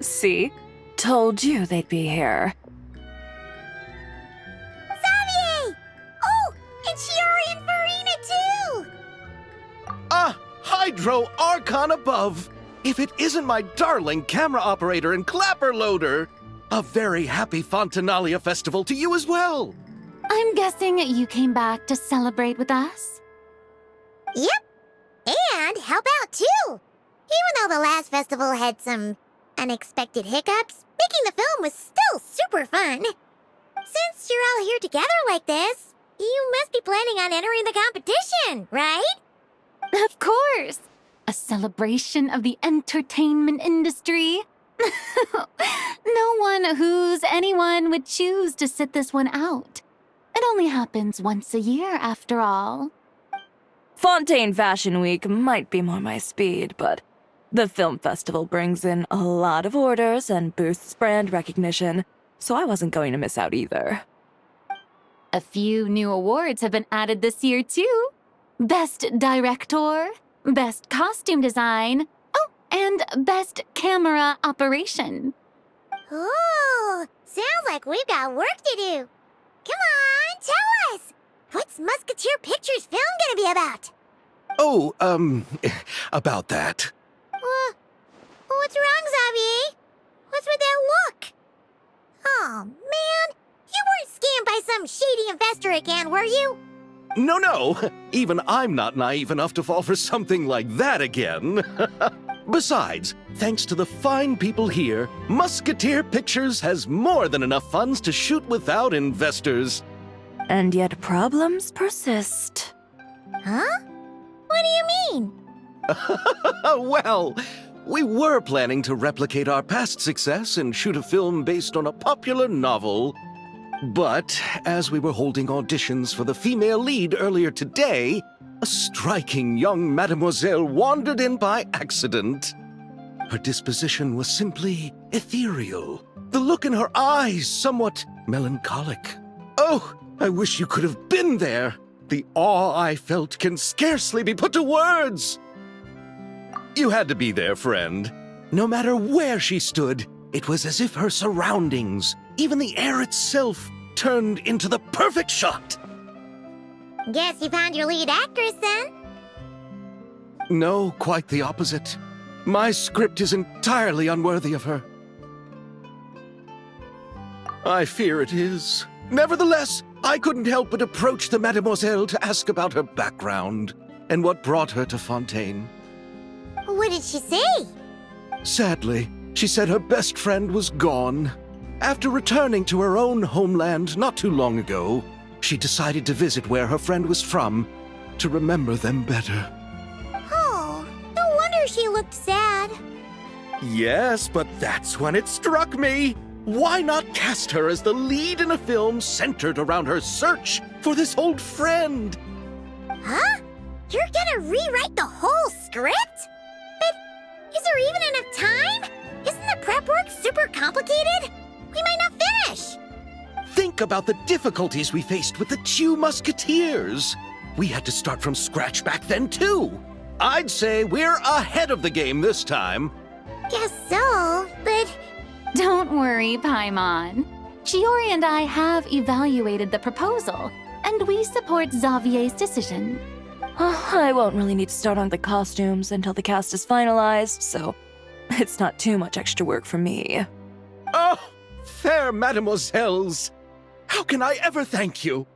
See? Told you they'd be here. Xavier! Oh, and Shiori and Farina too! Ah, Hydro Archon above! If it isn't my darling camera operator and clapper loader! A very happy Fontinalia Festival to you as well! I'm guessing you came back to celebrate with us? Yep, and help out too! Even though the last festival had some unexpected hiccups, making the film was still super fun. Since you're all here together like this, you must be planning on entering the competition, right? Of course! A celebration of the entertainment industry. No one who's anyone would choose to sit this one out. It only happens once a year, after all. Fontaine Fashion Week might be more my speed, but the film festival brings in a lot of orders and boosts brand recognition, so I wasn't going to miss out either. A few new awards have been added this year, too. Best Director, Best Costume Design, oh, and Best Camera Operation. Ooh, sounds like we've got work to do. Come on, tell us! What's Musketeer Pictures film gonna be about? Oh, about that. What's wrong, Xavier? What's with that look? Oh, man, you weren't scammed by some shady investor again, were you? No, even I'm not naive enough to fall for something like that again. Besides, thanks to the fine people here, Musketeer Pictures has more than enough funds to shoot without investors. And yet problems persist. Huh? What do you mean? Well, we were planning to replicate our past success and shoot a film based on a popular novel. But as we were holding auditions for the female lead earlier today, a striking young mademoiselle wandered in by accident. Her disposition was simply ethereal, the look in her eyes somewhat melancholic. Oh, I wish you could have been there. The awe I felt can scarcely be put to words. You had to be there, friend. No matter where she stood, it was as if her surroundings, even the air itself, turned into the perfect shot. Guess you found your lead actress, then? No, quite the opposite. My script is entirely unworthy of her. I fear it is. Nevertheless, I couldn't help but approach the mademoiselle to ask about her background and what brought her to Fontaine. What did she say? Sadly, she said her best friend was gone. After returning to her own homeland not too long ago, she decided to visit where her friend was from to remember them better. Oh, no wonder she looked sad. Yes, but that's when it struck me. Why not cast her as the lead in a film centered around her search for this old friend? Huh? You're gonna rewrite the whole script? But is there even enough time? Isn't the prep work super complicated? We might not finish. Think about the difficulties we faced with the two Musketeers. We had to start from scratch back then, too. I'd say we're ahead of the game this time. Guess so, but... Don't worry, Paimon. Shiori and I have evaluated the proposal, and we support Xavier's decision. I won't really need to start on the costumes until the cast is finalized, so it's not too much extra work for me. Oh, fair mademoiselles. How can I ever thank you?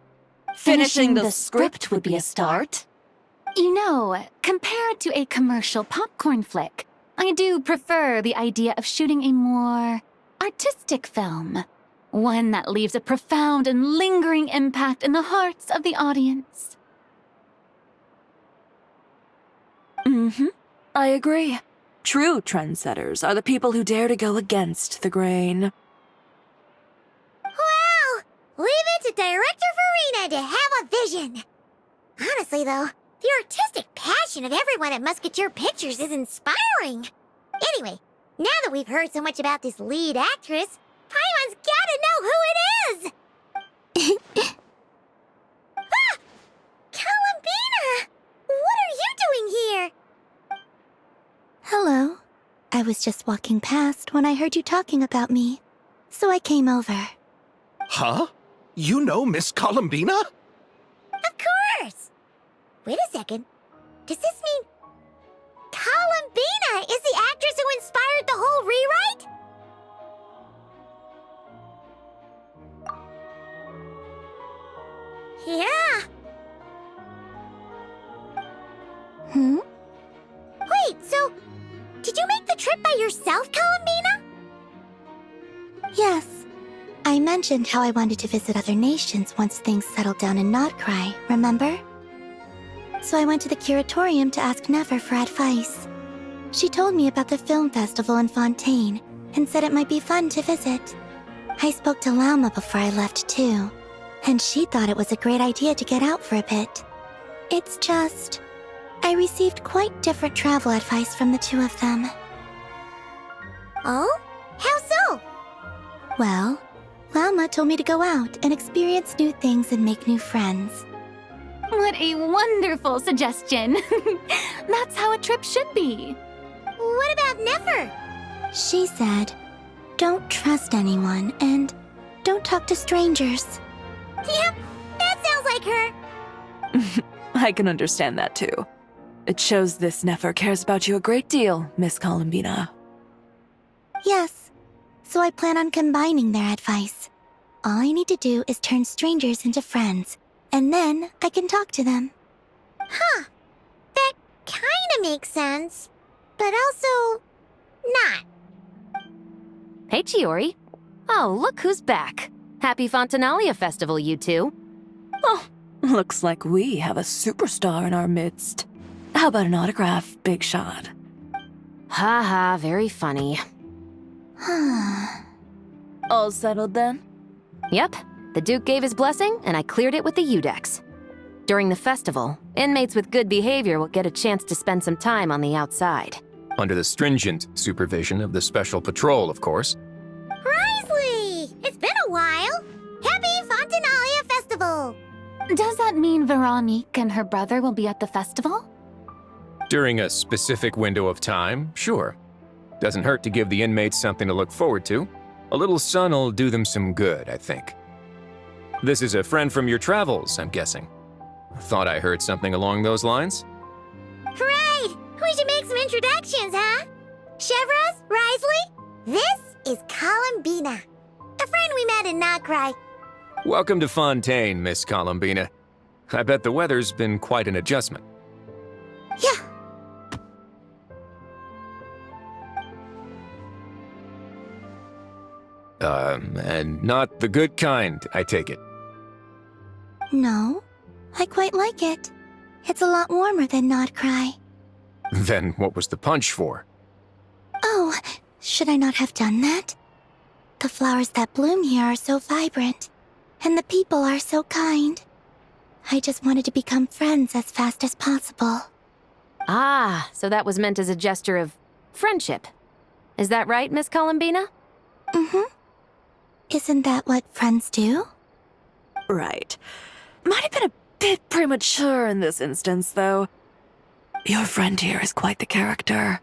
Finishing the script would be a start. You know, compared to a commercial popcorn flick, I do prefer the idea of shooting a more artistic film. One that leaves a profound and lingering impact in the hearts of the audience. I agree. True trendsetters are the people who dare to go against the grain. Well, leave it to Director Farina to have a vision. Honestly, though, the artistic passion of everyone at Musketeer Pictures is inspiring. Anyway, now that we've heard so much about this lead actress, Paimon's gotta know who it is! Ah! Columbina! What are you doing here? Hello. I was just walking past when I heard you talking about me, so I came over. Huh? You know Miss Columbina? Of course! Wait a second. Does this mean Columbina is the actress who inspired the whole rewrite? Yeah. Wait, so did you make the trip by yourself, Columbina? Yes. I mentioned how I wanted to visit other nations once things settled down in Notcry, remember? So I went to the curatorium to ask Never for advice. She told me about the film festival in Fontaine and said it might be fun to visit. I spoke to Lauma before I left too, and she thought it was a great idea to get out for a bit. It's just, I received quite different travel advice from the two of them. Oh? How so? Well, Lauma told me to go out and experience new things and make new friends. What a wonderful suggestion. That's how a trip should be. What about Never? She said, don't trust anyone and don't talk to strangers. Yep, that sounds like her. I can understand that too. It shows this Nefer cares about you a great deal, Miss Columbina. Yes, so I plan on combining their advice. All I need to do is turn strangers into friends, and then I can talk to them. Huh. That kinda makes sense, but also not. Hey, Chiori. Oh, look who's back. Happy Fontinalia Festival, you two. Oh, looks like we have a superstar in our midst. How about an autograph, Big Shot? Ha ha, very funny. All settled then? Yep, the Duke gave his blessing, and I cleared it with the Udex. During the festival, inmates with good behavior will get a chance to spend some time on the outside. Under the stringent supervision of the Special Patrol, of course. Risley! It's been a while! Happy Fontinalia Festival! Does that mean Veronique and her brother will be at the festival? During a specific window of time, sure. Doesn't hurt to give the inmates something to look forward to. A little sun'll do them some good, I think. This is a friend from your travels, I'm guessing. Thought I heard something along those lines. Right! We should make some introductions, huh? Chevros, Risley, this is Columbina, a friend we met in Notcry. Welcome to Fontaine, Miss Columbina. I bet the weather's been quite an adjustment. Yeah. And not the good kind, I take it. No, I quite like it. It's a lot warmer than Notcry. Then what was the punch for? Oh, should I not have done that? The flowers that bloom here are so vibrant, and the people are so kind. I just wanted to become friends as fast as possible. Ah, so that was meant as a gesture of friendship. Is that right, Miss Columbina? Mm-hmm. Isn't that what friends do? Right. Might have been a bit premature in this instance, though. Your friend here is quite the character.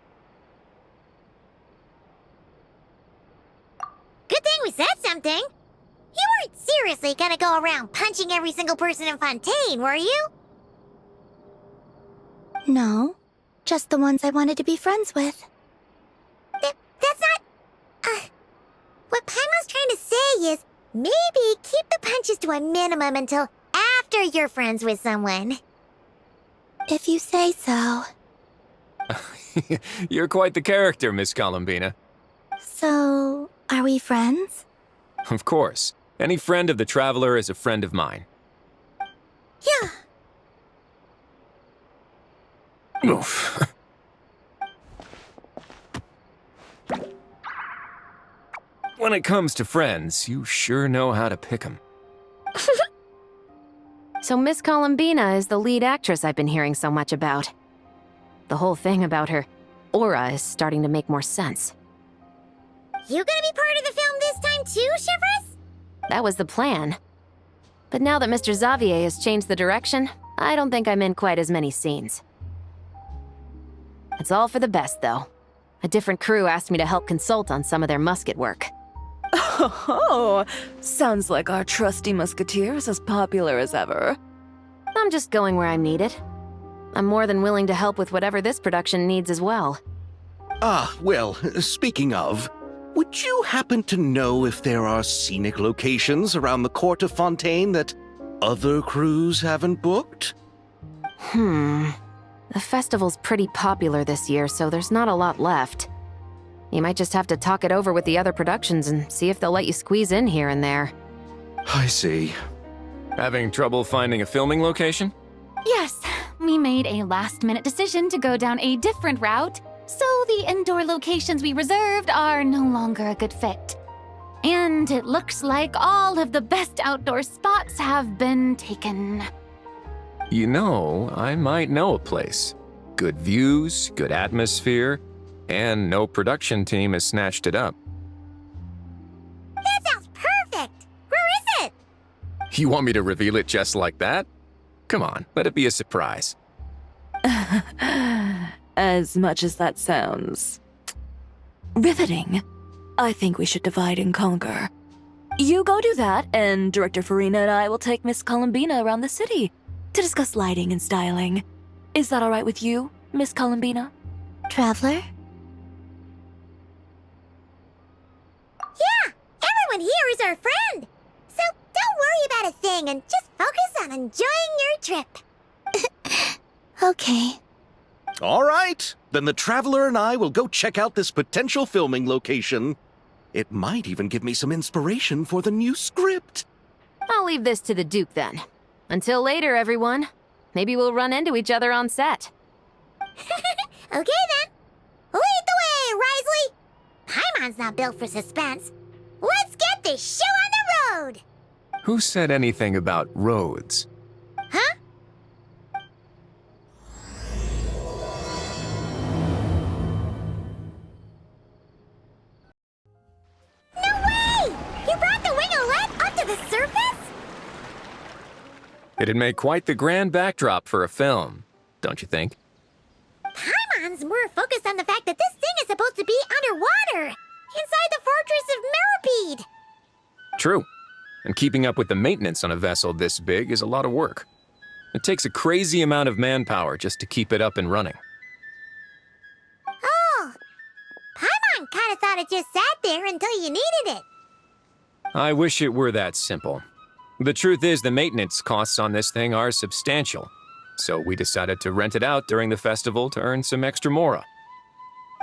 Good thing we said something. You weren't seriously gonna go around punching every single person in Fontaine, were you? No, just the ones I wanted to be friends with. That's not... what Paimon's trying to say is, maybe keep the punches to a minimum until after you're friends with someone. If you say so. You're quite the character, Miss Columbina. So, are we friends? Of course. Any friend of the Traveler is a friend of mine. Yeah. Oof. When it comes to friends, you sure know how to pick 'em. So Miss Columbina is the lead actress I've been hearing so much about. The whole thing about her aura is starting to make more sense. You gonna be part of the film this time too, Chevros? That was the plan. But now that Mr. Xavier has changed the direction, I don't think I'm in quite as many scenes. It's all for the best, though. A different crew asked me to help consult on some of their musket work. Oh, sounds like our trusty musketeer is as popular as ever. I'm just going where I'm needed. I'm more than willing to help with whatever this production needs as well. Ah, well, speaking of, would you happen to know if there are scenic locations around the court of Fontaine that other crews haven't booked? The festival's pretty popular this year, so there's not a lot left. You might just have to talk it over with the other productions and see if they'll let you squeeze in here and there. I see. Having trouble finding a filming location? Yes, we made a last-minute decision to go down a different route, so the indoor locations we reserved are no longer a good fit. And it looks like all of the best outdoor spots have been taken. You know, I might know a place. Good views, good atmosphere, and no production team has snatched it up. That sounds perfect! Where is it? You want me to reveal it just like that? Come on, let it be a surprise. As much as that sounds riveting, I think we should divide and conquer. You go do that, and Director Farina and I will take Miss Columbina around the city to discuss lighting and styling. Is that all right with you, Miss Columbina? Traveler? Yeah! Everyone here is our friend! So don't worry about a thing and just focus on enjoying your trip. Okay. All right, then the Traveler and I will go check out this potential filming location. It might even give me some inspiration for the new script. I'll leave this to the Duke then. Until later, everyone. Maybe we'll run into each other on set. Okay then. Lead the way, Risley! Paimon's not built for suspense. Let's get this show on the road! Who said anything about roads? Huh? No way! You brought the winglet up to the surface? It'd make quite the grand backdrop for a film, don't you think? Paimon's more focused on the fact that this thing is supposed to be underwater, inside the fortress of Mirrapede. True. And keeping up with the maintenance on a vessel this big is a lot of work. It takes a crazy amount of manpower just to keep it up and running. Oh, Paimon kind of thought it just sat there until you needed it. I wish it were that simple. The truth is the maintenance costs on this thing are substantial, so we decided to rent it out during the festival to earn some extra mora.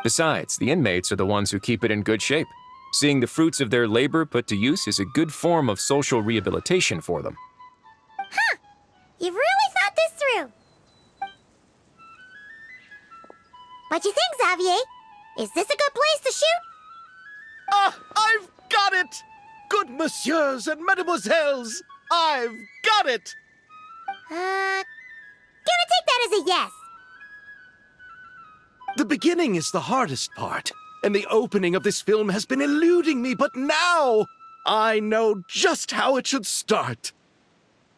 Besides, the inmates are the ones who keep it in good shape. Seeing the fruits of their labor put to use is a good form of social rehabilitation for them. Huh, you've really thought this through. What you think, Xavier? Is this a good place to shoot? Ah, I've got it! Good messieurs and mesdemoiselles, I've got it! Gonna take that as a yes. The beginning is the hardest part, and the opening of this film has been eluding me, but now I know just how it should start.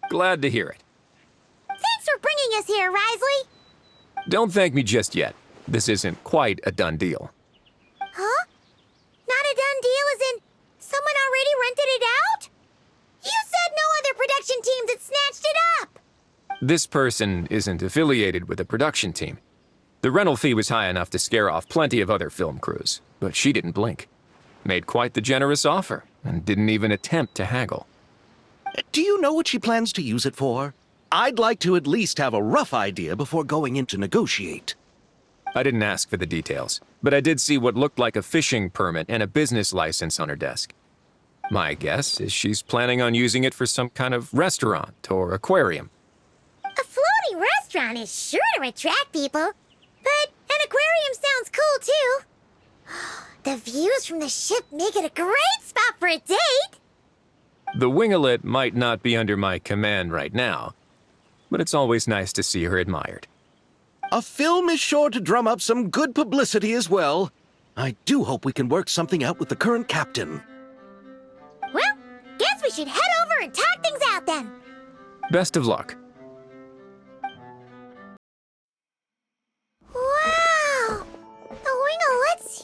Glad to hear it. Thanks for bringing us here, Risley. Don't thank me just yet. This isn't quite a done deal. Huh? Not a done deal as in someone already rented it out? You said no other production teams had snatched it up. This person isn't affiliated with a production team. The rental fee was high enough to scare off plenty of other film crews, but she didn't blink. Made quite the generous offer, and didn't even attempt to haggle. Do you know what she plans to use it for? I'd like to at least have a rough idea before going in to negotiate. I didn't ask for the details, but I did see what looked like a fishing permit and a business license on her desk. My guess is she's planning on using it for some kind of restaurant or aquarium. A floating restaurant is sure to attract people. But an aquarium sounds cool, too. The views from the ship make it a great spot for a date. The winglet might not be under my command right now, but it's always nice to see her admired. A film is sure to drum up some good publicity as well. I do hope we can work something out with the current captain. Well, guess we should head over and talk things out then. Best of luck. Wow! The winglet's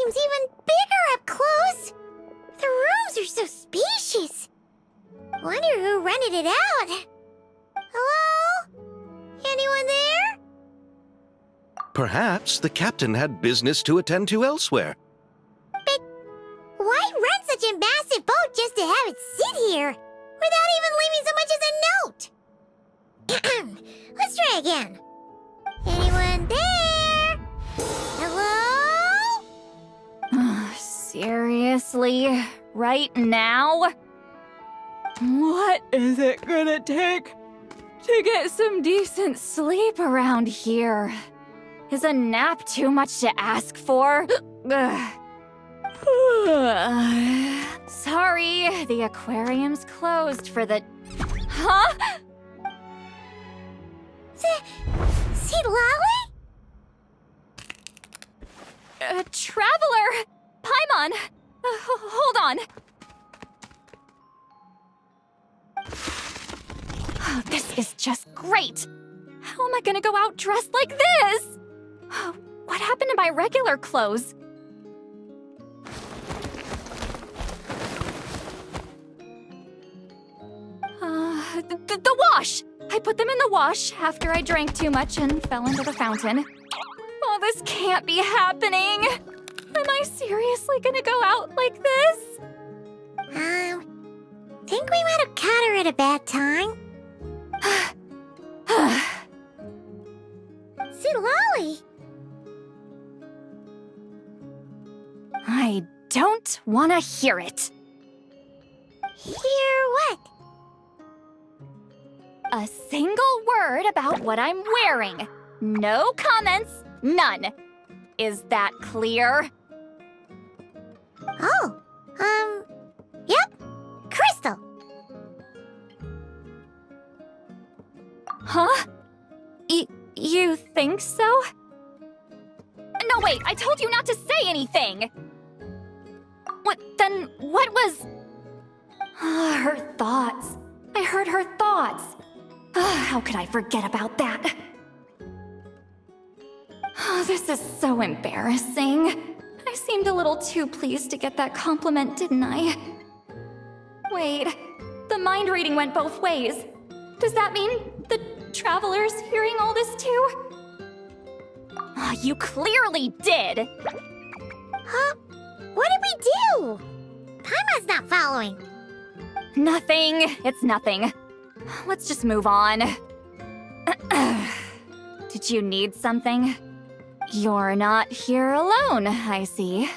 Perhaps the captain had business to attend to elsewhere. But why rent such a massive boat just to have it sit here without even leaving so much as a note? Let's try again. Anyone there? Hello? Seriously? Right now? What is it gonna take to get some decent sleep around here? Is a nap too much to ask for? Ugh. Sorry, the aquarium's closed for the... Huh? See Lolly? Traveler! Paimon! Hold on. Oh, this is just great. How am I gonna go out dressed like this? What happened to my regular clothes? The wash! I put them in the wash after I drank too much and fell into the fountain. Oh, this can't be happening! Am I seriously gonna go out like this? Think we might have caught her at a bad time. See Lolly? I don't want to hear it. Hear what? A single word about what I'm wearing. No comments, none. Is that clear? Oh, yep. Crystal. Huh? You think so? No, wait, I told you not to say anything! What was... her thoughts. I heard her thoughts. How could I forget about that? Oh, this is so embarrassing. I seemed a little too pleased to get that compliment, didn't I? Wait, the mind reading went both ways. Does that mean the traveler's hearing all this too? Oh, you clearly did! Huh? What did we do? Paimon's not following. Nothing. It's nothing. Let's just move on. Did you need something? You're not here alone, I see.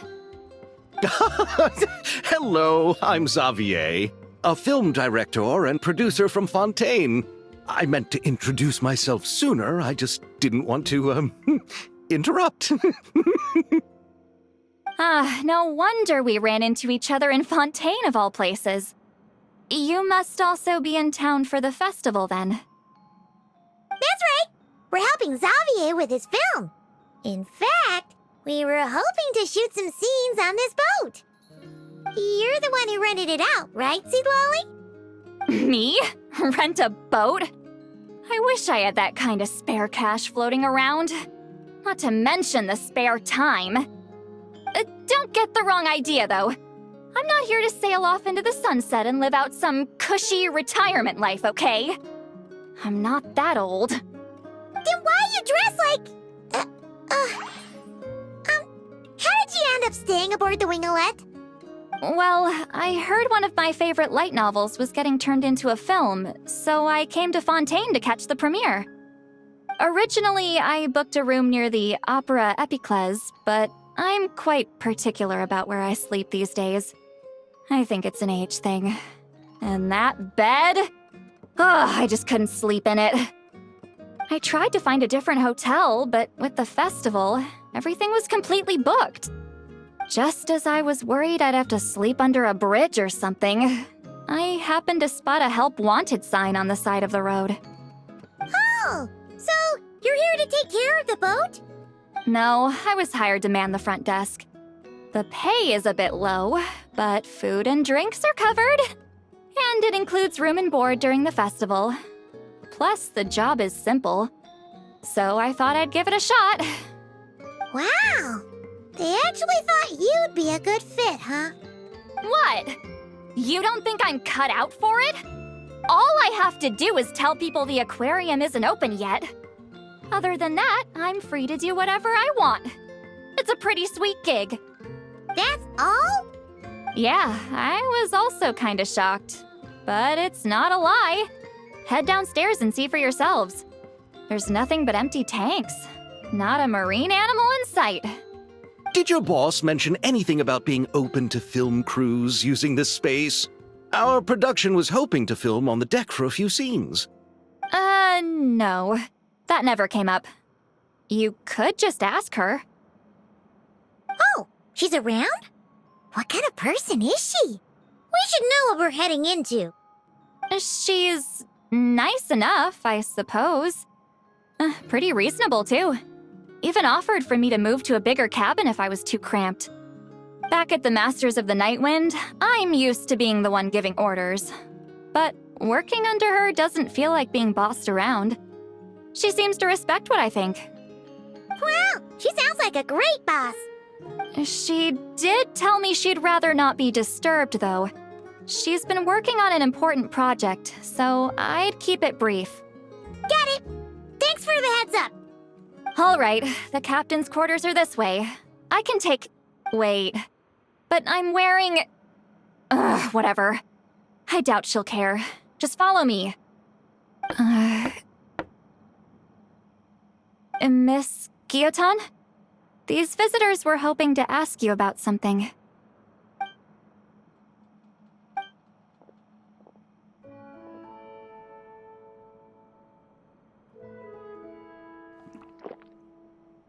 Hello, I'm Xavier, a film director and producer from Fontaine. I meant to introduce myself sooner, I just didn't want to, interrupt. No wonder we ran into each other in Fontaine of all places. You must also be in town for the festival, then. That's right. We're helping Xavier with his film. In fact, we were hoping to shoot some scenes on this boat. You're the one who rented it out, right, Seed Lolly? Me? Rent a boat? I wish I had that kind of spare cash floating around. Not to mention the spare time. Don't get the wrong idea, though. I'm not here to sail off into the sunset and live out some cushy retirement life, okay? I'm not that old. Then why you dress like... how did you end up staying aboard the Winglet? Well, I heard one of my favorite light novels was getting turned into a film, so I came to Fontaine to catch the premiere. Originally, I booked a room near the Opera Epiclese, but I'm quite particular about where I sleep these days. I think it's an age thing. And that bed? I just couldn't sleep in it. I tried to find a different hotel, but with the festival, everything was completely booked. Just as I was worried I'd have to sleep under a bridge or something, I happened to spot a help wanted sign on the side of the road. Oh, so you're here to take care of the boat? No, I was hired to man the front desk. The pay is a bit low, but food and drinks are covered. And it includes room and board during the festival. Plus, the job is simple. So I thought I'd give it a shot. Wow! They actually thought you'd be a good fit, huh? What? You don't think I'm cut out for it? All I have to do is tell people the aquarium isn't open yet. Other than that, I'm free to do whatever I want. It's a pretty sweet gig. That's all? Yeah, I was also kinda shocked. But it's not a lie. Head downstairs and see for yourselves. There's nothing but empty tanks. Not a marine animal in sight. Did your boss mention anything about being open to film crews using this space? Our production was hoping to film on the deck for a few scenes. No. That never came up. You could just ask her. Oh, she's around? What kind of person is she? We should know what we're heading into. She's nice enough, I suppose. Pretty reasonable, too. Even offered for me to move to a bigger cabin if I was too cramped. Back at the Masters of the Night Wind, I'm used to being the one giving orders. But working under her doesn't feel like being bossed around. She seems to respect what I think. Wow, she sounds like a great boss. She did tell me she'd rather not be disturbed, though. She's been working on an important project, so I'd keep it brief. Got it. Thanks for the heads up. All right, the captain's quarters are this way. I can take... Wait. But I'm wearing... whatever. I doubt she'll care. Just follow me. Miss Guillotin? These visitors were hoping to ask you about something.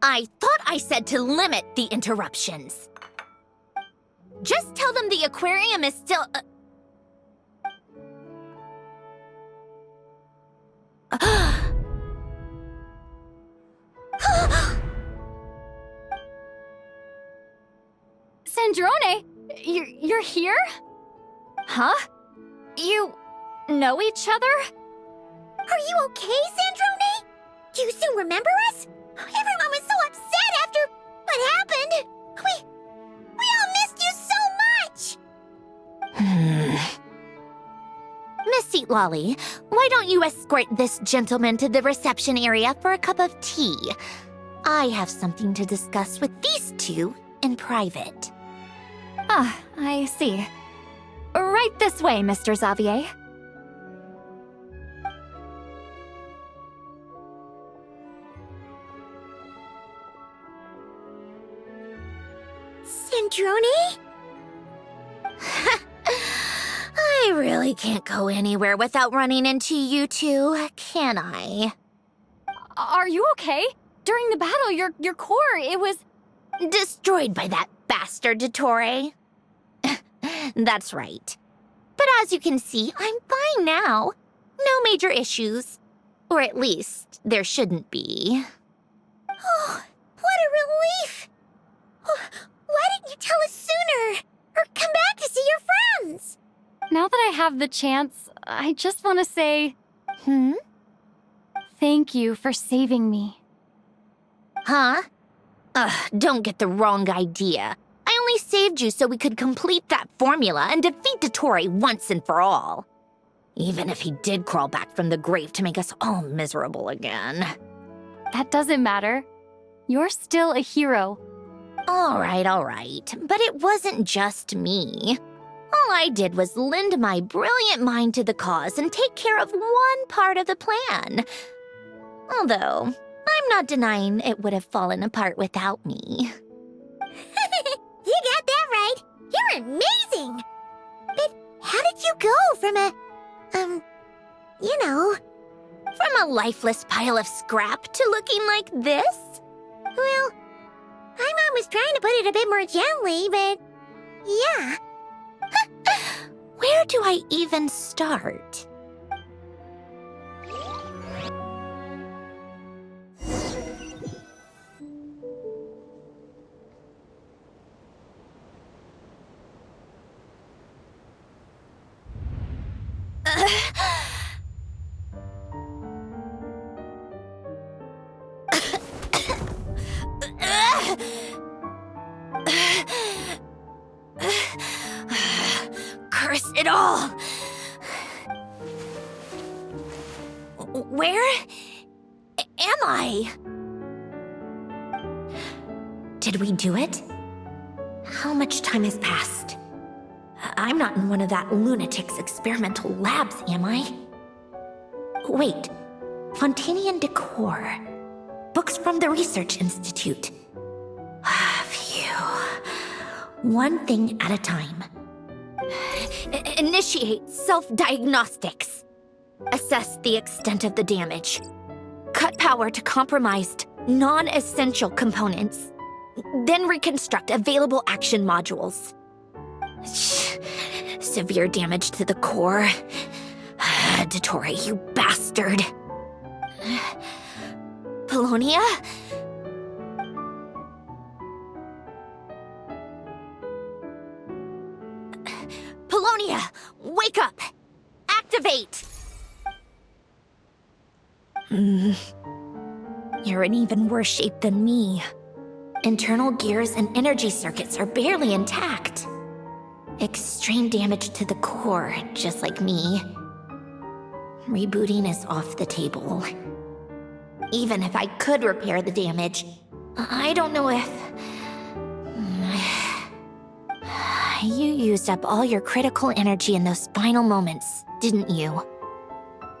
I thought I said to limit the interruptions. Just tell them the aquarium is still... Sandrone, you're here? Huh? You know each other? Are you okay, Sandrone? Do you still remember us? Everyone was so upset after what happened. We all missed you so much. Miss Seat Lolly, why don't you escort this gentleman to the reception area for a cup of tea? I have something to discuss with these two in private. Ah, I see. Right this way, Mr. Xavier. Sandrone? I really can't go anywhere without running into you two, can I? Are you okay? During the battle, your core, it was... Destroyed by that bastard Dottore. That's right. But as you can see, I'm fine now. No major issues. Or at least, there shouldn't be. Oh, what a relief! Why didn't you tell us sooner? Or come back to see your friends? Now that I have the chance, I just want to say... Hmm? Thank you for saving me. Huh? Don't get the wrong idea. I only saved you so we could complete that formula and defeat Dottore once and for all. Even if he did crawl back from the grave to make us all miserable again. That doesn't matter. You're still a hero. All right. But it wasn't just me. All I did was lend my brilliant mind to the cause and take care of one part of the plan. Although, I'm not denying it would have fallen apart without me. You got that right. You're amazing. But how did you go from a, From a lifeless pile of scrap to looking like this? Well, my mom was trying to put it a bit more gently, but yeah. Where do I even start? Curse it all! Where am I? Why? Did we do it? How much time has passed? I'm not in one of that lunatic's experimental labs, am I? Wait, Fontainian decor. Books from the Research Institute. Phew. One thing at a time. Initiate self-diagnostics. Assess the extent of the damage. Cut power to compromised, non-essential components. Then reconstruct available action modules. Severe damage to the core. Dottore, you bastard. Polonia? Polonia, wake up! Activate! You're in even worse shape than me. Internal gears and energy circuits are barely intact. Extreme damage to the core, just like me. Rebooting is off the table. Even if I could repair the damage, I don't know if... You used up all your critical energy in those final moments, didn't you?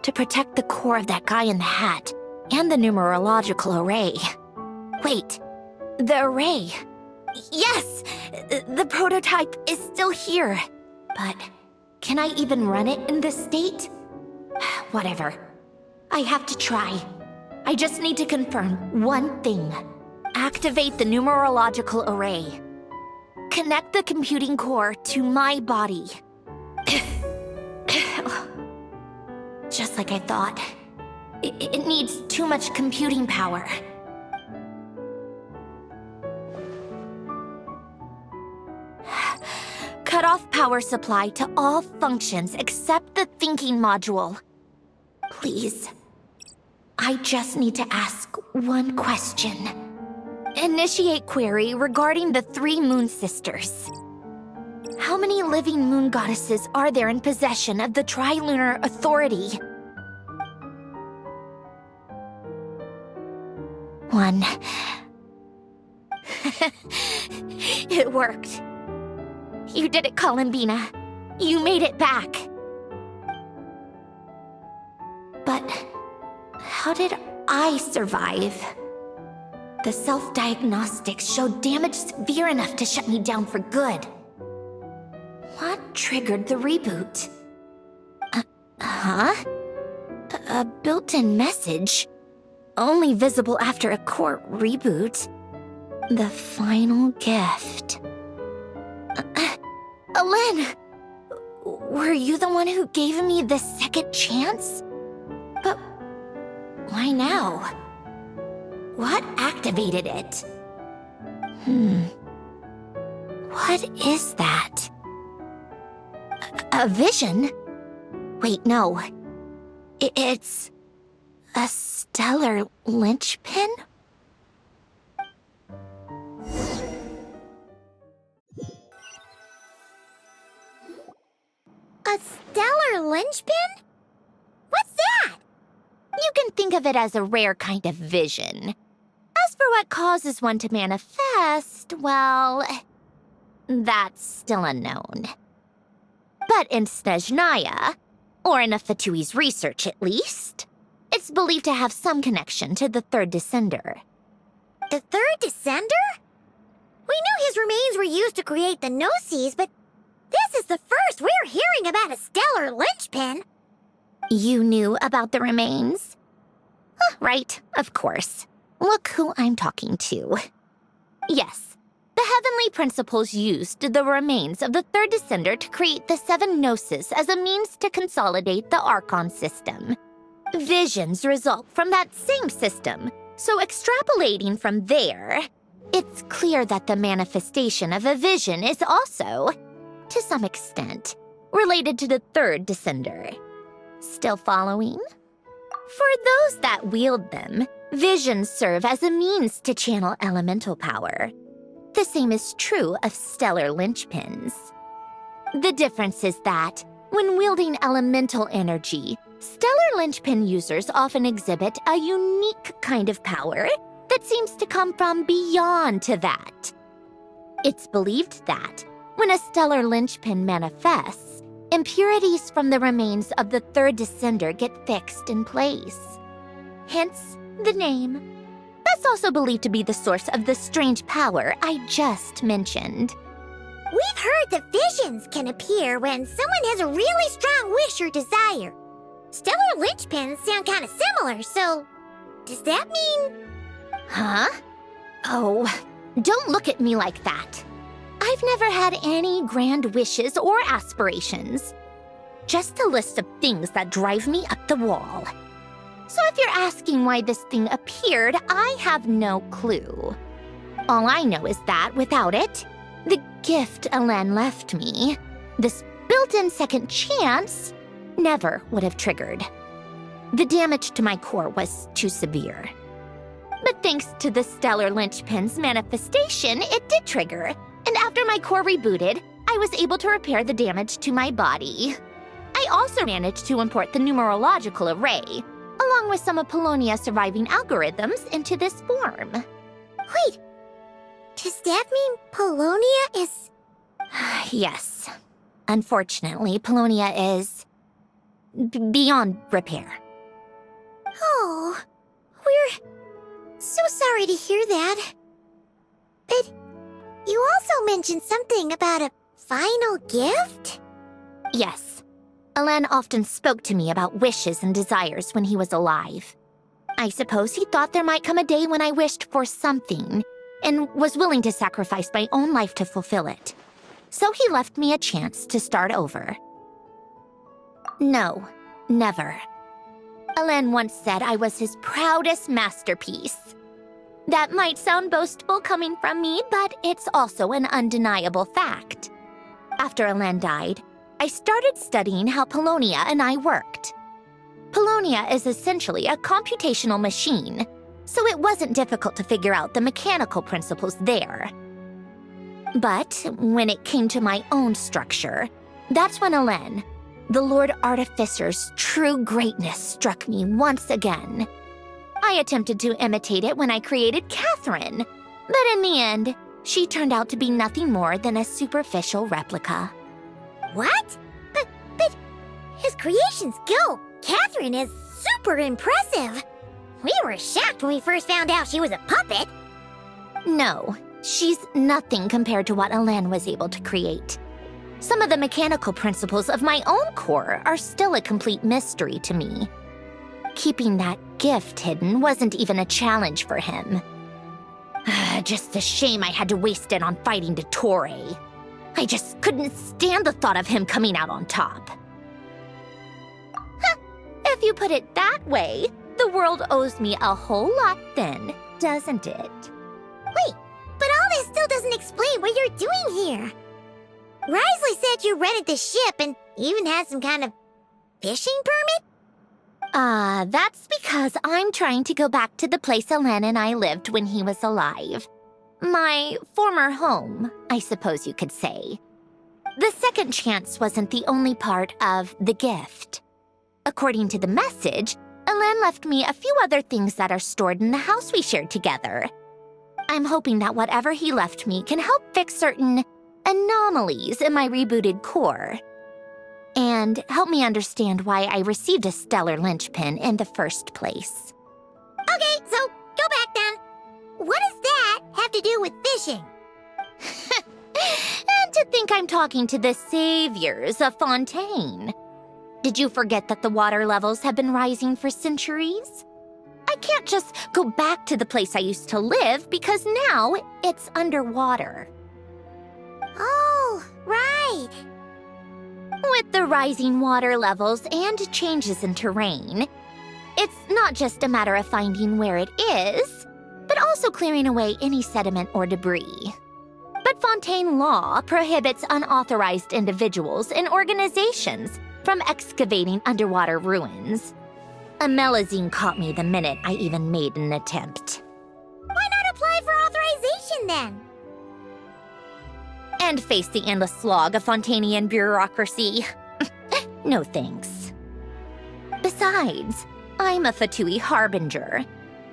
To protect the core of that guy in the hat, and the numerological array. Wait, the array. Yes! The prototype is still here. But can I even run it in this state? Whatever. I have to try. I just need to confirm one thing. Activate the numerological array. Connect the computing core to my body. Just like I thought. It needs too much computing power. Cut off power supply to all functions except the thinking module. Please. I just need to ask one question. Initiate query regarding the 3 moon sisters. How many living moon goddesses are there in possession of the Trilunar Authority? 1. It worked. You did it, Columbina. You made it back. But how did I survive? The self-diagnostics showed damage severe enough to shut me down for good. What triggered the reboot? A built-in message? Only visible after a core reboot. The final gift. Alen! Were you the one who gave me the second chance? But why now? What activated it? What is that? A vision? Wait, no. It's a stellar linchpin? A stellar linchpin? What's that? You can think of it as a rare kind of vision. As for what causes one to manifest, well, that's still unknown. But in Snezhnaya, or in Afatui's research at least, it's believed to have some connection to the third descender. The third descender? We knew his remains were used to create the Gnosis, but this is the first we're hearing about a stellar linchpin. You knew about the remains? Right, of course. Look who I'm talking to. Yes, the heavenly principles used the remains of the third descender to create the 7 Gnosis as a means to consolidate the Archon system. Visions result from that same system, so extrapolating from there, it's clear that the manifestation of a vision is also, to some extent, related to the third descender. Still following? For those that wield them, visions serve as a means to channel elemental power. The same is true of stellar linchpins. The difference is that, when wielding elemental energy, Stellar linchpin users often exhibit a unique kind of power that seems to come from beyond to that. It's believed that when a stellar linchpin manifests, impurities from the remains of the third descender get fixed in place. Hence the name. That's also believed to be the source of the strange power I just mentioned. We've heard that visions can appear when someone has a really strong wish or desire. Stellar linchpins sound kind of similar, so does that mean... Huh? Oh, don't look at me like that. I've never had any grand wishes or aspirations. Just a list of things that drive me up the wall. So if you're asking why this thing appeared, I have no clue. All I know is that without it, the gift Elen left me, this built-in second chance, never would have triggered. The damage to my core was too severe. But thanks to the stellar linchpin's manifestation, it did trigger. And after my core rebooted, I was able to repair the damage to my body. I also managed to import the numerological array, along with some of Polonia's surviving algorithms, into this form. Wait, does that mean Polonia is... Yes. Unfortunately, Polonia is... beyond repair. Oh, we're so sorry to hear that. But you also mentioned something about a final gift? Yes. Elen often spoke to me about wishes and desires when he was alive. I suppose he thought there might come a day when I wished for something, and was willing to sacrifice my own life to fulfill it. So he left me a chance to start over. No, never. Elen once said I was his proudest masterpiece. That might sound boastful coming from me, but it's also an undeniable fact. After Elen died, I started studying how Polonia and I worked. Polonia is essentially a computational machine, so it wasn't difficult to figure out the mechanical principles there. But when it came to my own structure, that's when Elen, the Lord Artificer's true greatness, struck me once again. I attempted to imitate it when I created Catherine, but in the end, she turned out to be nothing more than a superficial replica. What? But his creation skill, Catherine, is super impressive. We were shocked when we first found out she was a puppet. No, she's nothing compared to what Elen was able to create. Some of the mechanical principles of my own core are still a complete mystery to me. Keeping that gift hidden wasn't even a challenge for him. Just a shame I had to waste it on fighting Dottore. I just couldn't stand the thought of him coming out on top. If you put it that way, the world owes me a whole lot then, doesn't it? Wait, but all this still doesn't explain what you're doing here. Risley said you rented the ship and even had some kind of fishing permit? That's because I'm trying to go back to the place Elen and I lived when he was alive. My former home, I suppose you could say. The second chance wasn't the only part of the gift. According to the message, Elen left me a few other things that are stored in the house we shared together. I'm hoping that whatever he left me can help fix certain anomalies in my rebooted core. And help me understand why I received a stellar linchpin in the first place. Okay, so go back then. What does that have to do with fishing? And to think I'm talking to the saviors of Fontaine. Did you forget that the water levels have been rising for centuries? I can't just go back to the place I used to live because now it's underwater. Oh, right. With the rising water levels and changes in terrain, it's not just a matter of finding where it is, but also clearing away any sediment or debris. But Fontaine law prohibits unauthorized individuals and organizations from excavating underwater ruins. A Melazine caught me the minute I even made an attempt. Why not apply for authorization then? And face the endless slog of Fontainian bureaucracy. No thanks. Besides, Besides, I'm a Fatui harbinger.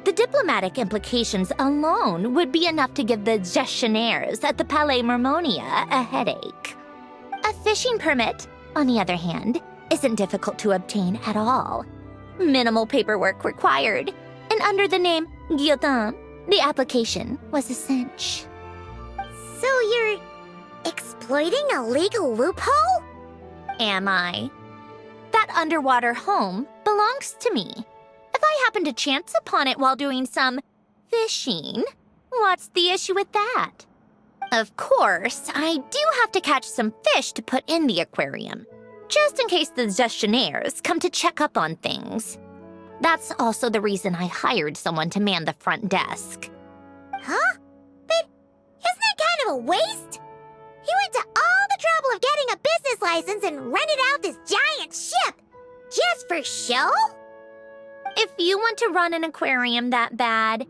The diplomatic implications alone would be enough to give the gestionnaires at the Palais Mermonia a headache. A fishing permit, on the other hand, isn't difficult to obtain at all. Minimal paperwork required, and under the name Guillotin, the application was a cinch. So you're exploiting a legal loophole? Am I? That underwater home belongs to me. If I happen to chance upon it while doing some fishing, what's the issue with that? Of course, I do have to catch some fish to put in the aquarium, just in case the gestionnaires come to check up on things. That's also the reason I hired someone to man the front desk. Huh? But isn't that kind of a waste? He went to all the trouble of getting a business license and rented out this giant ship. Just for show? If you want to run an aquarium that bad,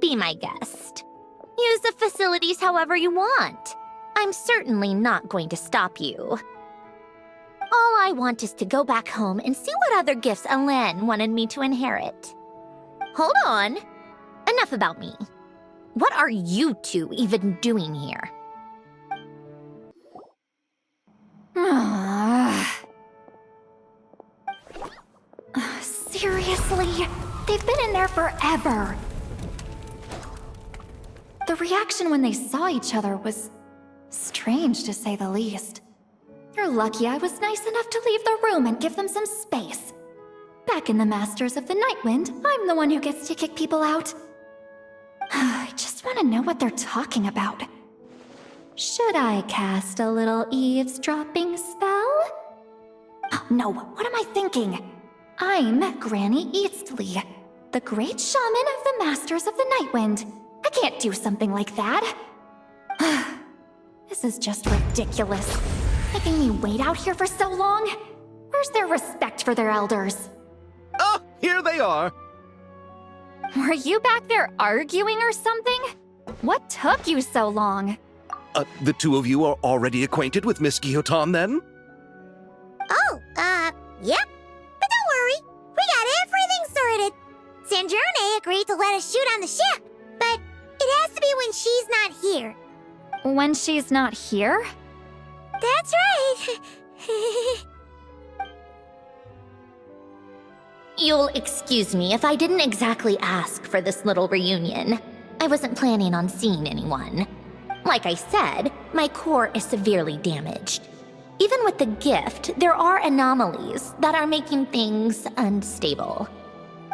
be my guest. Use the facilities however you want. I'm certainly not going to stop you. All I want is to go back home and see what other gifts Alain wanted me to inherit. Hold on. Enough about me. What are you two even doing here? Seriously? They've been in there forever. The reaction when they saw each other was strange, to say the least. You're lucky I was nice enough to leave the room and give them some space. Back in the Masters of the Nightwind, I'm the one who gets to kick people out. I just want to know what they're talking about. Should I cast a little eavesdropping spell? Oh, no, what am I thinking? I'm Granny Eastly, the great shaman of the Masters of the Nightwind. I can't do something like that. This is just ridiculous. Making me wait out here for so long? Where's their respect for their elders? Oh, here they are. Were you back there arguing or something? What took you so long? The two of you are already acquainted with Miss Guillotin, then? Oh, yep. But don't worry, we got everything sorted. Sandrone agreed to let us shoot on the ship, but it has to be when she's not here. When she's not here? That's right. You'll excuse me if I didn't exactly ask for this little reunion. I wasn't planning on seeing anyone. Like I said, my core is severely damaged. Even with the gift, there are anomalies that are making things unstable.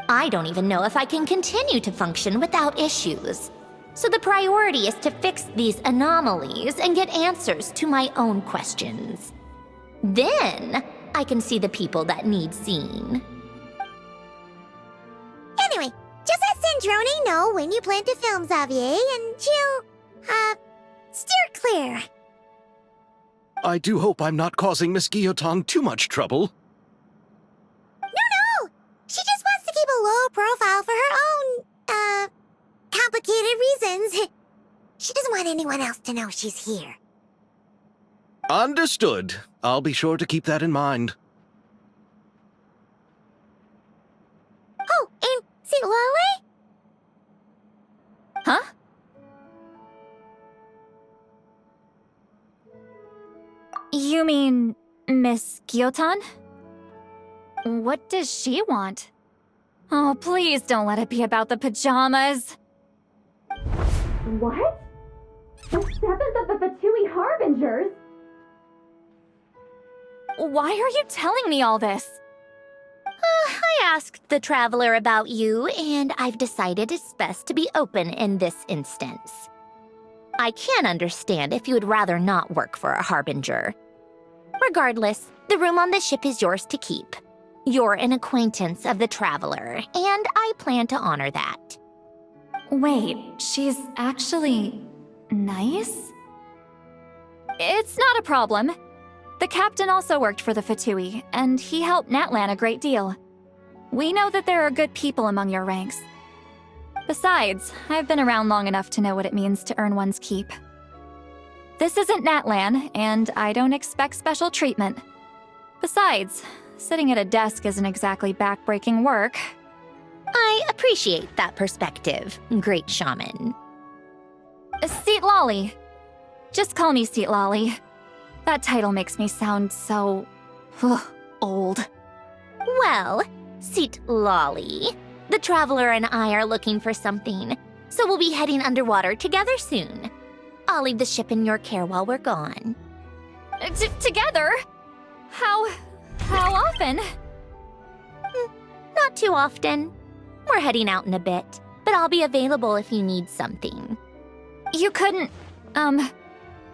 I don't even know if I can continue to function without issues. So the priority is to fix these anomalies and get answers to my own questions. Then, I can see the people that need seeing. Anyway, just let Sandrone know when you plan to film Xavier, and she'll, steer clear. I do hope I'm not causing Miss Guillotin too much trouble. No! She just wants to keep a low profile for her own, complicated reasons. She doesn't want anyone else to know she's here. Understood. I'll be sure to keep that in mind. Oh, and see Lale? Huh? You mean Miss Guillotin? What does she want? Oh, please don't let it be about the pajamas. What? The 7th of the Fatui Harbingers? Why are you telling me all this? I asked the Traveler about you, and I've decided it's best to be open in this instance. I can understand if you would rather not work for a Harbinger. Regardless, the room on the ship is yours to keep. You're an acquaintance of the Traveler, and I plan to honor that. Wait, she's actually nice? It's not a problem. The captain also worked for the Fatui, and he helped Natlan a great deal. We know that there are good people among your ranks. Besides, I've been around long enough to know what it means to earn one's keep. This isn't Natlan, and I don't expect special treatment. Besides, sitting at a desk isn't exactly backbreaking work. I appreciate that perspective, great shaman. Seat Lolly. Just call me Seat Lolly. That title makes me sound so... old. Well, Seat Lolly, the Traveler and I are looking for something, so we'll be heading underwater together soon. I'll leave the ship in your care while we're gone. Together? How often? Not too often. We're heading out in a bit, but I'll be available if you need something. You couldn't,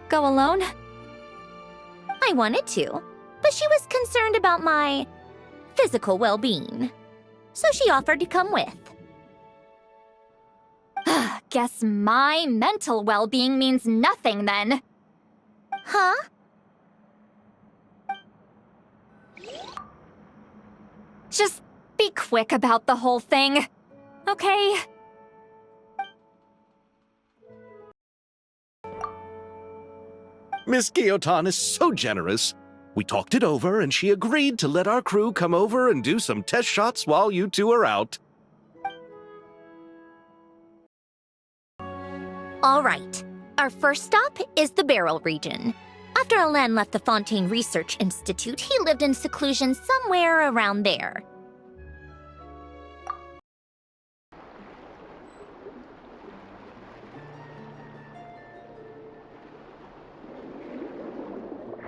go alone? I wanted to, but she was concerned about my physical well-being, so she offered to come with. Guess my mental well-being means nothing then. Huh? Just be quick about the whole thing, okay? Miss Guillotin is so generous. We talked it over, and she agreed to let our crew come over and do some test shots while you two are out. All right. Our first stop is the Barrel region. After Alain left the Fontaine Research Institute, he lived in seclusion somewhere around there.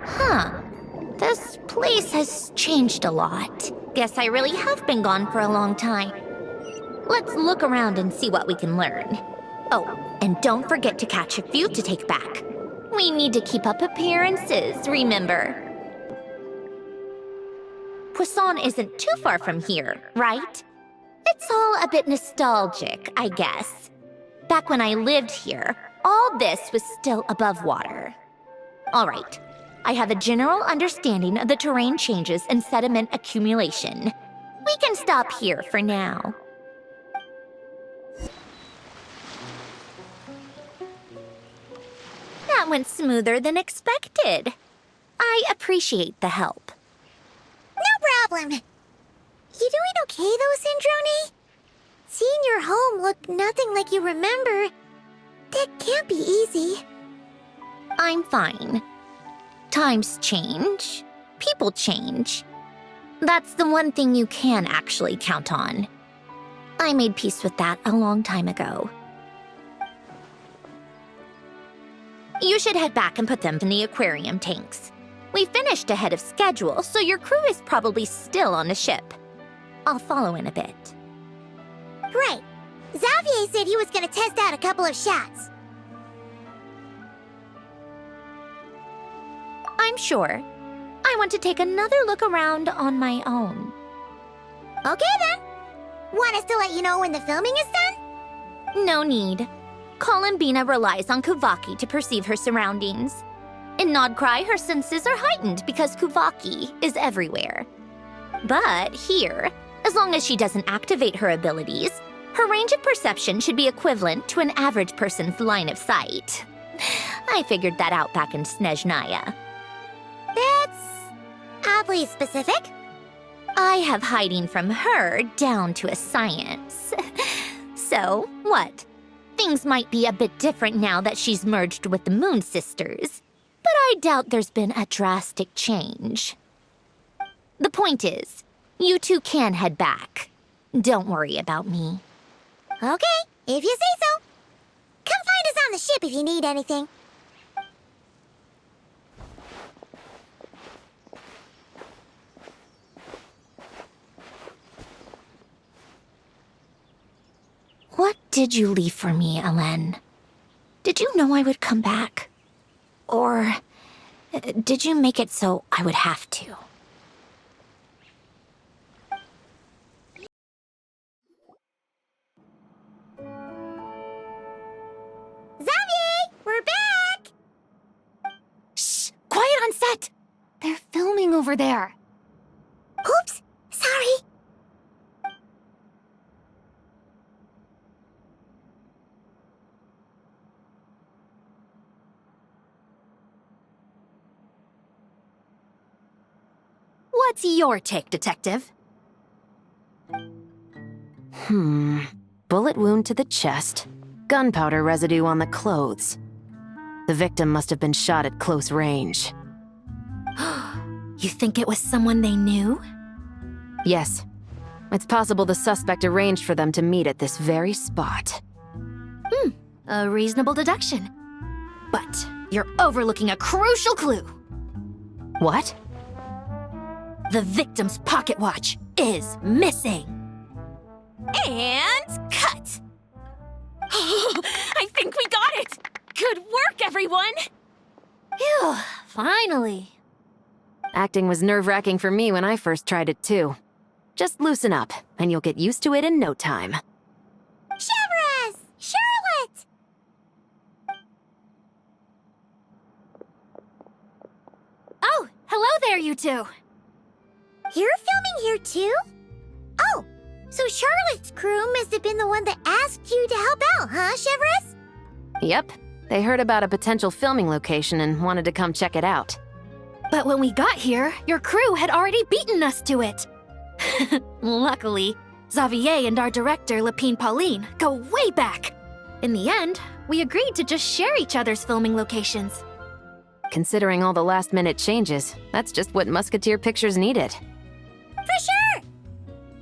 Huh. This place has changed a lot. Guess I really have been gone for a long time. Let's look around and see what we can learn. Oh, and don't forget to catch a few to take back. We need to keep up appearances, remember? Poisson isn't too far from here, right? It's all a bit nostalgic, I guess. Back when I lived here, all this was still above water. All right. I have a general understanding of the terrain changes and sediment accumulation. We can stop here for now. That went smoother than expected. I appreciate the help. No problem. You doing okay though, Sandrone? Seeing your home look nothing like you remember, that can't be easy. I'm fine. Times change. People change. That's the one thing you can actually count on. I made peace with that a long time ago. You should head back and put them in the aquarium tanks. We finished ahead of schedule, so your crew is probably still on the ship. I'll follow in a bit. Right. Xavier said he was gonna test out a couple of shots. I'm sure. I want to take another look around on my own. Okay then. Want us to let you know when the filming is done? No need. Columbina relies on Kuvaki to perceive her surroundings. In Nodcry, her senses are heightened because Kuvaki is everywhere. But here, as long as she doesn't activate her abilities, her range of perception should be equivalent to an average person's line of sight. I figured that out back in Snezhnaya. That's oddly specific. I have hiding from her down to a science. So, what? Things might be a bit different now that she's merged with the Moon Sisters, but I doubt there's been a drastic change. The point is, you two can head back. Don't worry about me. Okay, if you say so. Come find us on the ship if you need anything. What did you leave for me, Alain? Did you know I would come back? Or did you make it so I would have to? Xavier, we're back! Shh! Quiet on set! They're filming over there. Oops, sorry. What's your take, Detective? Bullet wound to the chest. Gunpowder residue on the clothes. The victim must have been shot at close range. You think it was someone they knew? Yes. It's possible the suspect arranged for them to meet at this very spot. A reasonable deduction. But you're overlooking a crucial clue. What? The victim's pocket watch is missing. And cut! I think we got it! Good work, everyone! Phew, finally. Acting was nerve-wracking for me when I first tried it too. Just loosen up, and you'll get used to it in no time. Severus! Charlotte! Oh, hello there, you two. You're filming here too? Oh, so Charlotte's crew must have been the one that asked you to help out, huh, Severus? Yep. They heard about a potential filming location and wanted to come check it out. But when we got here, your crew had already beaten us to it. Luckily, Xavier and our director, Lapine Pauline, go way back. In the end, we agreed to just share each other's filming locations. Considering all the last-minute changes, that's just what Musketeer Pictures needed. For sure!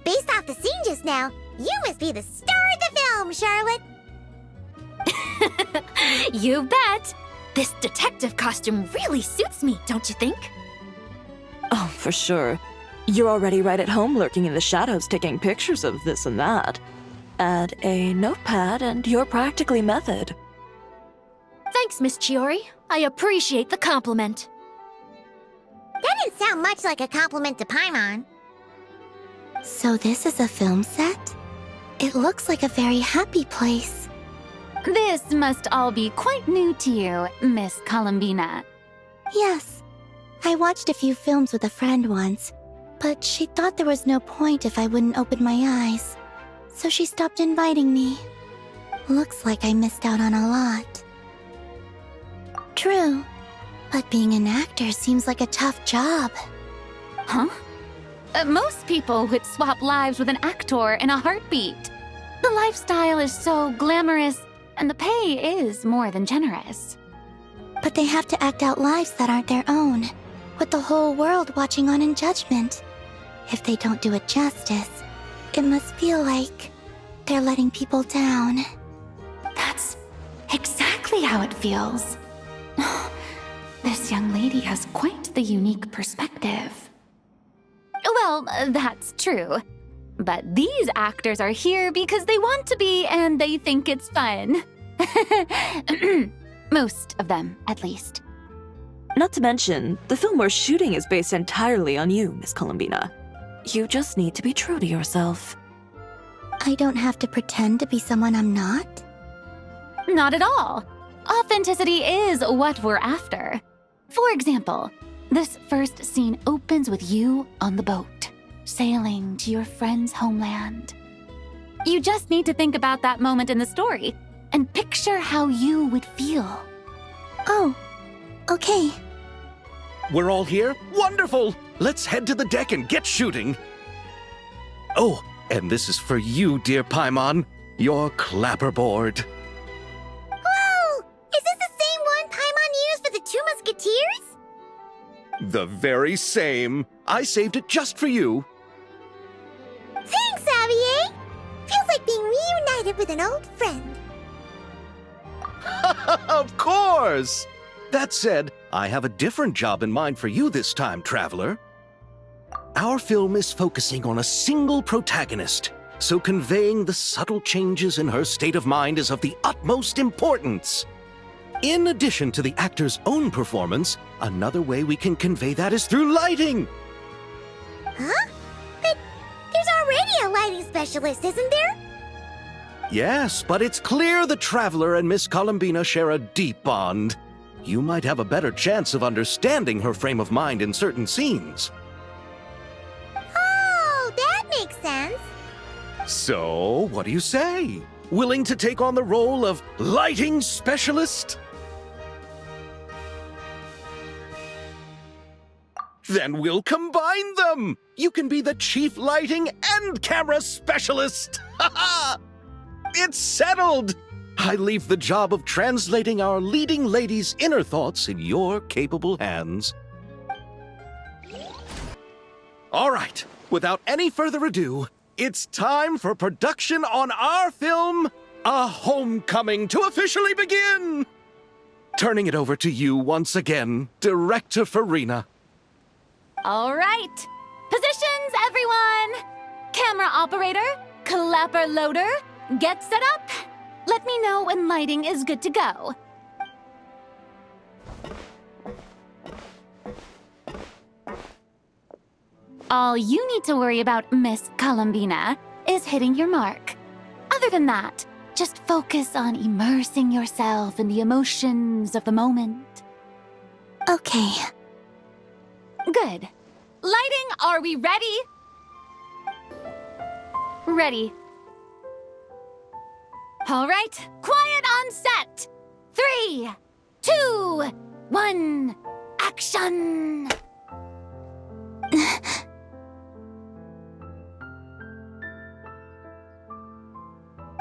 Based off the scene just now, you must be the star of the film, Charlotte! You bet! This detective costume really suits me, don't you think? Oh, for sure. You're already right at home lurking in the shadows taking pictures of this and that. Add a notepad and you're practically method. Thanks, Miss Chiori. I appreciate the compliment. That didn't sound much like a compliment to Paimon. So this is a film set? It looks like a very happy place. This must all be quite new to you, Miss Columbina. Yes. I watched a few films with a friend once, but she thought there was no point if I wouldn't open my eyes. So she stopped inviting me. Looks like I missed out on a lot. True. But being an actor seems like a tough job. Huh? Most people would swap lives with an actor in a heartbeat. The lifestyle is so glamorous, and the pay is more than generous. But they have to act out lives that aren't their own, with the whole world watching on in judgment. If they don't do it justice, it must feel like they're letting people down. That's exactly how it feels. This young lady has quite the unique perspective. Well, that's true. But these actors are here because they want to be and they think it's fun. Most of them, at least. Not to mention, the film we're shooting is based entirely on you, Miss Columbina. You just need to be true to yourself. I don't have to pretend to be someone I'm not? Not at all. Authenticity is what we're after. For example, this first scene opens with you on the boat, sailing to your friend's homeland. You just need to think about that moment in the story and picture how you would feel. Oh, okay. We're all here? Wonderful! Let's head to the deck and get shooting. Oh, and this is for you, dear Paimon, your clapperboard. Whoa! Is this the same one Paimon used for the Two Musketeers? The very same. I saved it just for you. Thanks, Xavier! Feels like being reunited with an old friend. Of course! That said, I have a different job in mind for you this time, Traveler. Our film is focusing on a single protagonist, so conveying the subtle changes in her state of mind is of the utmost importance. In addition to the actor's own performance, another way we can convey that is through lighting. Huh? But there's already a lighting specialist, isn't there? Yes, but it's clear the Traveler and Miss Columbina share a deep bond. You might have a better chance of understanding her frame of mind in certain scenes. Oh, that makes sense. So, what do you say? Willing to take on the role of lighting specialist? Then we'll combine them! You can be the chief lighting and camera specialist! Ha ha! It's settled! I leave the job of translating our leading lady's inner thoughts in your capable hands. All right, without any further ado, it's time for production on our film, A Homecoming, to officially begin! Turning it over to you once again, Director Farina. All right. Positions, everyone! Camera operator, clapper loader, get set up. Let me know when lighting is good to go. All you need to worry about, Miss Columbina, is hitting your mark. Other than that, just focus on immersing yourself in the emotions of the moment. Okay. Good. Lighting, are we ready? Ready. All right, quiet on set. 3, 2, 1, action!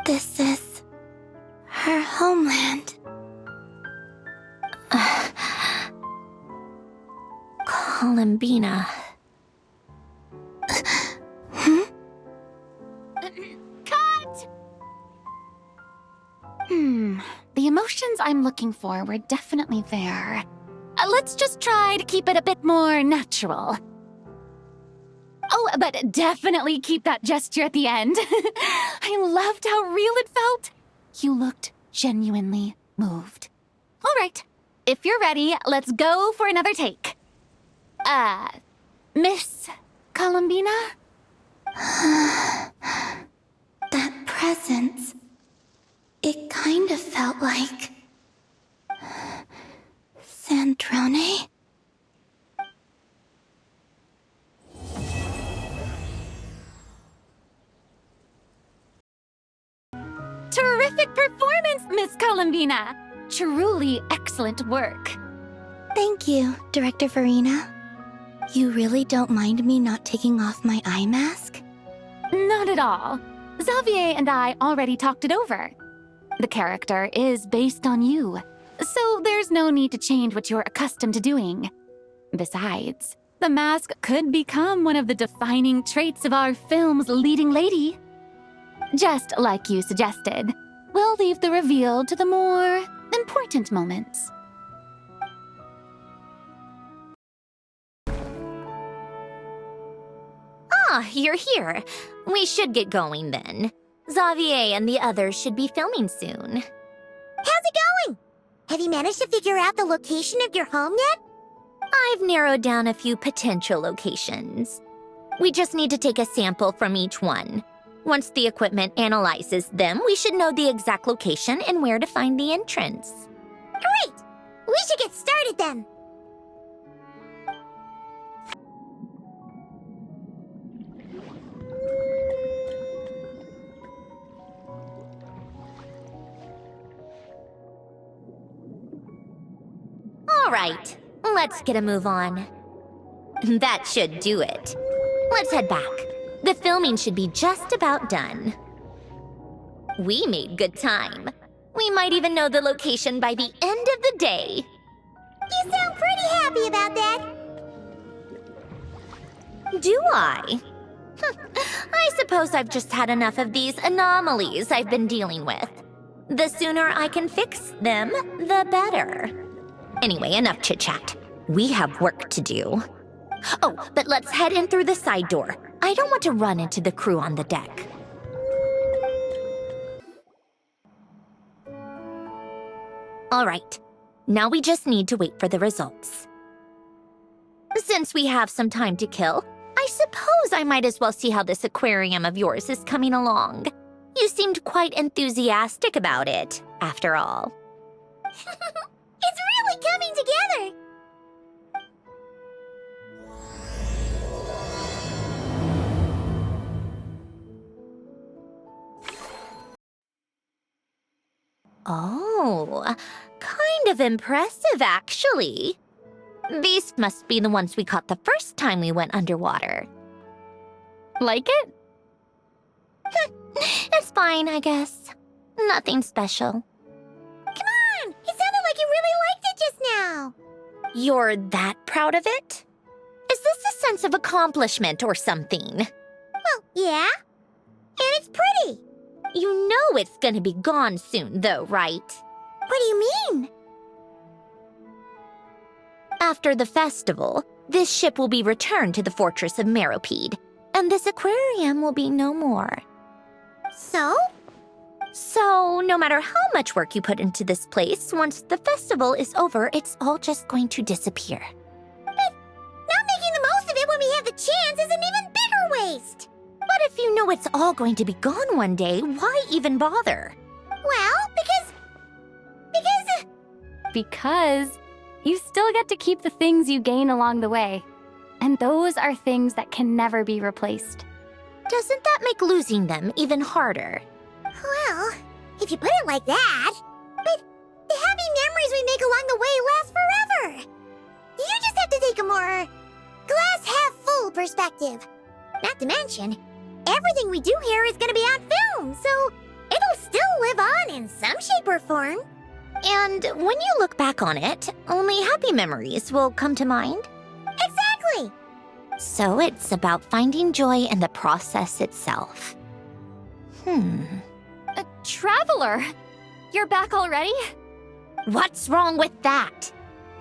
This is her homeland. Columbina. Cut! The emotions I'm looking for were definitely there. Let's just try to keep it a bit more natural. Oh, but definitely keep that gesture at the end. I loved how real it felt. You looked genuinely moved. All right, if you're ready, let's go for another take. Miss Columbina? That presence. It kind of felt like... Sandrone? Terrific performance, Miss Columbina! Truly excellent work. Thank you, Director Farina. You really don't mind me not taking off my eye mask? Not at all. Xavier and I already talked it over. The character is based on you, so there's no need to change what you're accustomed to doing. Besides, the mask could become one of the defining traits of our film's leading lady. Just like you suggested, we'll leave the reveal to the more important moments. Ah, you're here. We should get going then. Xavier and the others should be filming soon. How's it going? Have you managed to figure out the location of your home yet? I've narrowed down a few potential locations. We just need to take a sample from each one. Once the equipment analyzes them, we should know the exact location and where to find the entrance. Great! We should get started then. All right, let's get a move on. That should do it. Let's head back. The filming should be just about done. We made good time. We might even know the location by the end of the day. You sound pretty happy about that. Do I? I suppose I've just had enough of these anomalies I've been dealing with. The sooner I can fix them, the better. Anyway, enough chit-chat. We have work to do. Oh, but let's head in through the side door. I don't want to run into the crew on the deck. All right, now we just need to wait for the results. Since we have some time to kill, I suppose I might as well see how this aquarium of yours is coming along. You seemed quite enthusiastic about it, after all. It's really coming together. Oh, kind of impressive, actually. These must be the ones we caught the first time we went underwater. Like it? It's fine, I guess. Nothing special. Come on! It sounded like you really liked it just now. You're that proud of it? Is this a sense of accomplishment or something? Well, yeah. And it's pretty. You know it's gonna be gone soon, though, right? What do you mean? After the festival, this ship will be returned to the fortress of Meropide, and this aquarium will be no more. So? So, no matter how much work you put into this place, once the festival is over, it's all just going to disappear. But not making the most of it when we have the chance is an even bigger waste. But if you know it's all going to be gone one day, why even bother? Well, Because you still get to keep the things you gain along the way. And those are things that can never be replaced. Doesn't that make losing them even harder? well, if you put it like that. But the happy memories we make along the way last forever. You just have to take a more glass half full perspective. Not to mention, everything we do here is gonna be on film, so it'll still live on in some shape or form. And when you look back on it, only happy memories will come to mind? Exactly! So it's about finding joy in the process itself. Traveler! You're back already? What's wrong with that?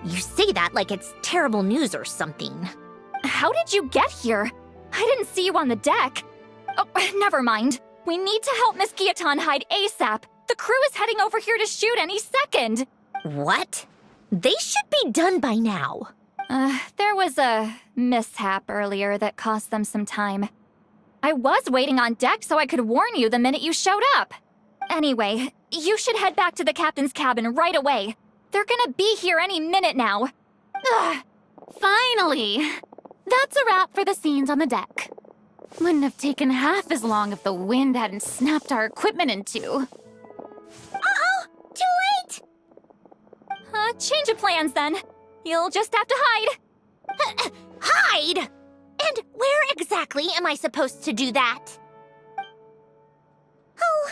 You say that like it's terrible news or something. How did you get here? I didn't see you on the deck. Oh, never mind. We need to help Miss Guillotin hide ASAP. The crew is heading over here to shoot any second. What? They should be done by now. There was a mishap earlier that cost them some time. I was waiting on deck so I could warn you the minute you showed up. Anyway, you should head back to the captain's cabin right away. They're gonna be here any minute now. Ugh. Finally! That's a wrap for the scenes on the deck. Wouldn't have taken half as long if the wind hadn't snapped our equipment in two. Uh-oh! Too late! Change of plans then. You'll just have to hide. Hide? And where exactly am I supposed to do that? Oh,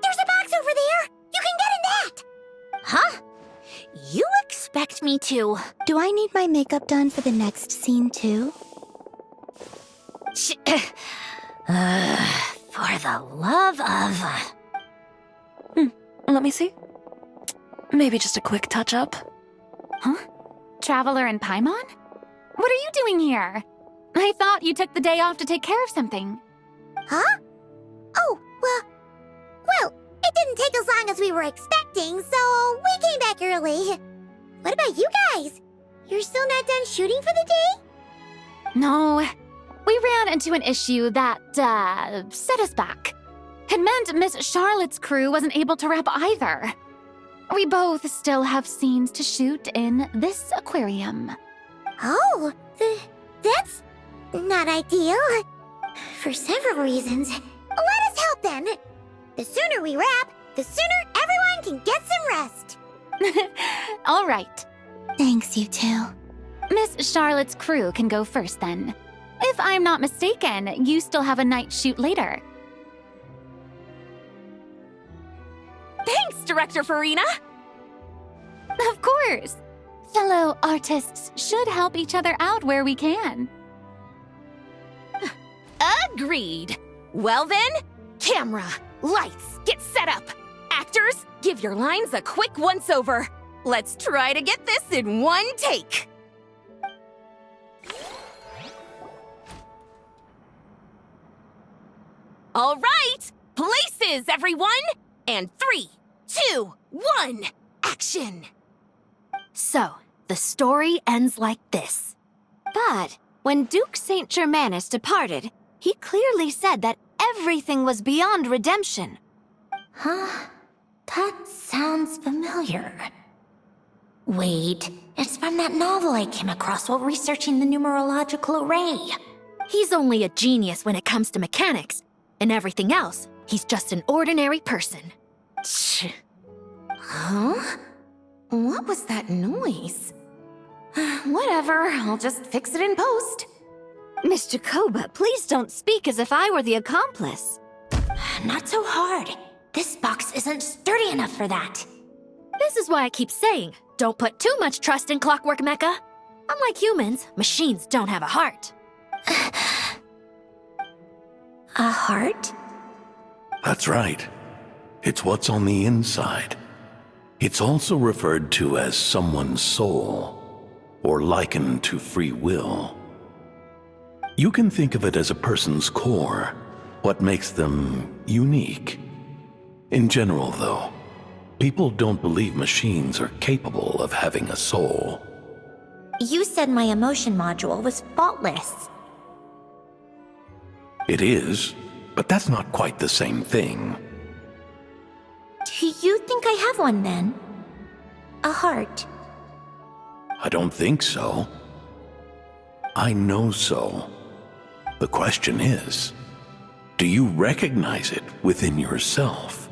there's a box over there! You can get in that! Huh? You expect me to... Do I need my makeup done for the next scene too? For the love of... Let me see. Maybe just a quick touch-up. Huh? Traveler and Paimon? What are you doing here? I thought you took the day off to take care of something. Huh? Oh, well, it didn't take as long as we were expecting, so we came back early. What about you guys? You're still not done shooting for the day? No, we ran into an issue that, set us back. It meant Miss Charlotte's crew wasn't able to wrap either. We both still have scenes to shoot in this aquarium. Oh, that's not ideal. For several reasons. Let us help then. The sooner we wrap, the sooner everyone can get some rest. All right. Thanks, you two. Miss Charlotte's crew can go first then. If I'm not mistaken, you still have a night shoot later. Thanks, Director Farina! Of course! Fellow artists should help each other out where we can. Agreed. Well then, camera, lights, get set up. Actors, give your lines a quick once-over. Let's try to get this in one take. All right, places, everyone! And 3, 2, 1, action! So, the story ends like this. But when Duke Saint Germanus departed, he clearly said that everything was beyond redemption. Huh? That sounds familiar. Wait, it's from that novel I came across while researching the numerological array. He's only a genius when it comes to mechanics, and everything else, he's just an ordinary person. Huh? What was that noise? Whatever, I'll just fix it in post. Miss Jacoba, please don't speak as if I were the accomplice. Not so hard. This box isn't sturdy enough for that. This is why I keep saying, don't put too much trust in Clockwork Mecha. Unlike humans, machines don't have a heart. A heart? That's right. It's what's on the inside. It's also referred to as someone's soul, or likened to free will. You can think of it as a person's core, what makes them unique. In general, though, people don't believe machines are capable of having a soul. You said my emotion module was faultless. It is, but that's not quite the same thing. Do you think I have one then? A heart? I don't think so. I know so. The question is, do you recognize it within yourself?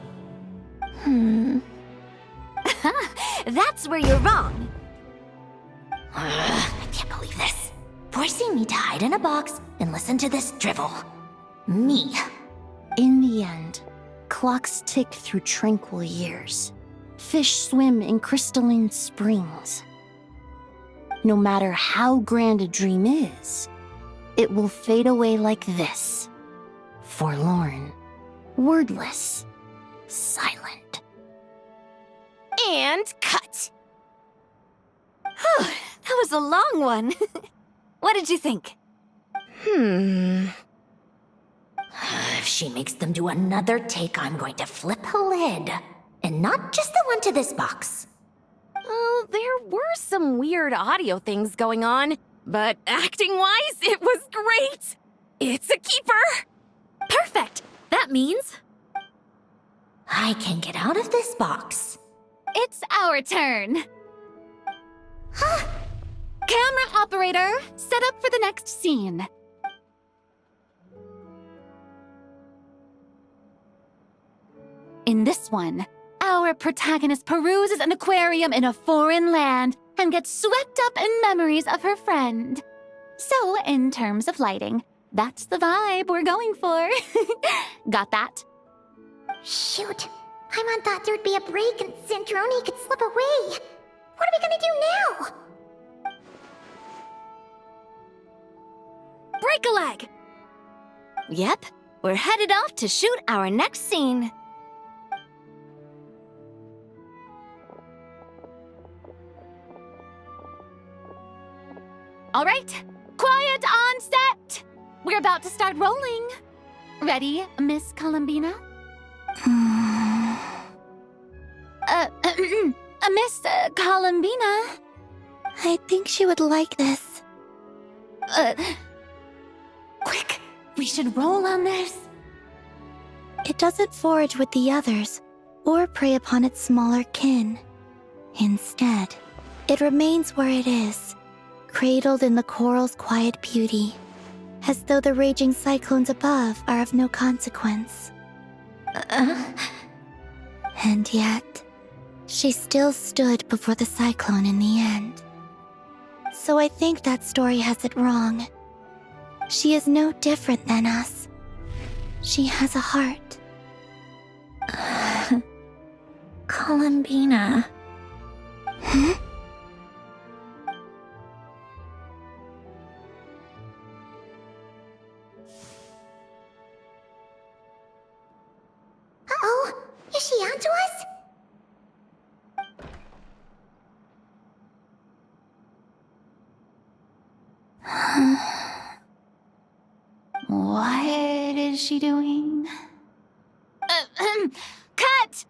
That's where you're wrong. I can't believe this. Forcing me to hide in a box and listen to this drivel. Me. In the end, clocks tick through tranquil years. Fish swim in crystalline springs. No matter how grand a dream is, it will fade away like this. Forlorn, wordless, silent. And cut. That was a long one. What did you think? If she makes them do another take, I'm going to flip a lid. And not just the one to this box. Oh, there were some weird audio things going on, but acting-wise, it was great. It's a keeper. Perfect. That means I can get out of this box. It's our turn. Camera operator, set up for the next scene. In this one, our protagonist peruses an aquarium in a foreign land and gets swept up in memories of her friend. So, in terms of lighting, that's the vibe we're going for. Got that? Shoot. Paimon thought there'd be a break and Sandrone could slip away. What are we gonna do now? break a leg. Yep, we're headed off to shoot our next scene. All right, quiet on set. We're about to start rolling. Ready, Miss Columbina? Miss Columbina? I think she would like this. Quick, we should roll on this. It doesn't forage with the others, or prey upon its smaller kin. Instead, it remains where it is, cradled in the coral's quiet beauty, as though the raging cyclones above are of no consequence. And yet, she still stood before the cyclone in the end. So I think that story has it wrong. She is no different than us. She has a heart. Columbina. Hmm? Uh-oh, is she onto us? What is she doing? Cut!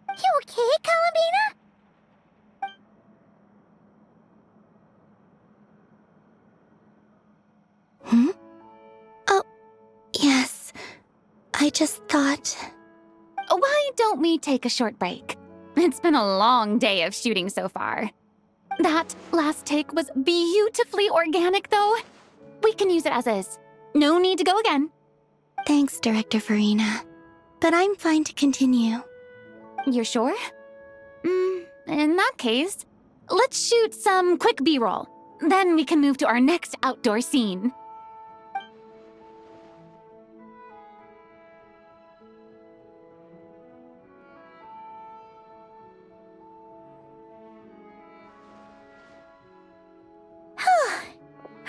You okay, Columbina? Hmm? Oh, yes. I just thought... Why don't we take a short break? It's been a long day of shooting so far. That last take was beautifully organic, though. We can use it as is. No need to go again. Thanks, Director Farina. But I'm fine to continue. You're sure? In that case, let's shoot some quick B-roll. Then we can move to our next outdoor scene.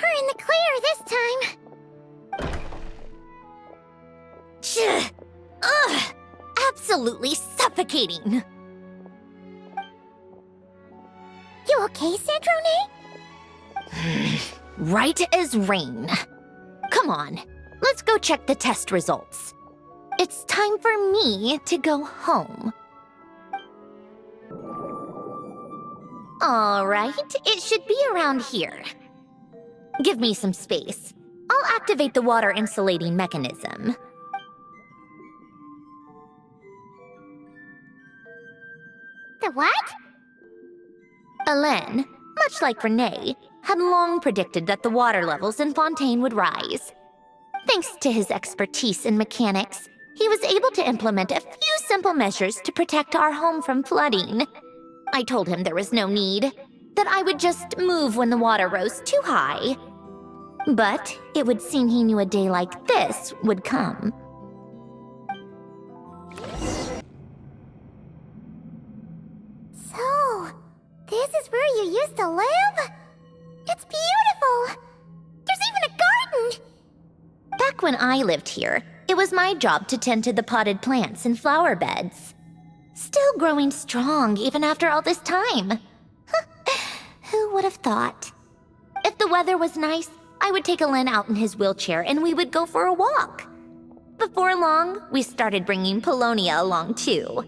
We're in the clear this time. Ugh! Absolutely suffocating. You okay, Sandrone? Right as rain. Come on, let's go check the test results. It's time for me to go home. All right, it should be around here. Give me some space. I'll activate the water insulating mechanism. The what? Hélène, much like Renee, had long predicted that the water levels in Fontaine would rise. Thanks to his expertise in mechanics, he was able to implement a few simple measures to protect our home from flooding. I told him there was no need, that I would just move when the water rose too high. But it would seem he knew a day like this would come. So, this is where you used to live? It's beautiful! There's even a garden! Back when I lived here, it was my job to tend to the potted plants and flower beds. Still growing strong even after all this time. Who would have thought? If the weather was nice, I would take Hélène out in his wheelchair and we would go for a walk. Before long, we started bringing Polonia along too.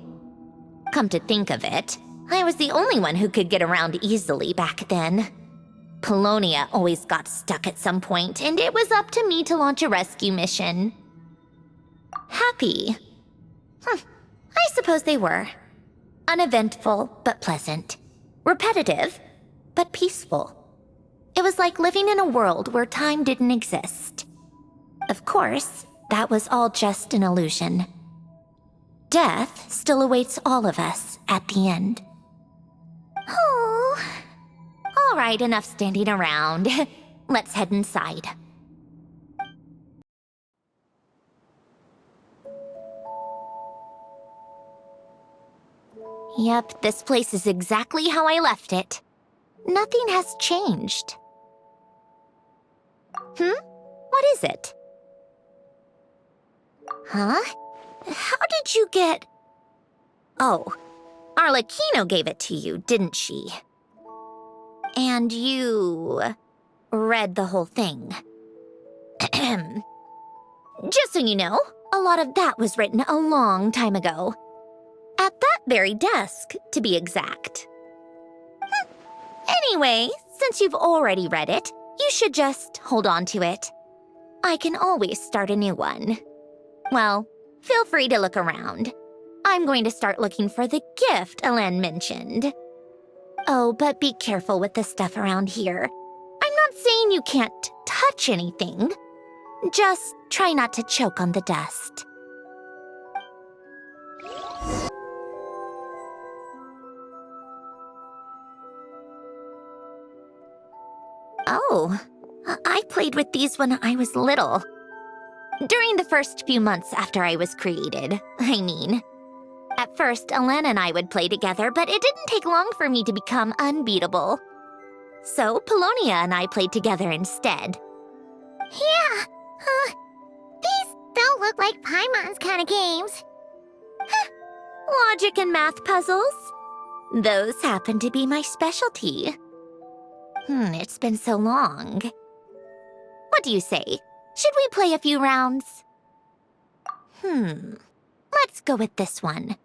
Come to think of it, I was the only one who could get around easily back then. Polonia always got stuck at some point, and it was up to me to launch a rescue mission. Happy? I suppose they were. Uneventful, but pleasant. Repetitive, but peaceful. It was like living in a world where time didn't exist. Of course, that was all just an illusion. Death still awaits all of us at the end. Oh. All right, enough standing around. Let's head inside. Yep, this place is exactly how I left it. Nothing has changed. What is it? Huh? How did you get... Oh, Arlecchino gave it to you, didn't she? And you... read the whole thing. Just so you know, a lot of that was written a long time ago. At that very desk, to be exact. Anyway, since you've already read it, you should just hold on to it. I can always start a new one. Well, feel free to look around. I'm going to start looking for the gift Hélène mentioned. Oh, but be careful with the stuff around here. I'm not saying you can't touch anything. Just try not to choke on the dust. Oh, I played with these when I was little. During the first few months after I was created, I mean. At first, Hélène and I would play together, but it didn't take long for me to become unbeatable. So, Polonia and I played together instead. Yeah, these don't look like Paimon's kind of games. Logic and math puzzles? Those happen to be my specialty. It's been so long. What do you say? Should we play a few rounds? Let's go with this one.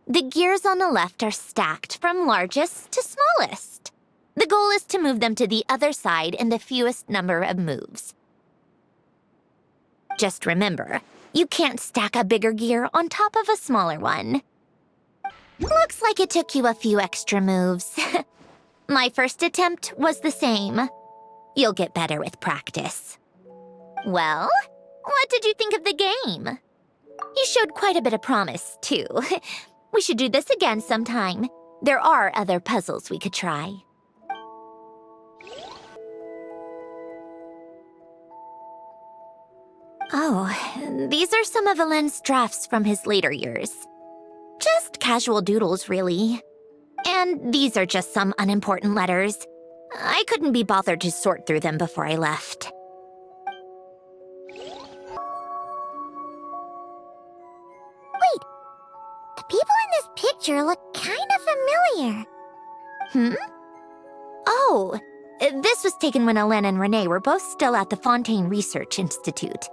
The gears on the left are stacked from largest to smallest. The goal is to move them to the other side in the fewest number of moves. Just remember, you can't stack a bigger gear on top of a smaller one. Looks like it took you a few extra moves. My first attempt was the same. You'll get better with practice. Well, what did you think of the game? You showed quite a bit of promise, too. We should do this again sometime. There are other puzzles we could try. Oh, these are some of Alain's drafts from his later years. Just casual doodles, really. And these are just some unimportant letters. I couldn't be bothered to sort through them before I left. Wait, the people in this picture look kind of familiar. Oh, this was taken when Alain and Renee were both still at the Fontaine Research Institute.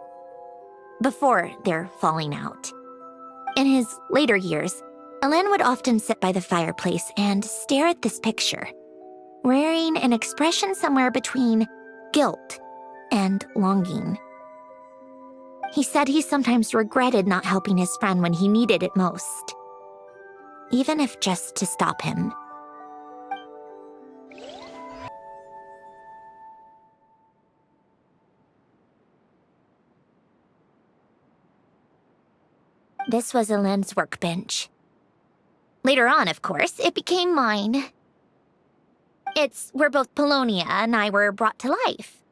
Before their falling out. In his later years, Alain would often sit by the fireplace and stare at this picture, wearing an expression somewhere between guilt and longing. He said he sometimes regretted not helping his friend when he needed it most, even if just to stop him. This was Alain's workbench. Later on, of course, it became mine. It's where both Polonia and I were brought to life.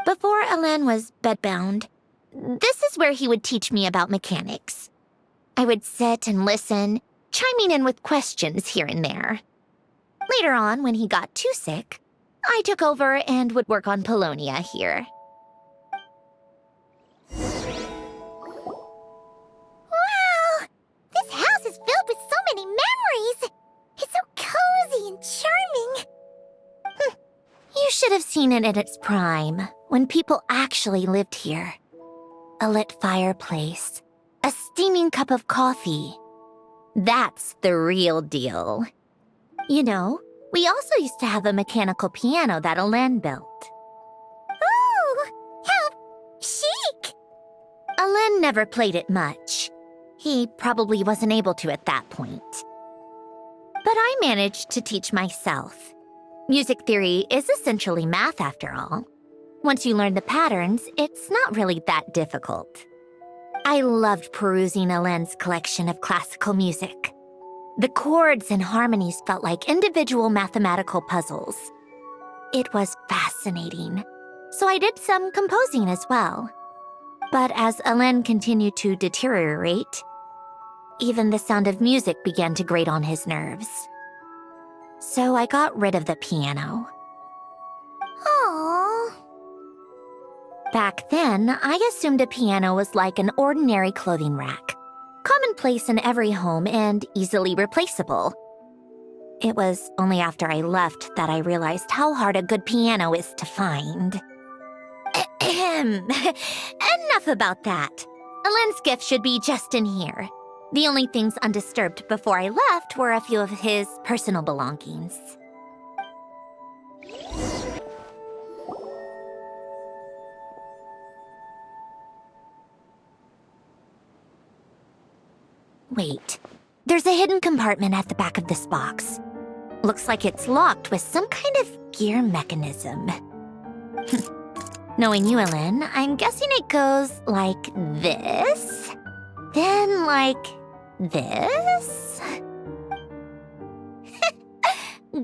Before Alain was bedbound, this is where he would teach me about mechanics. I would sit and listen, chiming in with questions here and there. Later on, when he got too sick, I took over and would work on Polonia here. Wow! This house is filled with so many memories! It's so cozy and charming. You should have seen it in its prime, when people actually lived here. A lit fireplace, a steaming cup of coffee. That's the real deal. You know, we also used to have a mechanical piano that Alain built. Oh, how chic! Alain never played it much. He probably wasn't able to at that point. But I managed to teach myself. Music theory is essentially math, after all. Once you learn the patterns, it's not really that difficult. I loved perusing Alain's collection of classical music. The chords and harmonies felt like individual mathematical puzzles. It was fascinating, so I did some composing as well. But as Alain continued to deteriorate, even the sound of music began to grate on his nerves. So I got rid of the piano. Aww. Back then, I assumed a piano was like an ordinary clothing rack, commonplace in every home and easily replaceable. It was only after I left that I realized how hard a good piano is to find. Enough about that. Alain's gift should be just in here. The only things undisturbed before I left were a few of his personal belongings. Wait, there's a hidden compartment at the back of this box. Looks like it's locked with some kind of gear mechanism. Knowing you, Alain, I'm guessing it goes like this, then like this?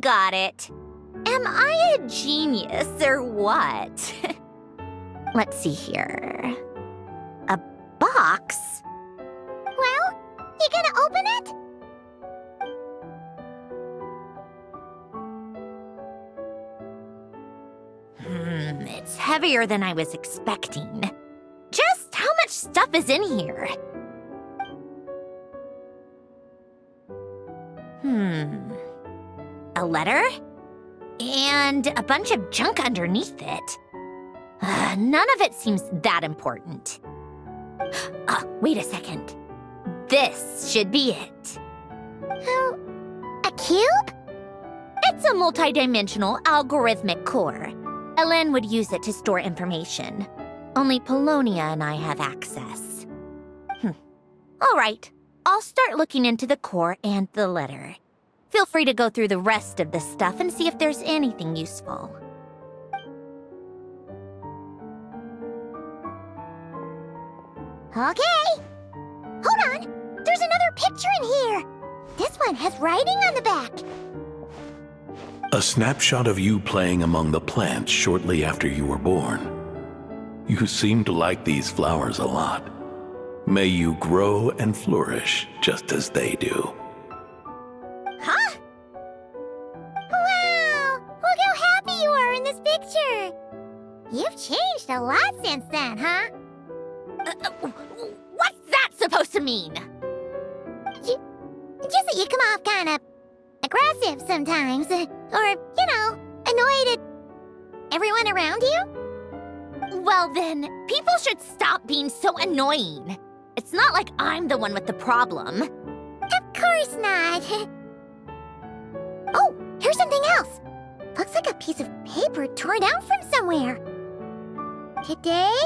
Got it. Am I a genius or what? Let's see here. A box? Well, you gonna open it? It's heavier than I was expecting. Just how much stuff is in here? A letter? And a bunch of junk underneath it. None of it seems that important. Wait a second. This should be it. A cube? It's a multidimensional algorithmic core. Alain would use it to store information. Only Polonia and I have access. All right, I'll start looking into the core and the letter. Feel free to go through the rest of the stuff and see if there's anything useful. Okay. Hold on. There's another picture in here. This one has writing on the back. A snapshot of you playing among the plants shortly after you were born. you seem to like these flowers a lot. May you grow and flourish just as they do. Huh? Wow! Look how happy you are in this picture! You've changed a lot since then, huh? What's that supposed to mean? Just that you come off kind of aggressive sometimes, or, annoyed at everyone around you? Well then, people should stop being so annoying. It's not like I'm the one with the problem. Of course not. Oh, here's something else. Looks like a piece of paper torn out from somewhere. Today,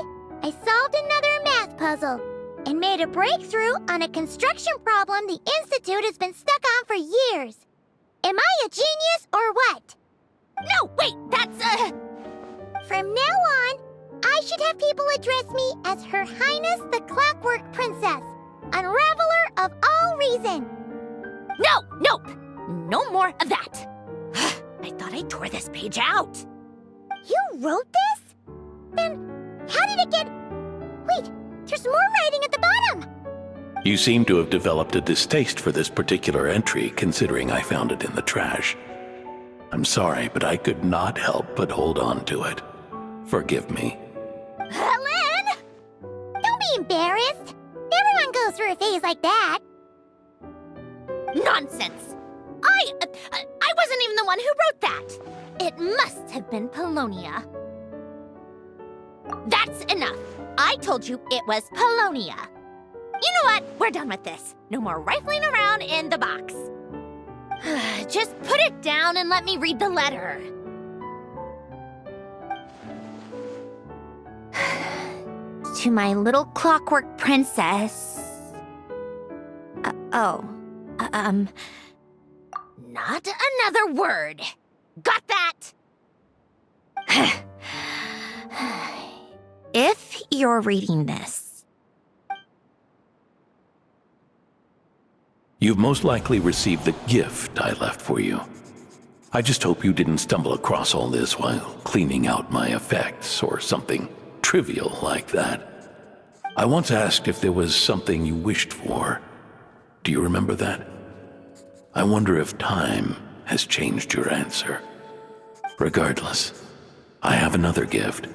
I solved another math puzzle and made a breakthrough on a construction problem the Institute has been stuck on for years. Am I a genius or what? No, wait, that's From now on, I should have people address me as Her Highness the Clockwork Princess, Unraveler of all reason. Nope. No more of that. I thought I tore this page out. You wrote this? Then how did it get... Wait, there's more writing at the bottom. You seem to have developed a distaste for this particular entry, considering I found it in the trash. I'm sorry, but I could not help but hold on to it. Forgive me. Helen! Don't be embarrassed. Everyone goes through a phase like that. Nonsense. I wasn't even the one who wrote that. It must have been Polonia. That's enough. I told you it was Polonia. You know what? We're done with this. No more rifling around in the box. Just put it down and let me read the letter. To my little clockwork princess. Not another word. Got that? If you're reading this, You've most likely received the gift I left for you. I just hope you didn't stumble across all this while cleaning out my effects or something trivial like that. I once asked if there was something you wished for. Do you remember that? I wonder if time has changed your answer. Regardless, I have another gift.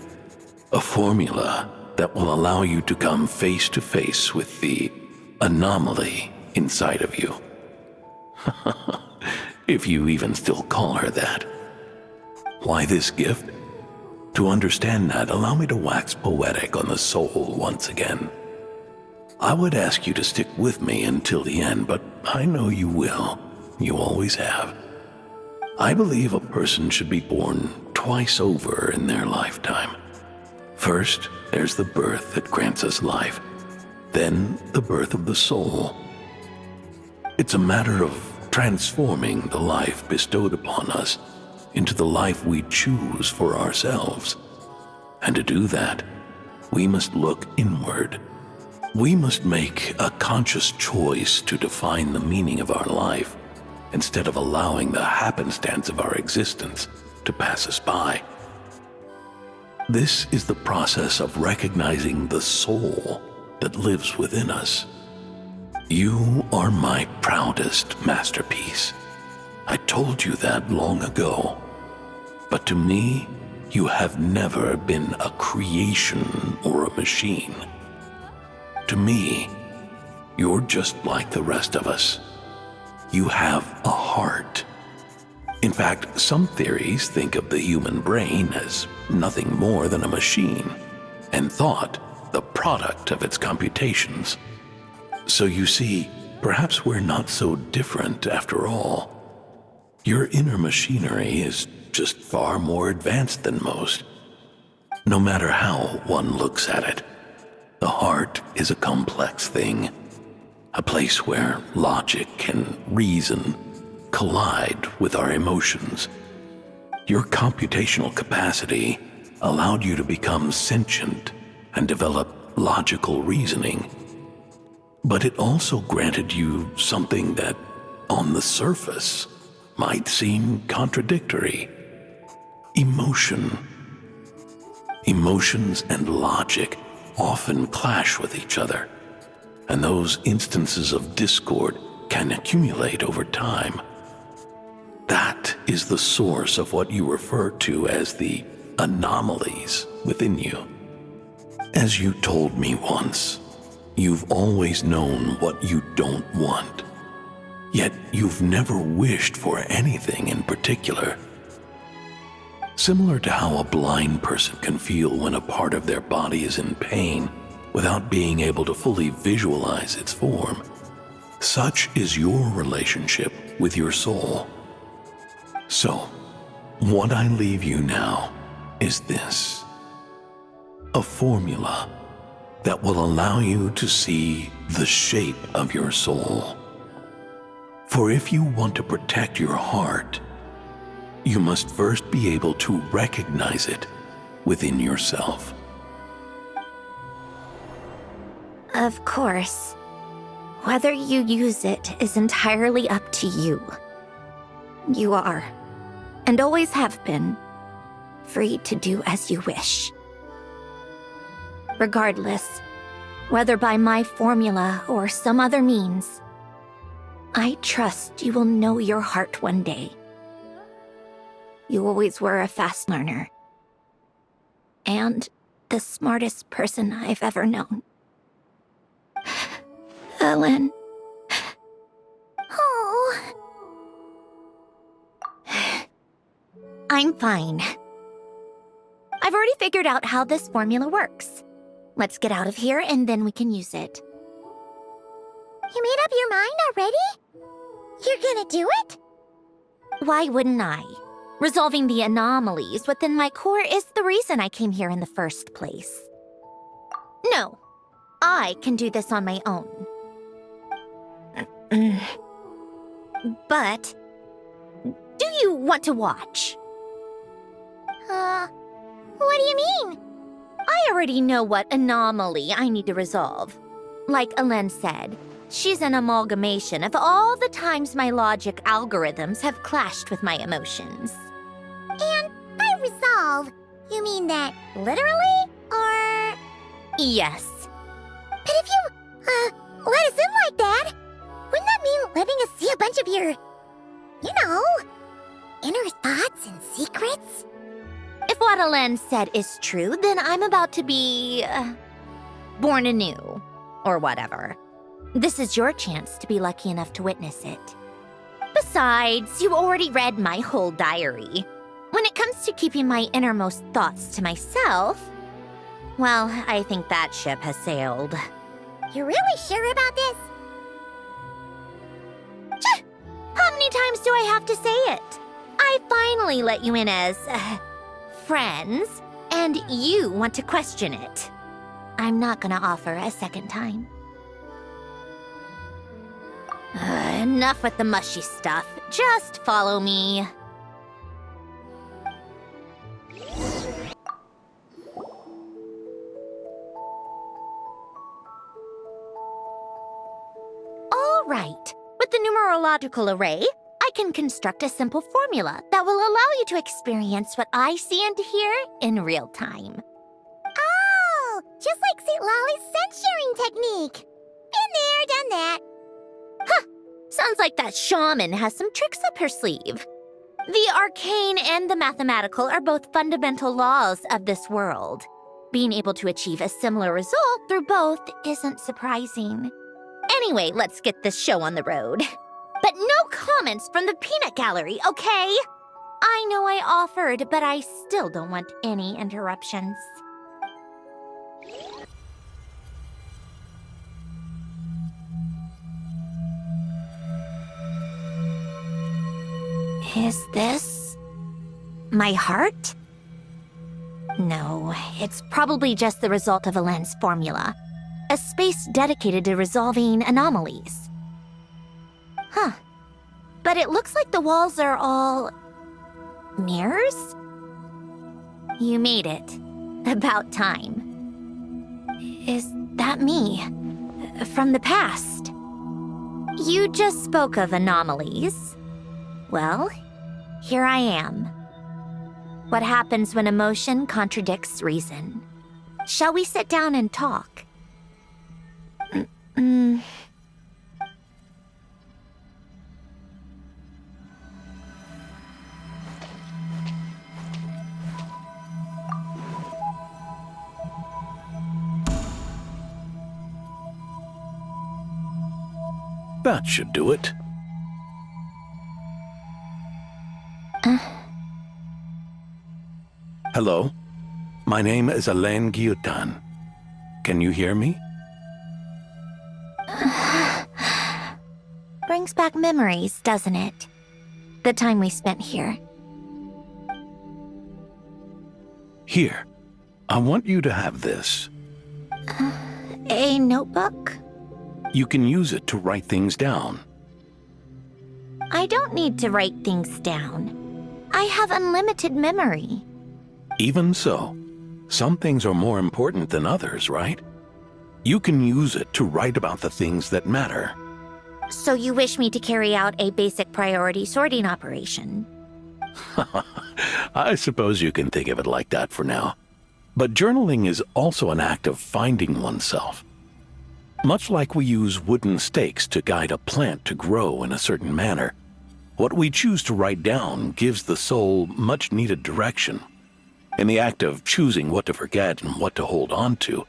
A formula that will allow you to come face to face with the anomaly inside of you. If you even still call her that. Why this gift? To understand that, allow me to wax poetic on the soul once again. I would ask you to stick with me until the end, but I know you will. You always have. I believe a person should be born twice over in their lifetime. First, there's the birth that grants us life. Then, the birth of the soul. It's a matter of transforming the life bestowed upon us into the life we choose for ourselves. And to do that, we must look inward. We must make a conscious choice to define the meaning of our life instead of allowing the happenstance of our existence to pass us by. This is the process of recognizing the soul that lives within us. You are my proudest masterpiece. I told you that long ago. But to me, you have never been a creation or a machine. To me, you're just like the rest of us. You have a heart. In fact, some theories think of the human brain as nothing more than a machine, and thought the product of its computations. So you see, perhaps we're not so different after all. Your inner machinery is just far more advanced than most. No matter how one looks at it, the heart is a complex thing, a place where logic and reason collide with our emotions. Your computational capacity allowed you to become sentient and develop logical reasoning. But it also granted you something that, on the surface, might seem contradictory. Emotion. Emotions and logic often clash with each other, and those instances of discord can accumulate over time. That is the source of what you refer to as the anomalies within you. As you told me once, you've always known what you don't want, yet you've never wished for anything in particular. Similar to how a blind person can feel when a part of their body is in pain without being able to fully visualize its form, such is your relationship with your soul. So, what I leave you now is this: a formula that will allow you to see the shape of your soul. For if you want to protect your heart, you must first be able to recognize it within yourself. Of course. Whether you use it is entirely up to you. You are, and always have been, free to do as you wish. Regardless, whether by my formula or some other means, I trust you will know your heart one day. You always were a fast learner, and the smartest person I've ever known. Ellen. Oh. I'm fine. I've already figured out how this formula works. Let's get out of here and then we can use it. You made up your mind already? You're gonna do it? Why wouldn't I? Resolving the anomalies within my core is the reason I came here in the first place. No, I can do this on my own. But, do you want to watch? What do you mean? I already know what anomaly I need to resolve. Like Elen said, she's an amalgamation of all the times my logic algorithms have clashed with my emotions. And by resolve, you mean that literally, or...? Yes. But if you, let us in like that, wouldn't that mean letting us see a bunch of your, inner thoughts and secrets? If what Elen said is true, then I'm about to be... born anew. Or whatever. This is your chance to be lucky enough to witness it. Besides, you already read my whole diary. When it comes to keeping my innermost thoughts to myself, well, I think that ship has sailed. You're really sure about this? How many times do I have to say it? I finally let you in as... friends, and you want to question it. I'm not gonna offer a second time. Enough with the mushy stuff. Just follow me. All right. With the numerological array, I can construct a simple formula that will allow you to experience what I see and hear in real time. Oh, just like St. Lolly's scent-sharing technique. Been there, done that. Huh, sounds like that shaman has some tricks up her sleeve. The arcane and the mathematical are both fundamental laws of this world. Being able to achieve a similar result through both isn't surprising. Anyway, let's get this show on the road. But no comments from the peanut gallery, okay? I know I offered, but I still don't want any interruptions. Is this... my heart? No, it's probably just the result of Elen's formula. A space dedicated to resolving anomalies. Huh. But it looks like the walls are all... mirrors? You made it. About time. Is that me? From the past? You just spoke of anomalies. Well, here I am. What happens when emotion contradicts reason? Shall we sit down and talk? That should do it. Hello? My name is Alain Guillotin. Can you hear me? Brings back memories, doesn't it? The time we spent here. Here. I want you to have this. A notebook? You can use it to write things down. I don't need to write things down. I have unlimited memory. Even so, some things are more important than others, right? You can use it to write about the things that matter. So you wish me to carry out a basic priority sorting operation? I suppose you can think of it like that for now. But journaling is also an act of finding oneself. Much like we use wooden stakes to guide a plant to grow in a certain manner, what we choose to write down gives the soul much-needed direction. In the act of choosing what to forget and what to hold on to,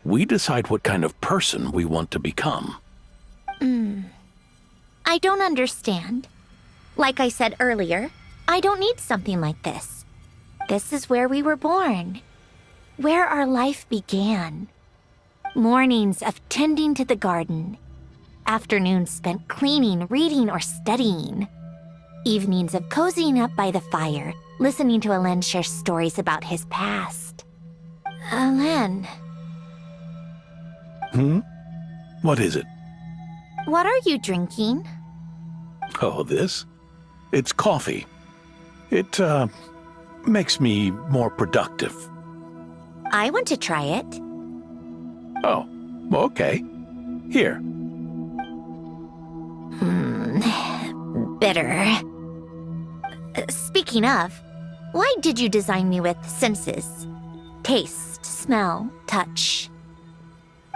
we decide what kind of person we want to become. I don't understand. Like I said earlier, I don't need something like this. This is where we were born. Where our life began. Mornings of tending to the garden. Afternoons spent cleaning, reading, or studying. Evenings of cozying up by the fire, listening to Alain share stories about his past. Alain. What is it? What are you drinking? Oh, this? It's coffee. It, makes me more productive. I want to try it. Oh, okay. Here. Bitter. Speaking of, why did you design me with senses? Taste, smell, touch.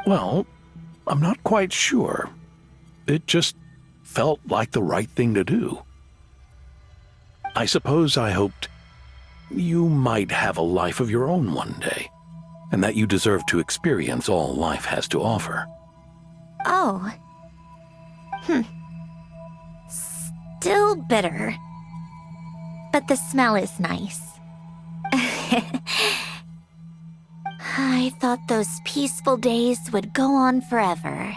Well, I'm not quite sure. It just felt like the right thing to do. I suppose I hoped you might have a life of your own one day, and that you deserve to experience all life has to offer. Oh. Still bitter. But the smell is nice. I thought those peaceful days would go on forever.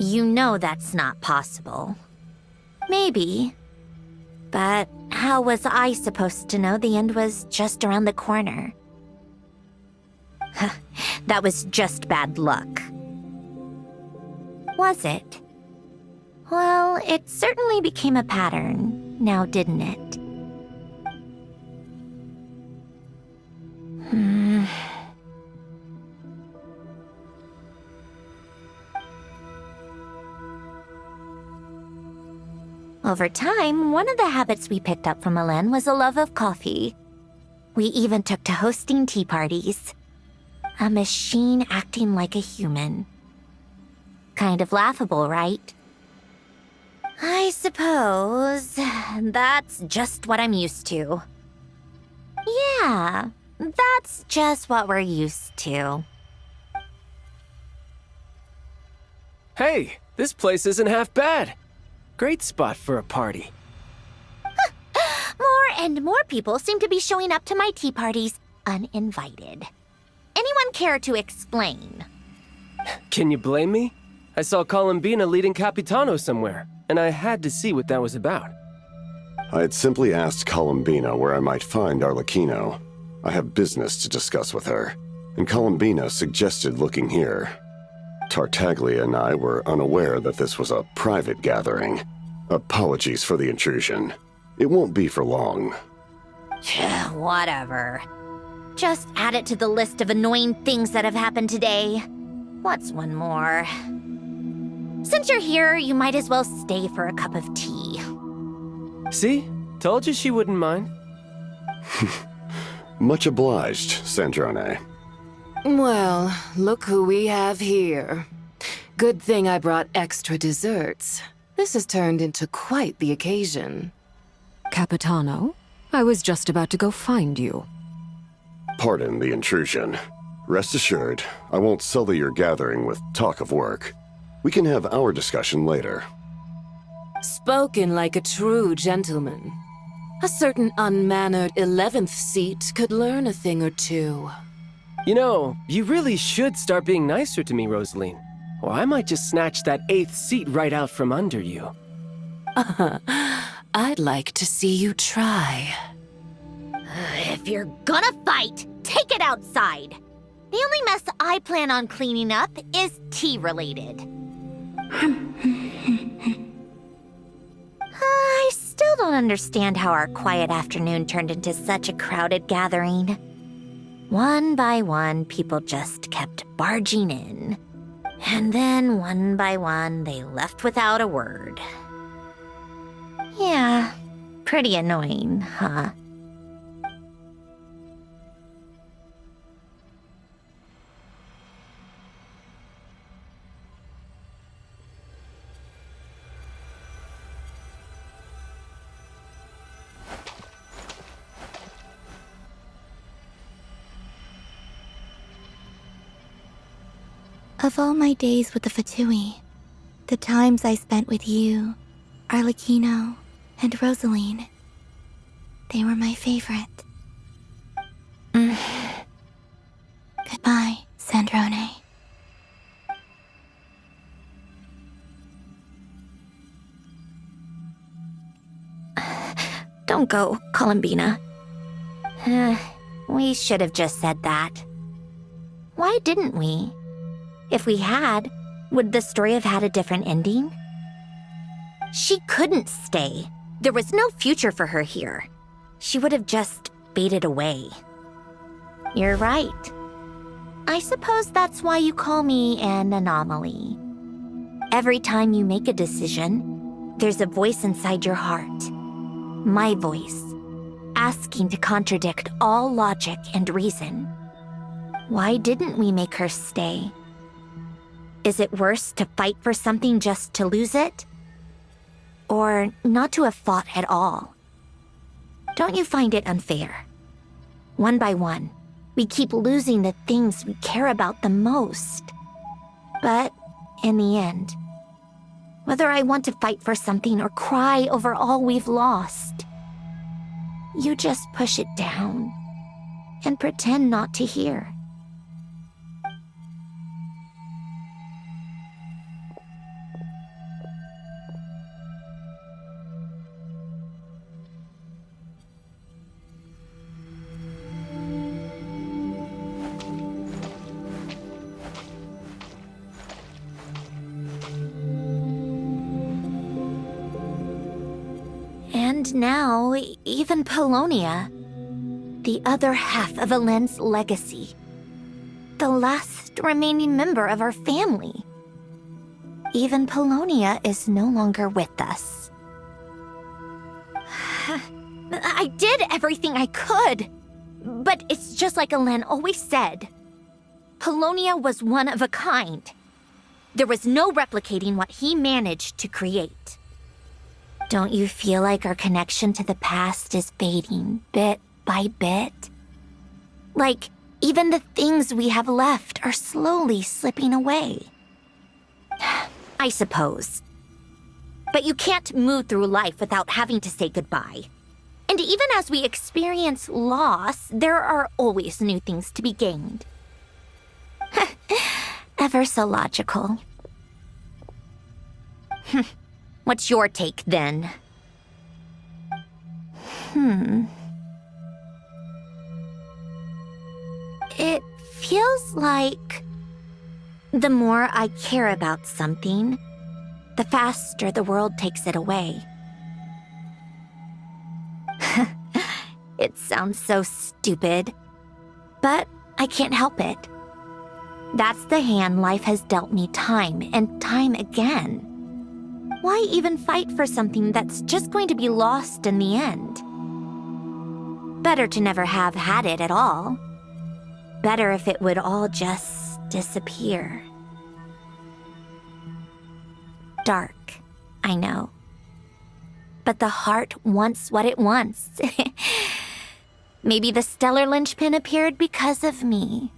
You know that's not possible. Maybe. But how was I supposed to know the end was just around the corner? That was just bad luck. Was it? Well, it certainly became a pattern, now didn't it? Over time, one of the habits we picked up from Alain was a love of coffee. We even took to hosting tea parties. A machine acting like a human. Kind of laughable, right? I suppose that's just what I'm used to. Yeah, that's just what we're used to. Hey, this place isn't half bad. Great spot for a party. More and more people seem to be showing up to my tea parties uninvited. Anyone care to explain? Can you blame me? I saw Columbina leading Capitano somewhere, and I had to see what that was about. I had simply asked Columbina where I might find Arlecchino. I have business to discuss with her, and Columbina suggested looking here. Tartaglia and I were unaware that this was a private gathering. Apologies for the intrusion. It won't be for long. Whatever. Just add it to the list of annoying things that have happened today. What's one more? Since you're here, you might as well stay for a cup of tea. See? Told you she wouldn't mind. Much obliged, Sandrone. Well, look who we have here. Good thing I brought extra desserts. This has turned into quite the occasion. Capitano, I was just about to go find you. Pardon the intrusion. Rest assured, I won't sully your gathering with talk of work. We can have our discussion later. Spoken like a true gentleman. A certain unmannered 11th seat could learn a thing or two. You know, you really should start being nicer to me, Rosaline. Or I might just snatch that 8th seat right out from under you. I'd like to see you try. If you're gonna fight, take it outside. The only mess I plan on cleaning up is tea-related. I still don't understand how our quiet afternoon turned into such a crowded gathering. One by one, people just kept barging in. And then, one by one, they left without a word. Yeah, pretty annoying, huh? Of all my days with the Fatui, the times I spent with you, Arlecchino, and Rosaline, they were my favorite. Goodbye, Sandrone. Don't go, Columbina. We should have just said that. Why didn't we? If we had, would the story have had a different ending? She couldn't stay. There was no future for her here. She would have just faded away. You're right. I suppose that's why you call me an anomaly. Every time you make a decision, there's a voice inside your heart. My voice, asking to contradict all logic and reason. Why didn't we make her stay? Is it worse to fight for something just to lose it? Or not to have fought at all? Don't you find it unfair? One by one, we keep losing the things we care about the most. But in the end, whether I want to fight for something or cry over all we've lost, you just push it down and pretend not to hear. And now, even Polonia, the other half of Elene's legacy, the last remaining member of our family. Even Polonia is no longer with us. I did everything I could, but it's just like Elene always said. Polonia was one of a kind. There was no replicating what he managed to create. Don't you feel like our connection to the past is fading bit by bit? Like, even the things we have left are slowly slipping away. I suppose. But you can't move through life without having to say goodbye. And even as we experience loss, there are always new things to be gained. Ever so logical. What's your take, then? It feels like the more I care about something, the faster the world takes it away. It sounds so stupid, but I can't help it. That's the hand life has dealt me time and time again. Why even fight for something that's just going to be lost in the end? Better to never have had it at all. Better if it would all just disappear. Dark, I know. But the heart wants what it wants. Maybe the stellar linchpin appeared because of me.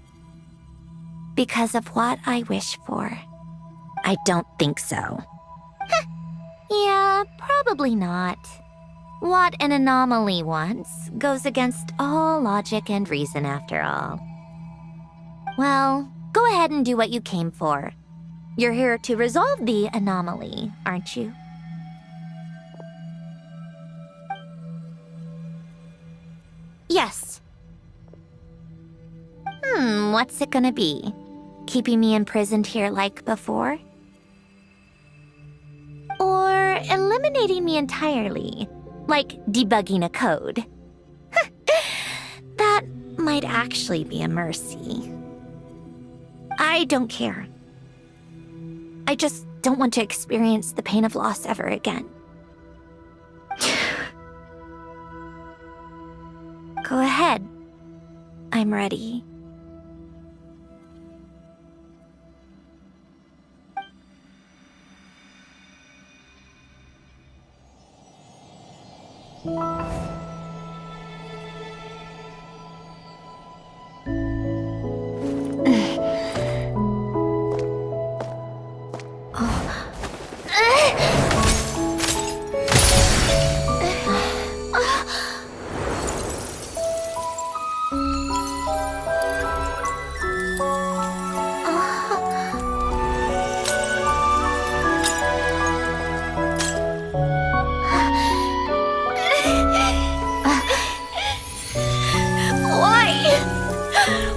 Because of what I wish for. I don't think so. Yeah, probably not. What an anomaly wants goes against all logic and reason after all. Well, go ahead and do what you came for. You're here to resolve the anomaly, aren't you? Yes. What's it gonna be? Keeping me imprisoned here like before? Or eliminating me entirely, like debugging a code? That might actually be a mercy. I don't care. I just don't want to experience the pain of loss ever again. Go ahead. I'm ready.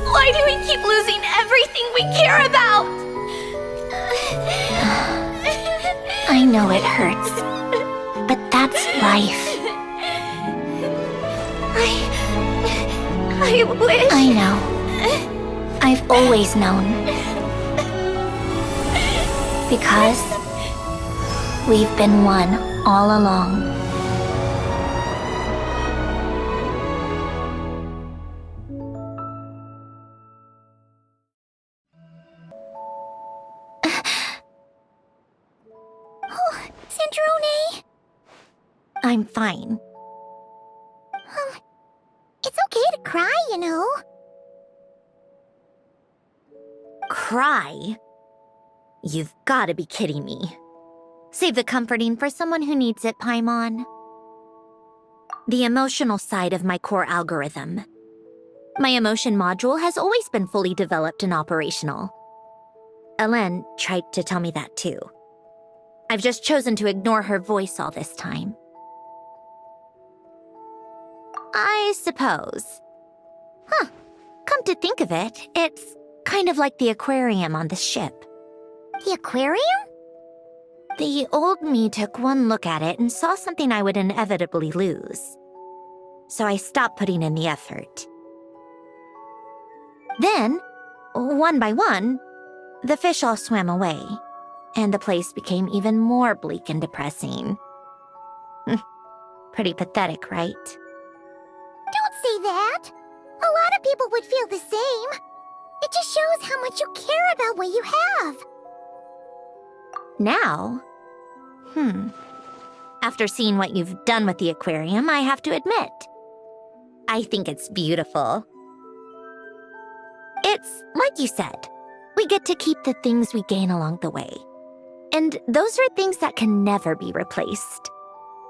Why do we keep losing everything we care about? I know it hurts, but that's life. I wish... I know. I've always known. Because we've been one all along. Sandrone! I'm fine. It's okay to cry, you know. Cry? You've gotta be kidding me. Save the comforting for someone who needs it, Paimon. The emotional side of my core algorithm. My emotion module has always been fully developed and operational. Elen tried to tell me that too. I've just chosen to ignore her voice all this time. I suppose. Come to think of it, it's kind of like the aquarium on the ship. The aquarium? The old me took one look at it and saw something I would inevitably lose. So I stopped putting in the effort. Then, one by one, the fish all swam away, and the place became even more bleak and depressing. Pretty pathetic, right? Don't say that. A lot of people would feel the same. It just shows how much you care about what you have. Now? After seeing what you've done with the aquarium, I have to admit, I think it's beautiful. It's like you said, we get to keep the things we gain along the way. And those are things that can never be replaced,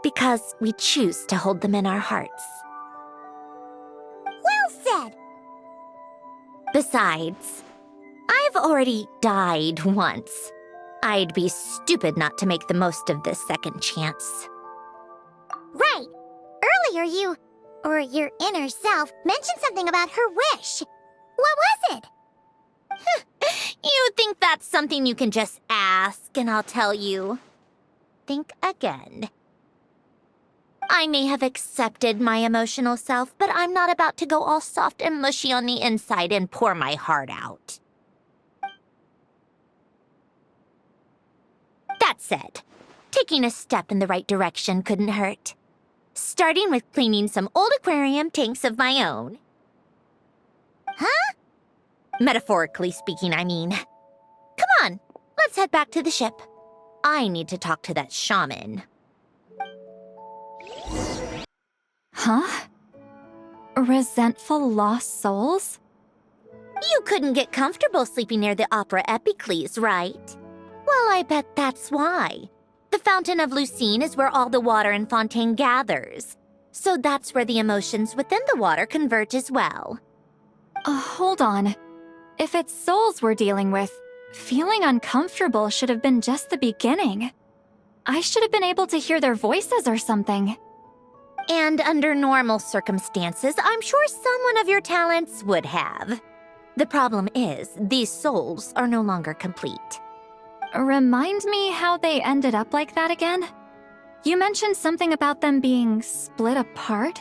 because we choose to hold them in our hearts. Well said! Besides, I've already died once. I'd be stupid not to make the most of this second chance. Right! Earlier you, or your inner self, mentioned something about her wish. What was it? You think that's something you can just ask and I'll tell you? Think again. I may have accepted my emotional self, but I'm not about to go all soft and mushy on the inside and pour my heart out. That said, taking a step in the right direction couldn't hurt. starting with cleaning some old aquarium tanks of my own. Huh? Metaphorically speaking, I mean. Come on, let's head back to the ship. I need to talk to that shaman. Huh? Resentful lost souls? You couldn't get comfortable sleeping near the Opera Epicles, right? Well, I bet that's why. The Fountain of Lucine is where all the water in Fontaine gathers. So that's where the emotions within the water converge as well. Hold on. If it's souls we're dealing with, feeling uncomfortable should have been just the beginning. I should have been able to hear their voices or something. And under normal circumstances, I'm sure someone of your talents would have. The problem is, these souls are no longer complete. Remind me how they ended up like that again? You mentioned something about them being split apart?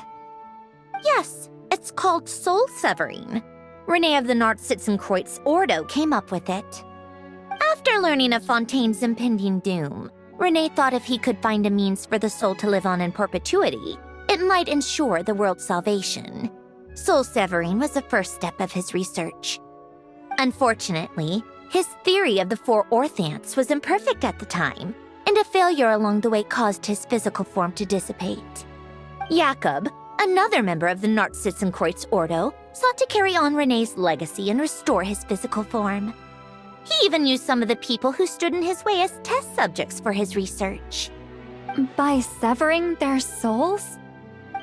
Yes, it's called soul severing. Renee of the Nartsitzenkreuz Ordo came up with it. After learning of Fontaine's impending doom, Renee thought if he could find a means for the soul to live on in perpetuity, it might ensure the world's salvation. Soul severing was the first step of his research. Unfortunately, his theory of the four orthants was imperfect at the time, and a failure along the way caused his physical form to dissipate. Jakob, another member of the Nartsitzenkreuz Ordo, sought to carry on Renee's legacy and restore his physical form. He even used some of the people who stood in his way as test subjects for his research. By severing their souls?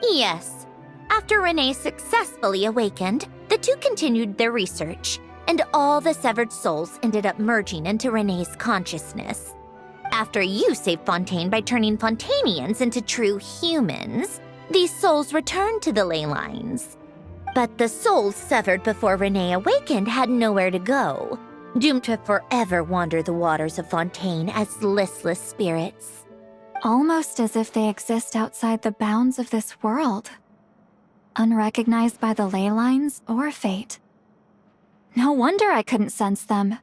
Yes. After Renee successfully awakened, the two continued their research, and all the severed souls ended up merging into Renee's consciousness. After you saved Fontaine by turning Fontainians into true humans, these souls returned to the ley lines. But the souls severed before Renee awakened had nowhere to go, doomed to forever wander the waters of Fontaine as listless spirits. Almost as if they exist outside the bounds of this world. Unrecognized by the ley lines or fate. No wonder I couldn't sense them.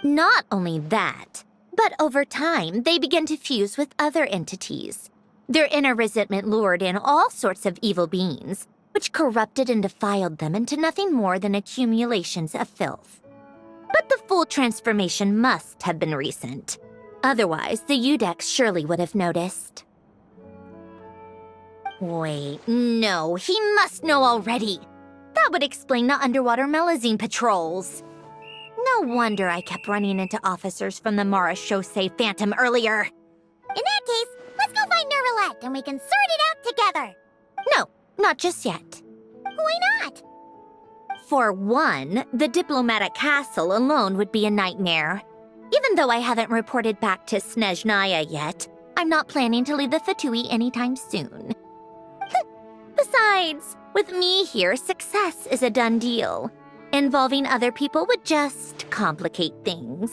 Not only that, but over time, they began to fuse with other entities. Their inner resentment lured in all sorts of evil beings, which corrupted and defiled them into nothing more than accumulations of filth. But the full transformation must have been recent. Otherwise, the Udex surely would have noticed. Wait, no, he must know already. That would explain the underwater melazine patrols. No wonder I kept running into officers from the Mara Chaussee Phantom earlier. In that case, let's go find Nervalette and we can sort it out together. No, not just yet. Why not? For one, the diplomatic castle alone would be a nightmare. Even though I haven't reported back to Snezhnaya yet, I'm not planning to leave the Fatui anytime soon. Besides, with me here, success is a done deal. Involving other people would just complicate things.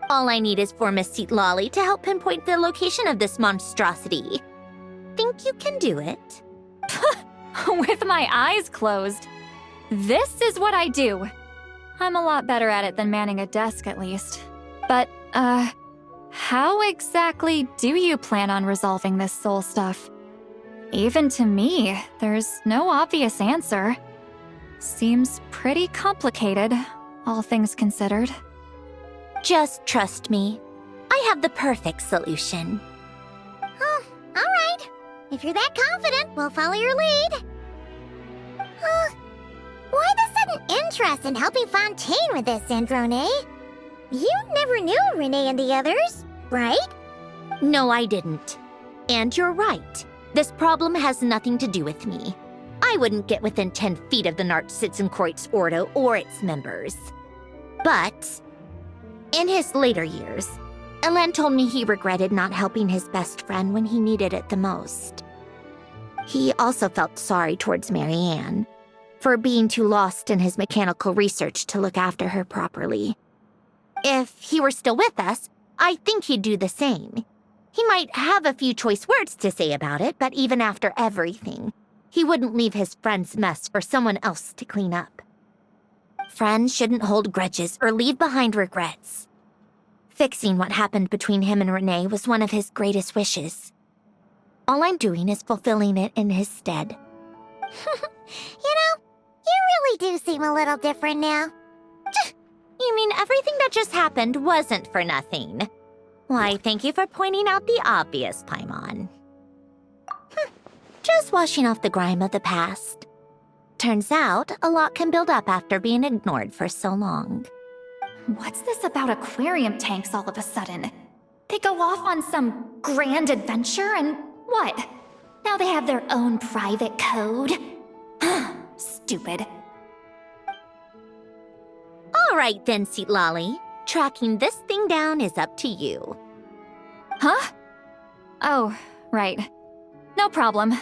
All I need is for Miss Lolly to help pinpoint the location of this monstrosity. Think you can do it? With my eyes closed. This is what I do. I'm a lot better at it than manning a desk, at least. But, how exactly do you plan on resolving this soul stuff? Even to me, there's no obvious answer. Seems pretty complicated, all things considered. Just trust me. I have the perfect solution. Oh, all right. If you're that confident, we'll follow your lead. Why the sudden interest in helping Fontaine with this, Sandrone? You never knew Renee and the others, right? No, I didn't. And you're right. This problem has nothing to do with me. I wouldn't get within 10 feet of the Nartsitzenkreuz Ordo or its members. But in his later years, Elan told me he regretted not helping his best friend when he needed it the most. He also felt sorry towards Marianne for being too lost in his mechanical research to look after her properly. If he were still with us, I think he'd do the same. He might have a few choice words to say about it, but even after everything, he wouldn't leave his friend's mess for someone else to clean up. Friends shouldn't hold grudges or leave behind regrets. Fixing what happened between him and Renee was one of his greatest wishes. All I'm doing is fulfilling it in his stead. You know, you really do seem a little different now. You mean everything that just happened wasn't for nothing? Why, thank you for pointing out the obvious, Paimon. Just washing off the grime of the past. Turns out, a lot can build up after being ignored for so long. What's this about aquarium tanks all of a sudden? They go off on some grand adventure and what? Now they have their own private code? Stupid. All right then, Seat Lolly. Tracking this thing down is up to you. Huh? Oh, right. No problem.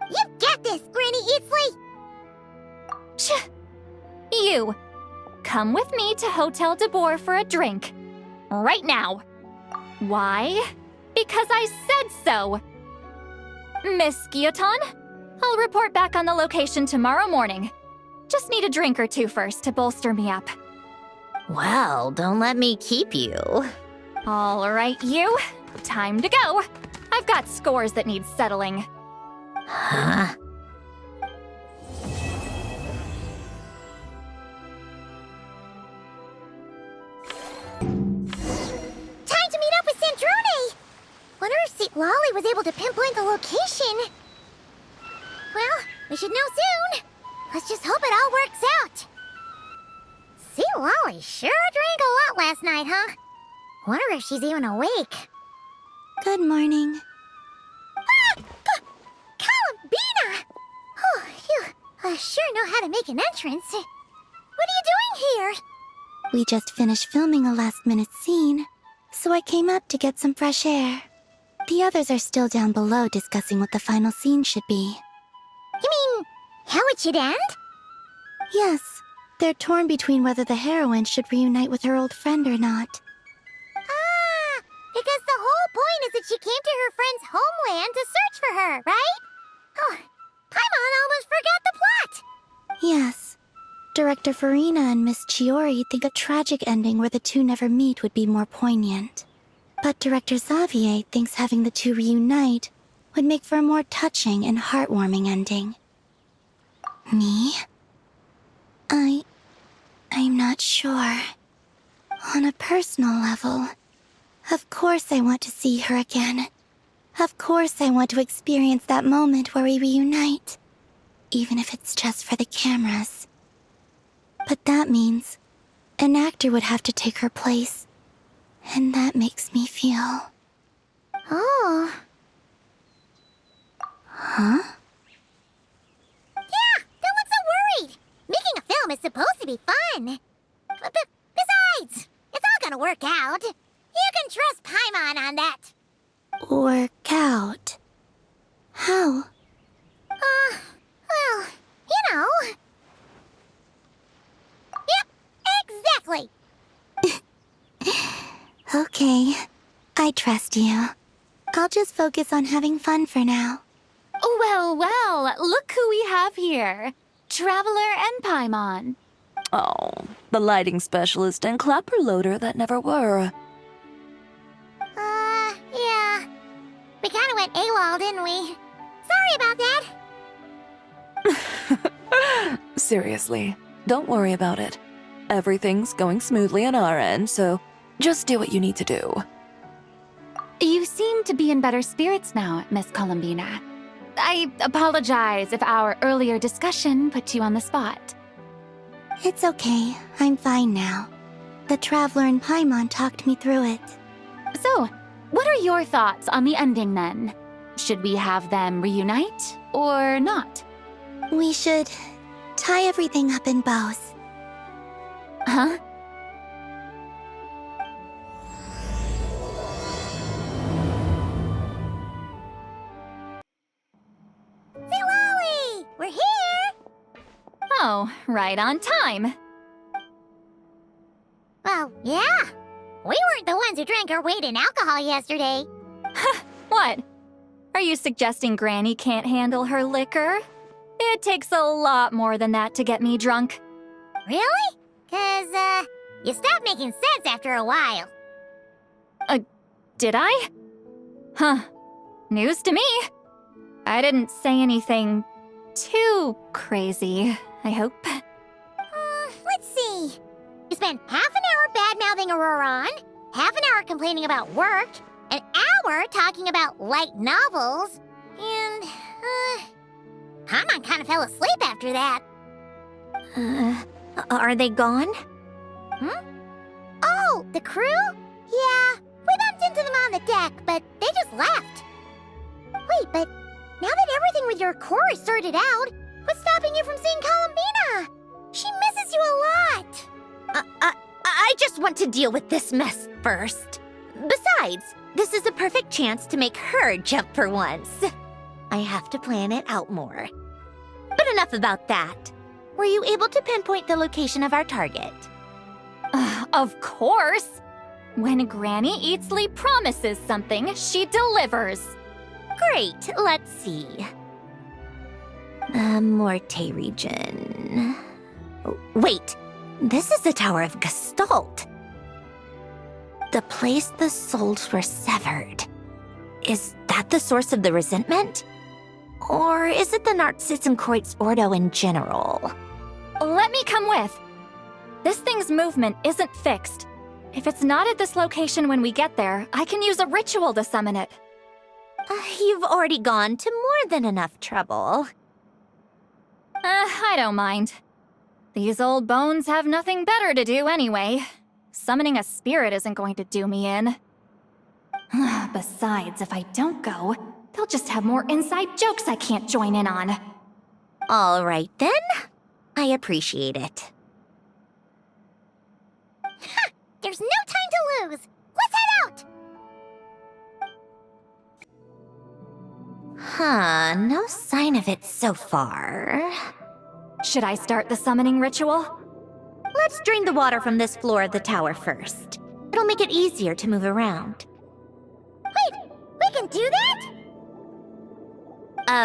You got this, Granny Eatsley! You! Come with me to Hotel de Boer for a drink. Right now. Why? Because I said so! Miss Guillotin, I'll report back on the location tomorrow morning. Just need a drink or two first to bolster me up. Well, don't let me keep you. All right, you. Time to go. I've got scores that need settling. Huh? Time to meet up with Sandrone! Wonder if Seat Lolly was able to pinpoint the location. Well, we should know soon. Let's just hope it all works out. Seat Lolly sure drank a lot last night, huh? Wonder if she's even awake. Good morning. Ah! Columbina! Oh, you sure know how to make an entrance. What are you doing here? We just finished filming a last-minute scene, so I came up to get some fresh air. The others are still down below discussing what the final scene should be. You mean, how it should end? Yes, they're torn between whether the heroine should reunite with her old friend or not. Ah, because the whole point is that she came to her friend's homeland to search for her, right? Oh, Paimon almost forgot the plot! Yes. Director Farina and Miss Chiori think a tragic ending where the two never meet would be more poignant. But Director Xavier thinks having the two reunite would make for a more touching and heartwarming ending. Me? I'm not sure. On a personal level, of course I want to see her again. Of course I want to experience that moment where we reunite, even if it's just for the cameras. But that means an actor would have to take her place, and that makes me feel... Oh. Huh? Yeah, don't look so worried. Making a film is supposed to be fun. But besides, it's all gonna work out. You can trust Paimon on that. Work out? How? Well, you know. Yep, exactly. Okay, I trust you. I'll just focus on having fun for now. Well, look who we have here. Traveler and Paimon. Oh, the lighting specialist and clapper loader that never were. Yeah. We kinda went AWOL, didn't we? Sorry about that. Seriously, don't worry about it. Everything's going smoothly on our end, so just do what you need to do. You seem to be in better spirits now, Miss Columbina. I apologize if our earlier discussion put you on the spot. It's okay, I'm fine now. The Traveler and Paimon talked me through it. So, what are your thoughts on the ending then? Should we have them reunite or not? We should tie everything up in bows. Huh? Lolly, we're here! Oh, right on time. Well, yeah. We weren't the ones who drank our weight in alcohol yesterday. What? Are you suggesting Granny can't handle her liquor? It takes a lot more than that to get me drunk. Really? 'Cause, you stopped making sense after a while. Did I? Huh. News to me. I didn't say anything too crazy, I hope. Let's see. You spent half an hour bad-mouthing Auroron, half an hour complaining about work, an hour talking about light novels, and, Paimon kind of fell asleep after that. Are they gone? Oh, the crew? Yeah, we bumped into them on the deck, but they just left. Wait, but now that everything with your core is sorted out, what's stopping you from seeing Columbina? She misses you a lot. I just want to deal with this mess first. Besides, this is a perfect chance to make her jump for once. I have to plan it out more. But enough about that. Were you able to pinpoint the location of our target? Of course! When Granny Eatsley promises something, she delivers. Great, let's see. Morte region. Wait, this is the Tower of Gestalt. The place the souls were severed. Is that the source of the resentment? Or is it the Narcissenkreutz's Ordo in general? Let me come with. This thing's movement isn't fixed. If it's not at this location when we get there, I can use a ritual to summon it. You've already gone to more than enough trouble. I don't mind. These old bones have nothing better to do anyway. Summoning a spirit isn't going to do me in. Besides, if I don't go, they'll just have more inside jokes I can't join in on. All right then. I appreciate it. Ha! There's no time to lose! Let's head out! Huh, no sign of it so far. Should I start the summoning ritual? Let's drain the water from this floor of the tower first. It'll make it easier to move around. Wait, we can do that?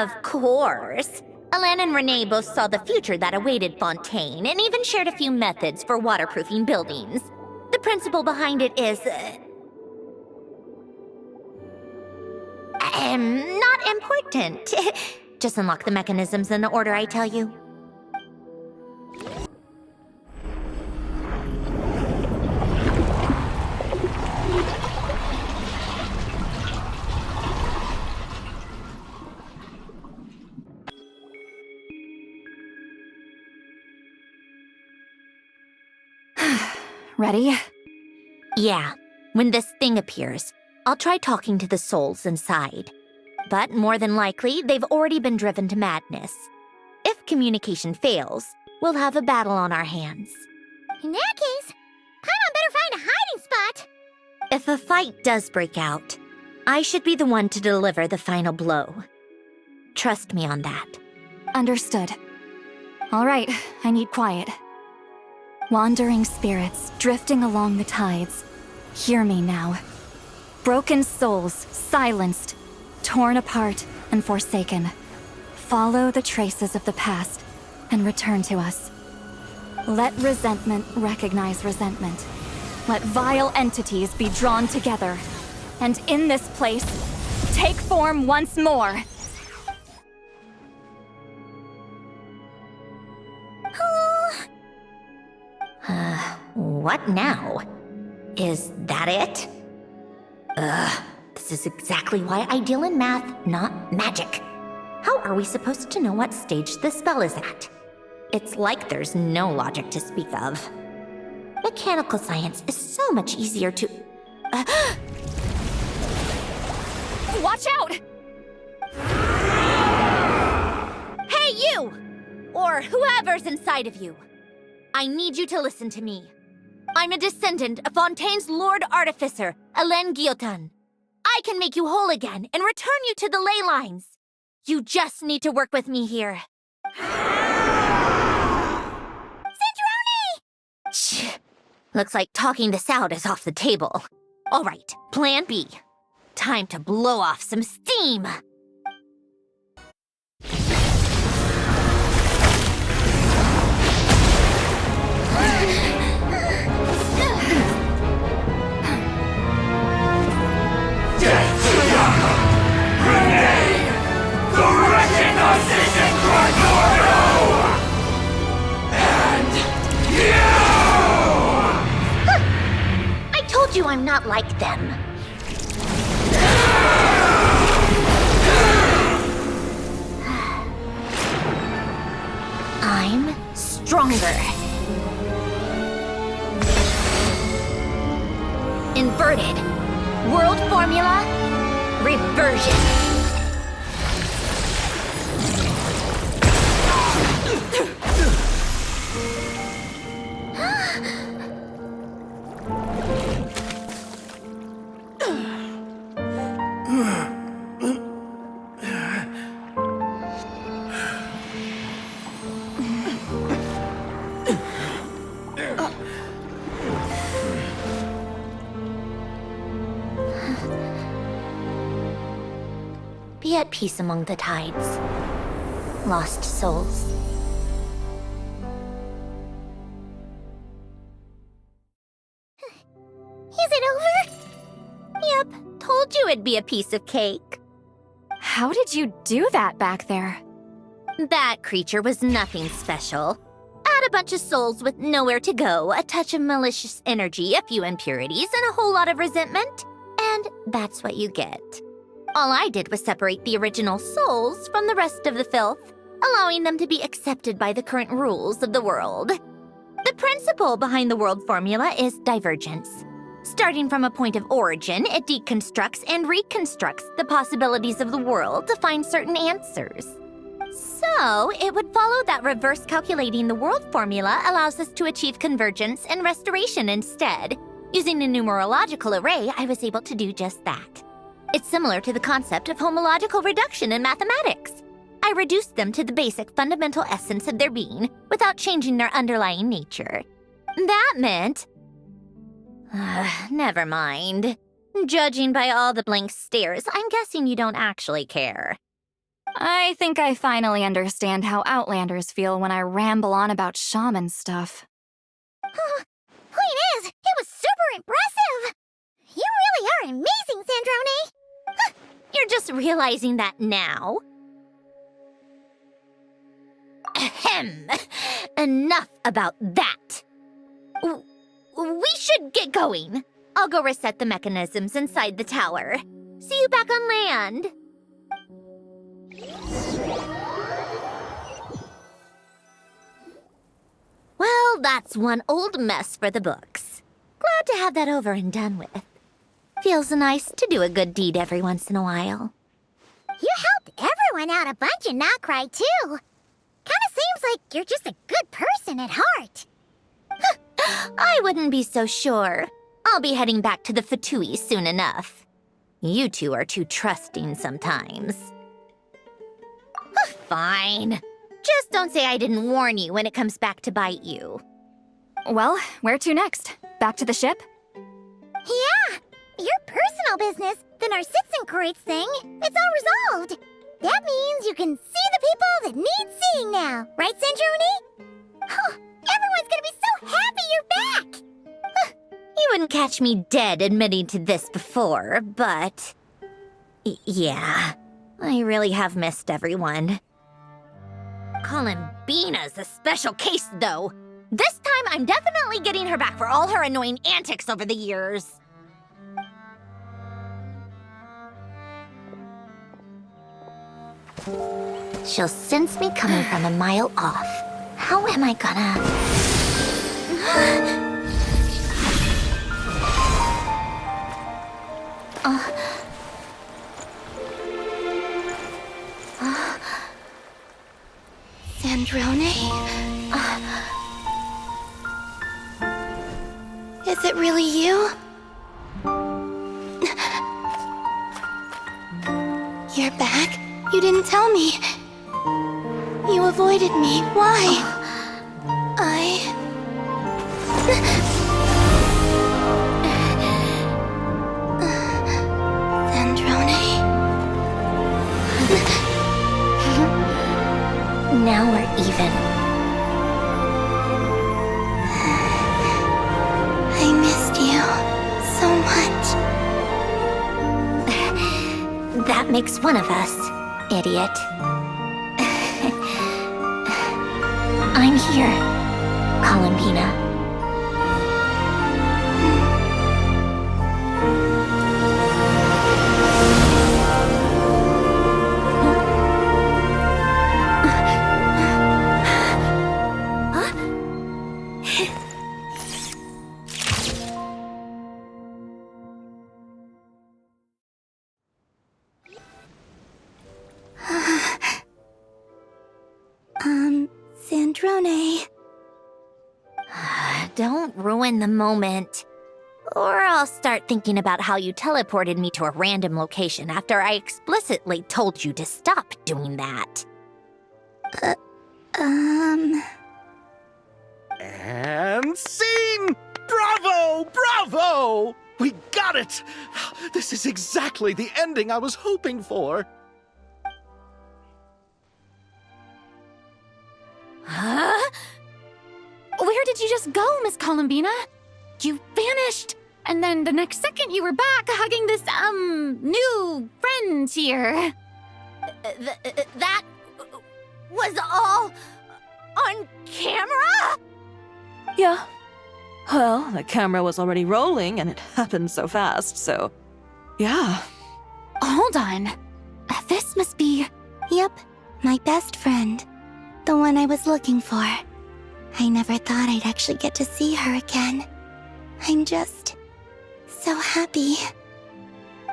Of course. Alan and Renee both saw the future that awaited Fontaine and even shared a few methods for waterproofing buildings. The principle behind it is... not important. Just unlock the mechanisms in the order I tell you. Ready? Yeah. When this thing appears, I'll try talking to the souls inside. But more than likely, they've already been driven to madness. If communication fails, we'll have a battle on our hands. In that case, Paimon better find a hiding spot. If a fight does break out, I should be the one to deliver the final blow. Trust me on that. Understood. All right, I need quiet. Wandering spirits drifting along the tides. Hear me now. Broken souls, silenced, torn apart and forsaken. Follow the traces of the past and return to us. Let resentment recognize resentment. Let vile entities be drawn together. And in this place, take form once more. What now? Is that it? This is exactly why I deal in math, not magic. How are we supposed to know what stage the spell is at? It's like there's no logic to speak of. Mechanical science is so much easier to... Watch out! Hey, you! Or whoever's inside of you. I need you to listen to me. I'm a descendant of Fontaine's Lord Artificer, Alain Guillotin. I can make you whole again and return you to the ley lines. You just need to work with me here. Sandrone! Looks like talking this out is off the table. All right, plan B. Time to blow off some steam. I'm not like them. I'm stronger. Inverted. World formula. Reversion. Be at peace among the tides. Lost souls. Is it over? Yep, told you it'd be a piece of cake. How did you do that back there? That creature was nothing special. Add a bunch of souls with nowhere to go, a touch of malicious energy, a few impurities, and a whole lot of resentment. And that's what you get. All I did was separate the original souls from the rest of the filth, allowing them to be accepted by the current rules of the world. The principle behind the world formula is divergence. Starting from a point of origin, it deconstructs and reconstructs the possibilities of the world to find certain answers. So, it would follow that reverse calculating the world formula allows us to achieve convergence and restoration instead. Using a numerological array, I was able to do just that. It's similar to the concept of homological reduction in mathematics. I reduced them to the basic fundamental essence of their being without changing their underlying nature. That meant... never mind. Judging by all the blank stares, I'm guessing you don't actually care. I think I finally understand how Outlanders feel when I ramble on about shaman stuff. Point is, it was super impressive! You really are amazing, Sandrone! You're just realizing that now? Ahem. Enough about that. We should get going. I'll go reset the mechanisms inside the tower. See you back on land. Well, that's one old mess for the books. Glad to have that over and done with. Feels nice to do a good deed every once in a while. You helped everyone out a bunch and not cry, too. Kinda seems like you're just a good person at heart. I wouldn't be so sure. I'll be heading back to the Fatui soon enough. You two are too trusting sometimes. Fine. Just don't say I didn't warn you when it comes back to bite you. Well, where to next? Back to the ship? Yeah! Your personal business, the Narcitsan thing, it's all resolved. That means you can see the people that need seeing now, right, Sandrone? Oh, everyone's gonna be so happy you're back! You wouldn't catch me dead admitting to this before, but... yeah, I really have missed everyone. Columbina's a special case, though. This time, I'm definitely getting her back for all her annoying antics over the years. She'll sense me coming from a mile off. How am I gonna... Sandrone? Is it really you? You're back? You didn't tell me. You avoided me. Why? Sandrone? Now we're even. I missed you so much. That makes one of us, idiot. I'm here, Columbina. Sandrone. Don't ruin the moment. Or I'll start thinking about how you teleported me to a random location after I explicitly told you to stop doing that. And scene! Bravo! Bravo! We got it! This is exactly the ending I was hoping for. Huh? Where did you just go, Miss Columbina? You vanished, and then the next second you were back hugging this, new friend here. That was all on camera? Yeah. Well, the camera was already rolling, and it happened so fast, so... yeah. Hold on. This must be... Yep, my best friend. The one I was looking for. I never thought I'd actually get to see her again. I'm just... so happy.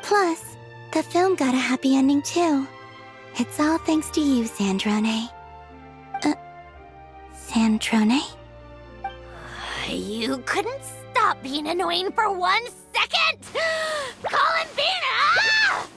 Plus, the film got a happy ending too. It's all thanks to you, Sandrone. Sandrone? You couldn't stop being annoying for 1 second! Columbina!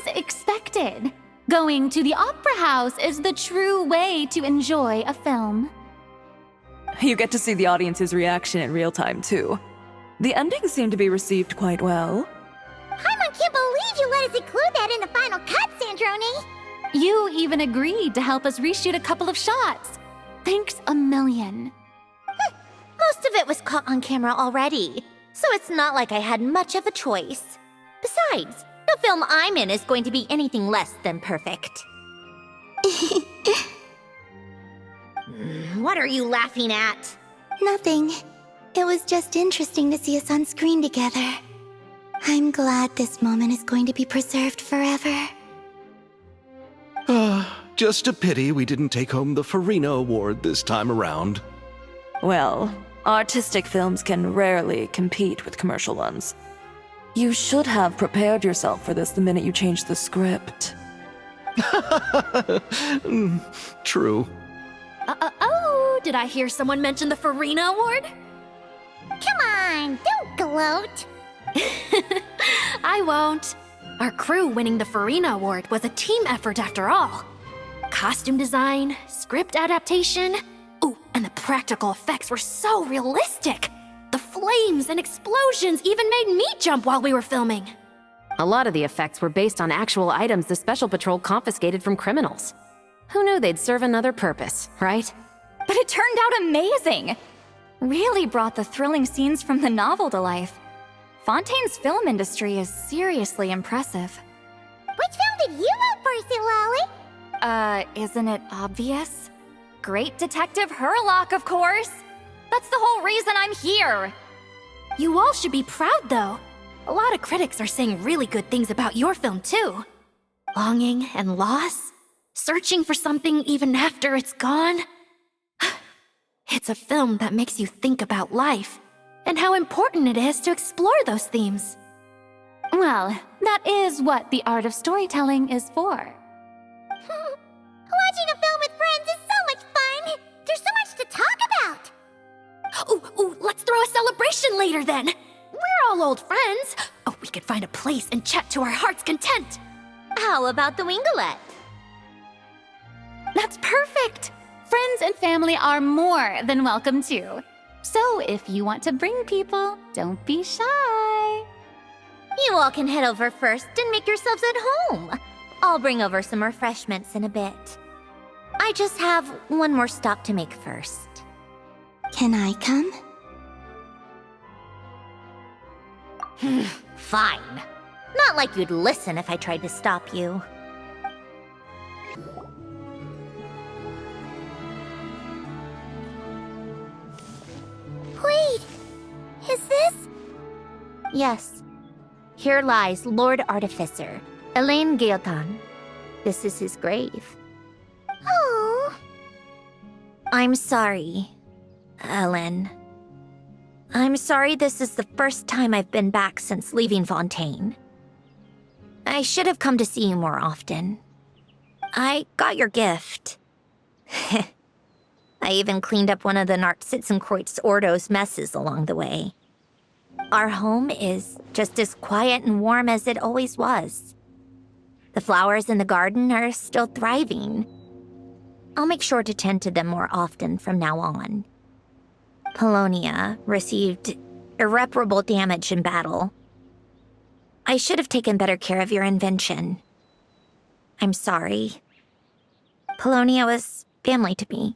As expected, going to the opera house is the true way to enjoy a film. You get to see the audience's reaction in real time, too. The ending seemed to be received quite well. Paimon can't believe you let us include that in the final cut, Sandrone! You even agreed to help us reshoot a couple of shots. Thanks a million. Most of it was caught on camera already, so it's not like I had much of a choice. Besides, the film I'm in is going to be anything less than perfect. What are you laughing at? Nothing. It was just interesting to see us on screen together. I'm glad this moment is going to be preserved forever. Just a pity we didn't take home the Farina Award this time around. Well, artistic films can rarely compete with commercial ones. You should have prepared yourself for this the minute you changed the script. True. Oh, did I hear someone mention the Farina Award? Come on, don't gloat. I won't. Our crew winning the Farina Award was a team effort after all. Costume design, script adaptation. Ooh, and the practical effects were so realistic. The flames and explosions even made me jump while we were filming. A lot of the effects were based on actual items the Special Patrol confiscated from criminals. Who knew they'd serve another purpose, right? But it turned out amazing! Really brought the thrilling scenes from the novel to life. Fontaine's film industry is seriously impressive. Which film did you vote for, Silali? Isn't it obvious? Great Detective Herlock, of course! That's the whole reason I'm here! You all should be proud, though. A lot of critics are saying really good things about your film, too. Longing and loss, searching for something even after it's gone. It's a film that makes you think about life, and how important it is to explore those themes. Well, that is what the art of storytelling is for. Watching a film with friends is so much fun! There's so much to talk about! Ooh, let's throw a celebration later then! We're all old friends! Oh, we could find a place and chat to our heart's content! How about the Wingalette? That's perfect! Friends and family are more than welcome too. So if you want to bring people, don't be shy. You all can head over first and make yourselves at home. I'll bring over some refreshments in a bit. I just have one more stop to make first. Can I come? Fine. Not like you'd listen if I tried to stop you. Wait, is this? Yes. Here lies Lord Artificer, Elaine Gaeltan. This is his grave. Oh. I'm sorry, Ellen. I'm sorry this is the first time I've been back since leaving Fontaine. I should have come to see you more often. I got your gift. I even cleaned up one of the Nartsitzenkreuz Ordo's messes along the way. Our home is just as quiet and warm as it always was. The flowers in the garden are still thriving. I'll make sure to tend to them more often from now on. Polonia received irreparable damage in battle. I should have taken better care of your invention. I'm sorry. Polonia was family to me.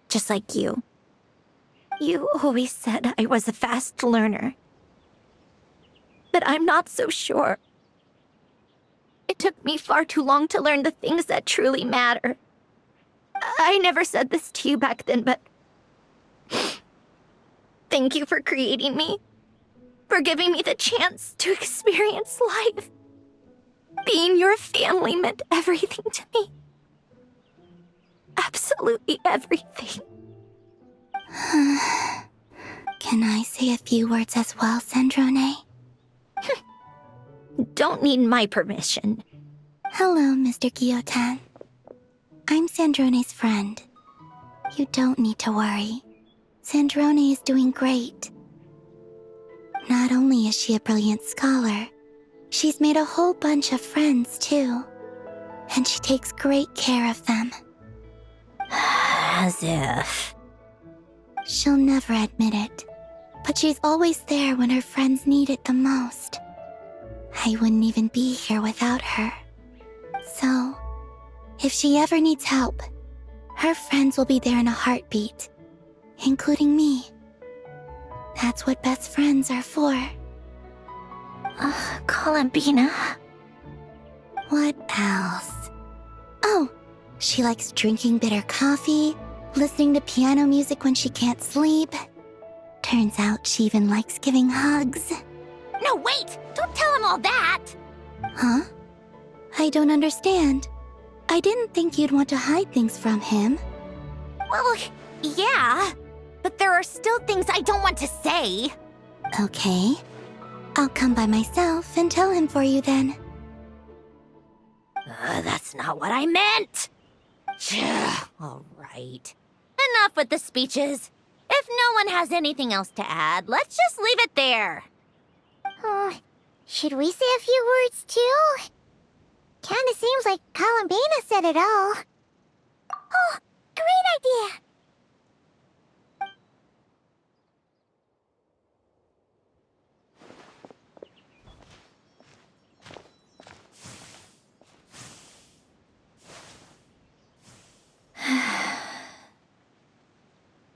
Just like you. You always said I was a fast learner. But I'm not so sure. It took me far too long to learn the things that truly matter. I never said this to you back then, but thank you for creating me. For giving me the chance to experience life. Being your family meant everything to me. Absolutely everything. Can I say a few words as well, Sandrone? Don't need my permission. Hello, Mr. Gaeltan. I'm Sandrone's friend. You don't need to worry. Sandrone is doing great. Not only is she a brilliant scholar, she's made a whole bunch of friends, too. And she takes great care of them. As if. She'll never admit it, but she's always there when her friends need it the most. I wouldn't even be here without her. So, if she ever needs help, her friends will be there in a heartbeat, including me. That's what best friends are for. Columbina. What else? Oh, she likes drinking bitter coffee, listening to piano music when she can't sleep. Turns out she even likes giving hugs. No, wait! Don't tell him all that! Huh? I don't understand. I didn't think you'd want to hide things from him. Well, yeah. But there are still things I don't want to say. Okay. I'll come by myself and tell him for you then. That's not what I meant. All right. Enough with the speeches. If no one has anything else to add, let's just leave it there. Should we say a few words too? Kinda seems like Columbina said it all. Oh, great idea!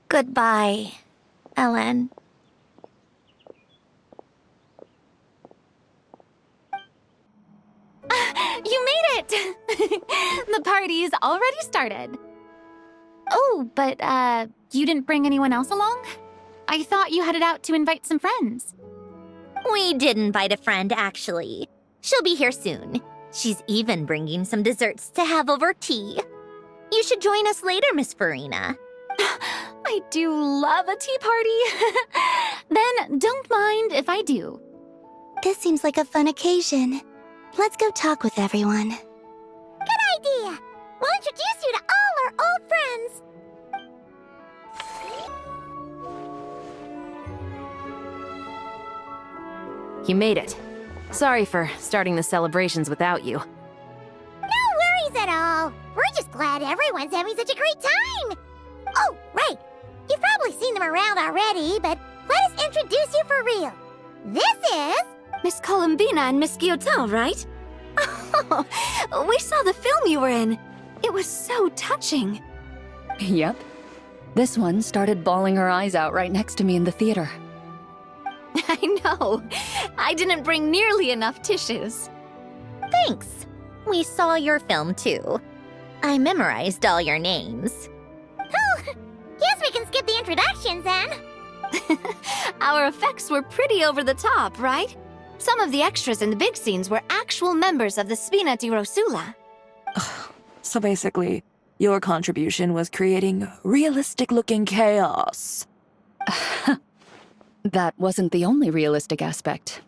Goodbye, Ellen. You made it! The party's already started. Oh, but, you didn't bring anyone else along? I thought you headed out to invite some friends. We did invite a friend, actually. She'll be here soon. She's even bringing some desserts to have over tea. You should join us later, Miss Farina. I do love a tea party. Then don't mind if I do. This seems like a fun occasion. Let's go talk with everyone. Good idea! We'll introduce you to all our old friends. You made it. Sorry for starting the celebrations without you. No worries at all. We're just glad everyone's having such a great time. Oh, right. You've probably seen them around already, but let us introduce you for real. This is... Miss Columbina and Miss Gaeltan, right? Oh, we saw the film you were in. It was so touching. Yep. This one started bawling her eyes out right next to me in the theater. I know. I didn't bring nearly enough tissues. Thanks. We saw your film too. I memorized all your names. Oh, guess we can skip the introductions then. Our effects were pretty over the top, right? Some of the extras in the big scenes were actual members of the Spina di Rosula. So basically, your contribution was creating realistic-looking chaos. That wasn't the only realistic aspect.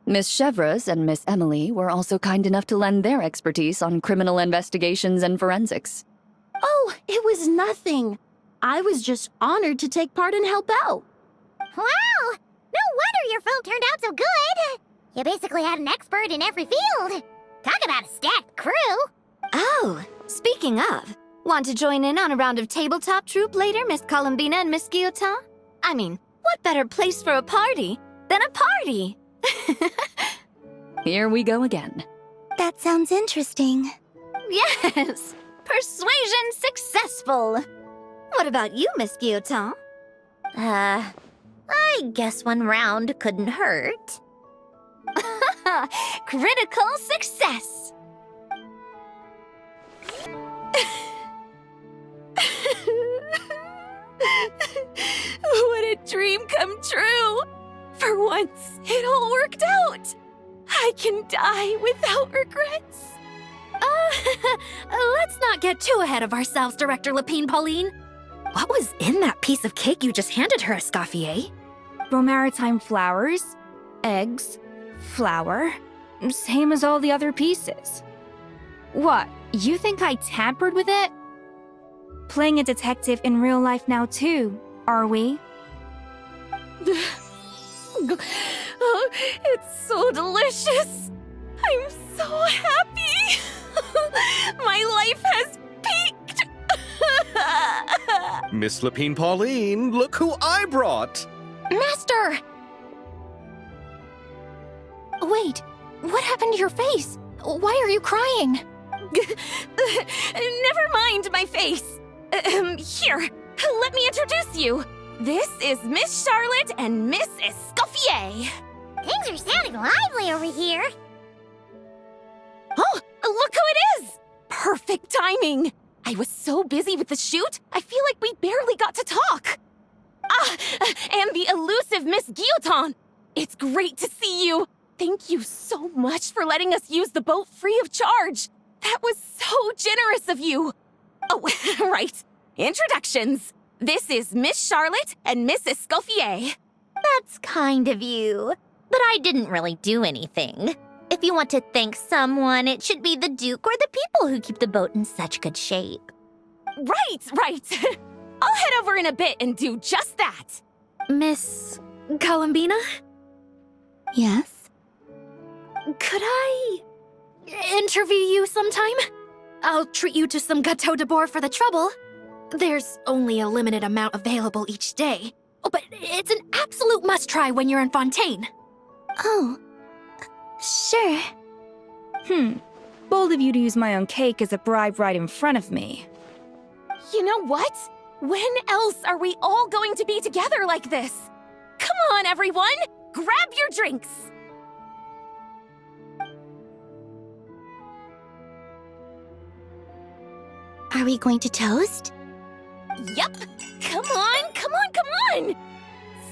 Miss Chevres and Miss Emily were also kind enough to lend their expertise on criminal investigations and forensics. Oh, it was nothing. I was just honored to take part and help out. Wow! No wonder your film turned out so good! You basically had an expert in every field. Talk about a stacked crew! Oh, speaking of, want to join in on a round of tabletop troupe later, Miss Colombina and Miss Guillotin? I mean, what better place for a party than a party? Here we go again. That sounds interesting. Yes! Persuasion successful! What about you, Miss Guillotin? I guess one round couldn't hurt. Critical success! What a dream come true! For once, it all worked out! I can die without regrets. Let's not get too ahead of ourselves, Director Lapine Pauline. What was in that piece of cake you just handed her, Escoffier? Romaritime flowers, eggs, flour, same as all the other pieces. What, you think I tampered with it? Playing a detective in real life now too, are we? Oh, it's so delicious. I'm so happy. My life has peaked. Miss Lapine Pauline, look who I brought! Master! Wait, what happened to your face? Why are you crying? Never mind my face. Here, let me introduce you. This is Miss Charlotte and Miss Escoffier. Things are sounding lively over here. Oh, look who it is! Perfect timing. I was so busy with the shoot, I feel like we barely got to talk. Ah, and the elusive Miss Guillotin. It's great to see you. Thank you so much for letting us use the boat free of charge. That was so generous of you. Oh, right. Introductions. This is Miss Charlotte and Miss Escoffier. That's kind of you. But I didn't really do anything. If you want to thank someone, it should be the Duke or the people who keep the boat in such good shape. Right. I'll head over in a bit and do just that. Miss Colombina? Yes? Could I interview you sometime? I'll treat you to some gâteau de bord for the trouble. There's only a limited amount available each day. Oh, but it's an absolute must-try when you're in Fontaine. Oh, sure. Bold of you to use my own cake as a bribe right in front of me. You know what? When else are we all going to be together like this? Come on, everyone! Grab your drinks! Are we going to toast? Yup! Come on!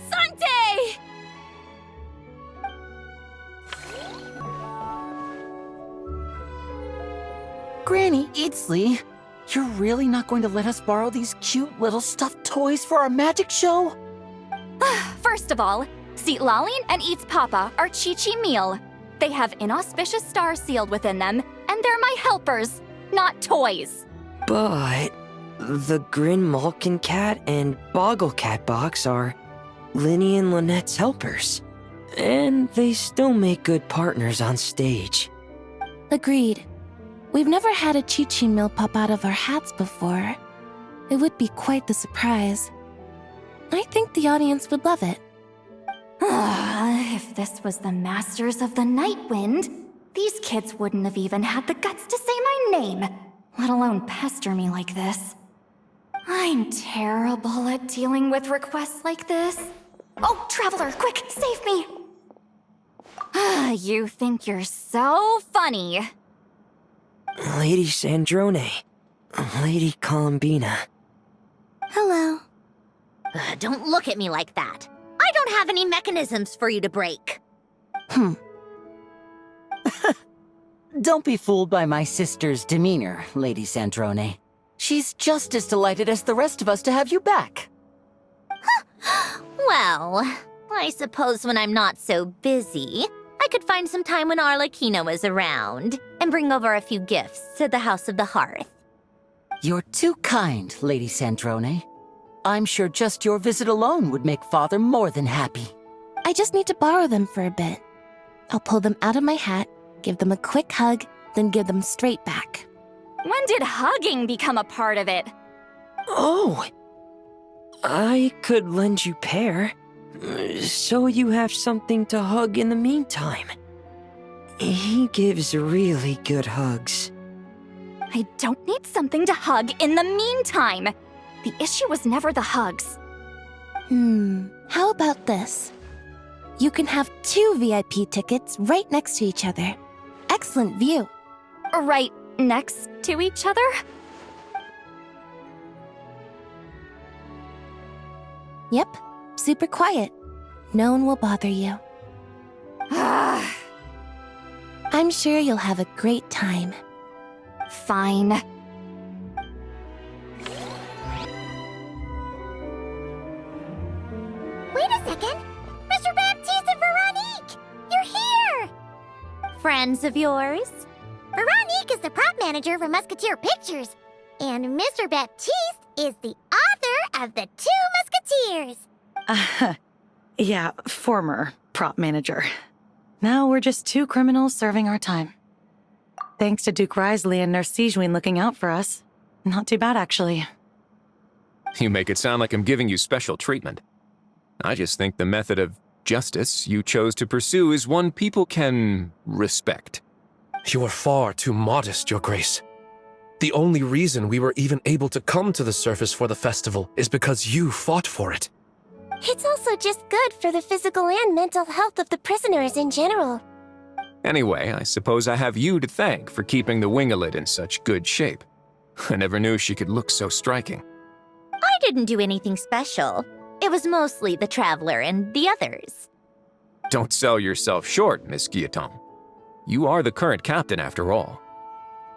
Sante! Granny Eatsley, you're really not going to let us borrow these cute little stuffed toys for our magic show? First of all, Seat Laline and Eats Papa are Chi-Chi meal. They have inauspicious stars sealed within them, and they're my helpers, not toys. But the Grin Malkin Cat and Boggle Cat box are Linny and Lynette's helpers. And they still make good partners on stage. Agreed. We've never had a Chi-Chi meal pop out of our hats before. It would be quite the surprise. I think the audience would love it. If this was the Masters of the Night Wind, these kids wouldn't have even had the guts to say my name. let alone pester me like this. I'm terrible at dealing with requests like this. Oh, Traveler, quick, save me! You think you're so funny. Lady Sandrone. Lady Columbina. Hello. Don't look at me like that. I don't have any mechanisms for you to break. Don't be fooled by my sister's demeanor, Lady Sandrone. She's just as delighted as the rest of us to have you back. Well, I suppose when I'm not so busy, I could find some time when Arlecchino is around and bring over a few gifts to the House of the Hearth. You're too kind, Lady Sandrone. I'm sure just your visit alone would make Father more than happy. I just need to borrow them for a bit. I'll pull them out of my hat, give them a quick hug, then give them straight back. When did hugging become a part of it? Oh! I could lend you pair, so you have something to hug in the meantime. He gives really good hugs. I don't need something to hug in the meantime. The issue was never the hugs. How about this? You can have 2 VIP tickets right next to each other. Excellent view. Right next to each other? Yep, super quiet. No one will bother you. I'm sure you'll have a great time. Fine. Wait a second! Mr. Baptiste and Veronique! You're here! Friends of yours? Veronique is the prop manager for Musketeer Pictures, and Mr. Baptiste is the author of The 2 Musketeers. Yeah, former prop manager. Now we're just 2 criminals serving our time. Thanks to Duke Risley and Nurse Sigewinne looking out for us. Not too bad, actually. You make it sound like I'm giving you special treatment. I just think the method of justice you chose to pursue is one people can respect. You are far too modest, Your Grace. The only reason we were even able to come to the surface for the festival is because you fought for it. It's also just good for the physical and mental health of the prisoners in general. Anyway, I suppose I have you to thank for keeping the winglet in such good shape. I never knew she could look so striking. I didn't do anything special. It was mostly the Traveler and the others. Don't sell yourself short, Miss Guillotin. You are the current captain, after all.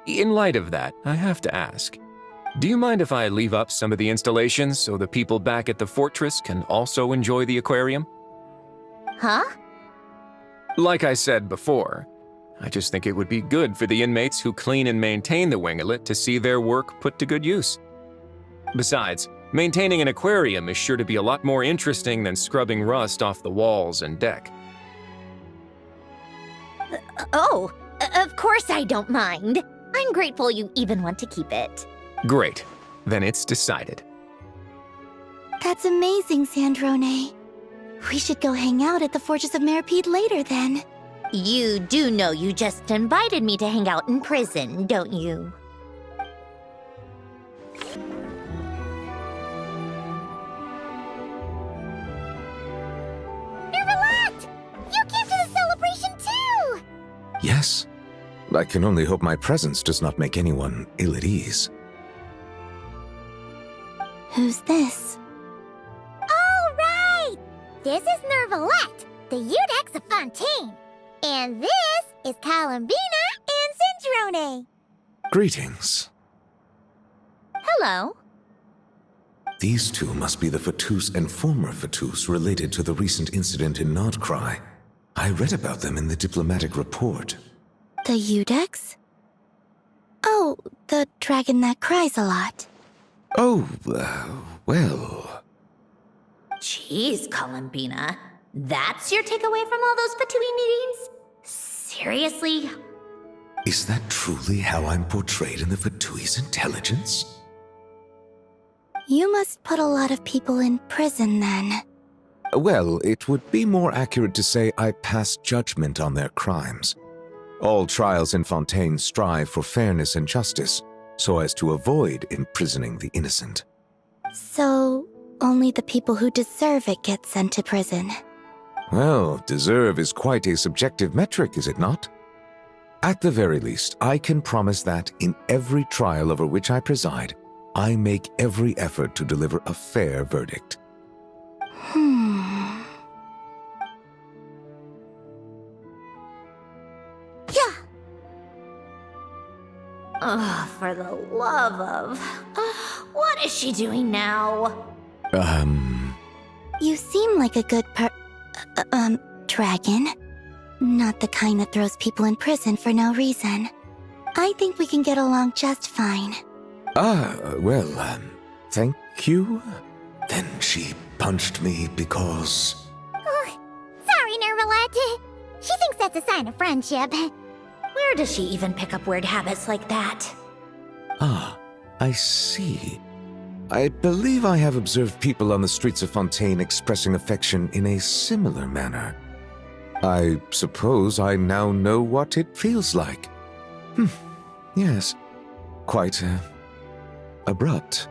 In light of that, I have to ask, do you mind if I leave up some of the installations so the people back at the fortress can also enjoy the aquarium? Huh? Like I said before, I just think it would be good for the inmates who clean and maintain the winglet to see their work put to good use. Besides, maintaining an aquarium is sure to be a lot more interesting than scrubbing rust off the walls and deck. Of course I don't mind. I'm grateful you even want to keep it. Great. Then it's decided. That's amazing, Sandrone. We should go hang out at the Fortress of Meripede later, then. You do know you just invited me to hang out in prison, don't you? Nervalette! You came to the celebration too! Yes. I can only hope my presence does not make anyone ill at ease. Who's this? All right! This is Nervalette, the Eudex of Fontaine. And this is Columbina and Sandrone. Greetings. Hello. These 2 must be the Fatus and former Fatus related to the recent incident in Nodcry. I read about them in the diplomatic report. The Eudex? Oh, the dragon that cries a lot. Oh, well... Jeez, Columbina. That's your takeaway from all those Fatui meetings? Seriously? Is that truly how I'm portrayed in the Fatui's intelligence? You must put a lot of people in prison, then. Well, it would be more accurate to say I pass judgment on their crimes. All trials in Fontaine strive for fairness and justice, so as to avoid imprisoning the innocent. So, only the people who deserve it get sent to prison. Well, deserve is quite a subjective metric, is it not? At the very least, I can promise that in every trial over which I preside, I make every effort to deliver a fair verdict. Ugh, for the love of... what is she doing now? You seem like a good dragon. Not the kind that throws people in prison for no reason. I think we can get along just fine. Well, thank you. Then she punched me because... Sorry, Nervalette. She thinks that's a sign of friendship. Where does she even pick up weird habits like that? Ah, I see. I believe I have observed people on the streets of Fontaine expressing affection in a similar manner. I suppose I now know what it feels like. Yes. Quite, abrupt.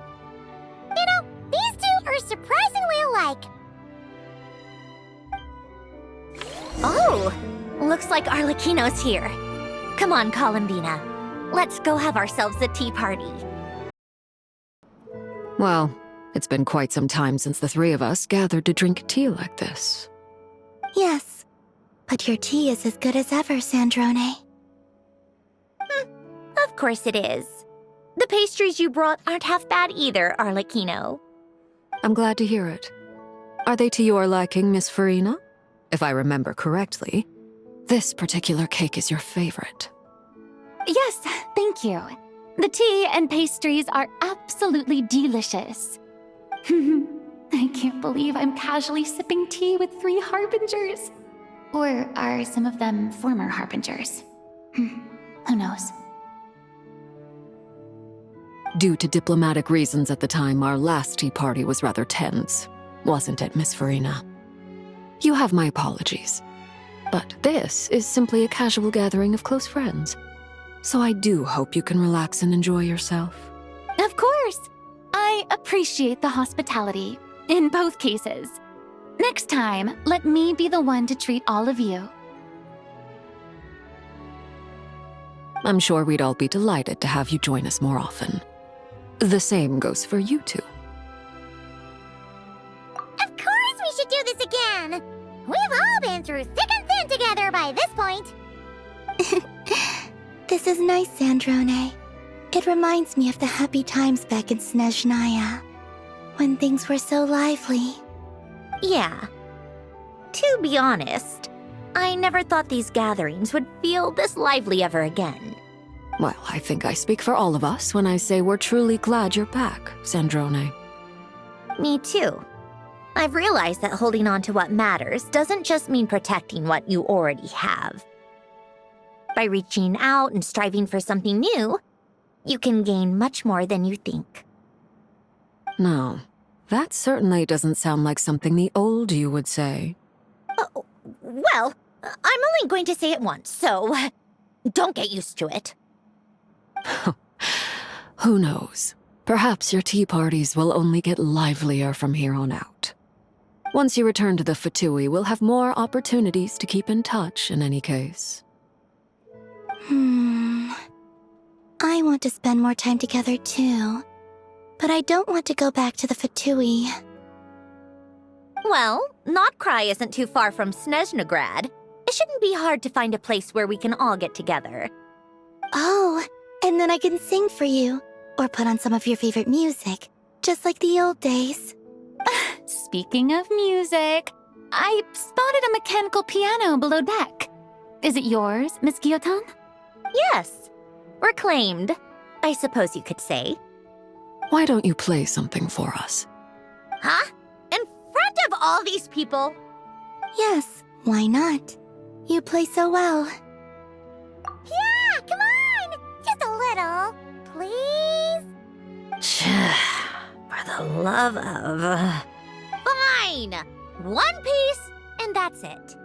You know, these two are surprisingly alike. Oh, looks like Arlecchino's here. Come on, Columbina. Let's go have ourselves a tea party. Well, it's been quite some time since the three of us gathered to drink tea like this. Yes, but your tea is as good as ever, Sandrone. Of course it is. The pastries you brought aren't half bad either, Arlecchino. I'm glad to hear it. Are they to your liking, Miss Farina? If I remember correctly, this particular cake is your favorite. Yes, thank you. The tea and pastries are absolutely delicious. I can't believe I'm casually sipping tea with 3 harbingers. Or are some of them former harbingers? Who knows? Due to diplomatic reasons at the time, our last tea party was rather tense, wasn't it, Miss Farina? You have my apologies. But this is simply a casual gathering of close friends. So I do hope you can relax and enjoy yourself. Of course! I appreciate the hospitality, in both cases. Next time, let me be the one to treat all of you. I'm sure we'd all be delighted to have you join us more often. The same goes for you two. Of course we should do this again! We've all been through thick and thin together by this point. This is nice, Sandrone. It reminds me of the happy times back in Snezhnaya, when things were so lively. Yeah. To be honest, I never thought these gatherings would feel this lively ever again. Well, I think I speak for all of us when I say we're truly glad you're back, Sandrone. Me too. I've realized that holding on to what matters doesn't just mean protecting what you already have. By reaching out and striving for something new, you can gain much more than you think. No, that certainly doesn't sound like something the old you would say. Well, I'm only going to say it once, so don't get used to it. Who knows? Perhaps your tea parties will only get livelier from here on out. Once you return to the Fatui, we'll have more opportunities to keep in touch in any case. I want to spend more time together too, but I don't want to go back to the Fatui. Well, Notcry isn't too far from Snezhnograd. It shouldn't be hard to find a place where we can all get together. Oh, and then I can sing for you, or put on some of your favorite music, just like the old days. Speaking of music, I spotted a mechanical piano below deck. Is it yours, Miss Guillotin? Yes. Reclaimed, I suppose you could say. Why don't you play something for us? Huh? In front of all these people? Yes, why not? You play so well. Yeah, come on! Just a little, please? For the love of... Fine! One piece, and that's it.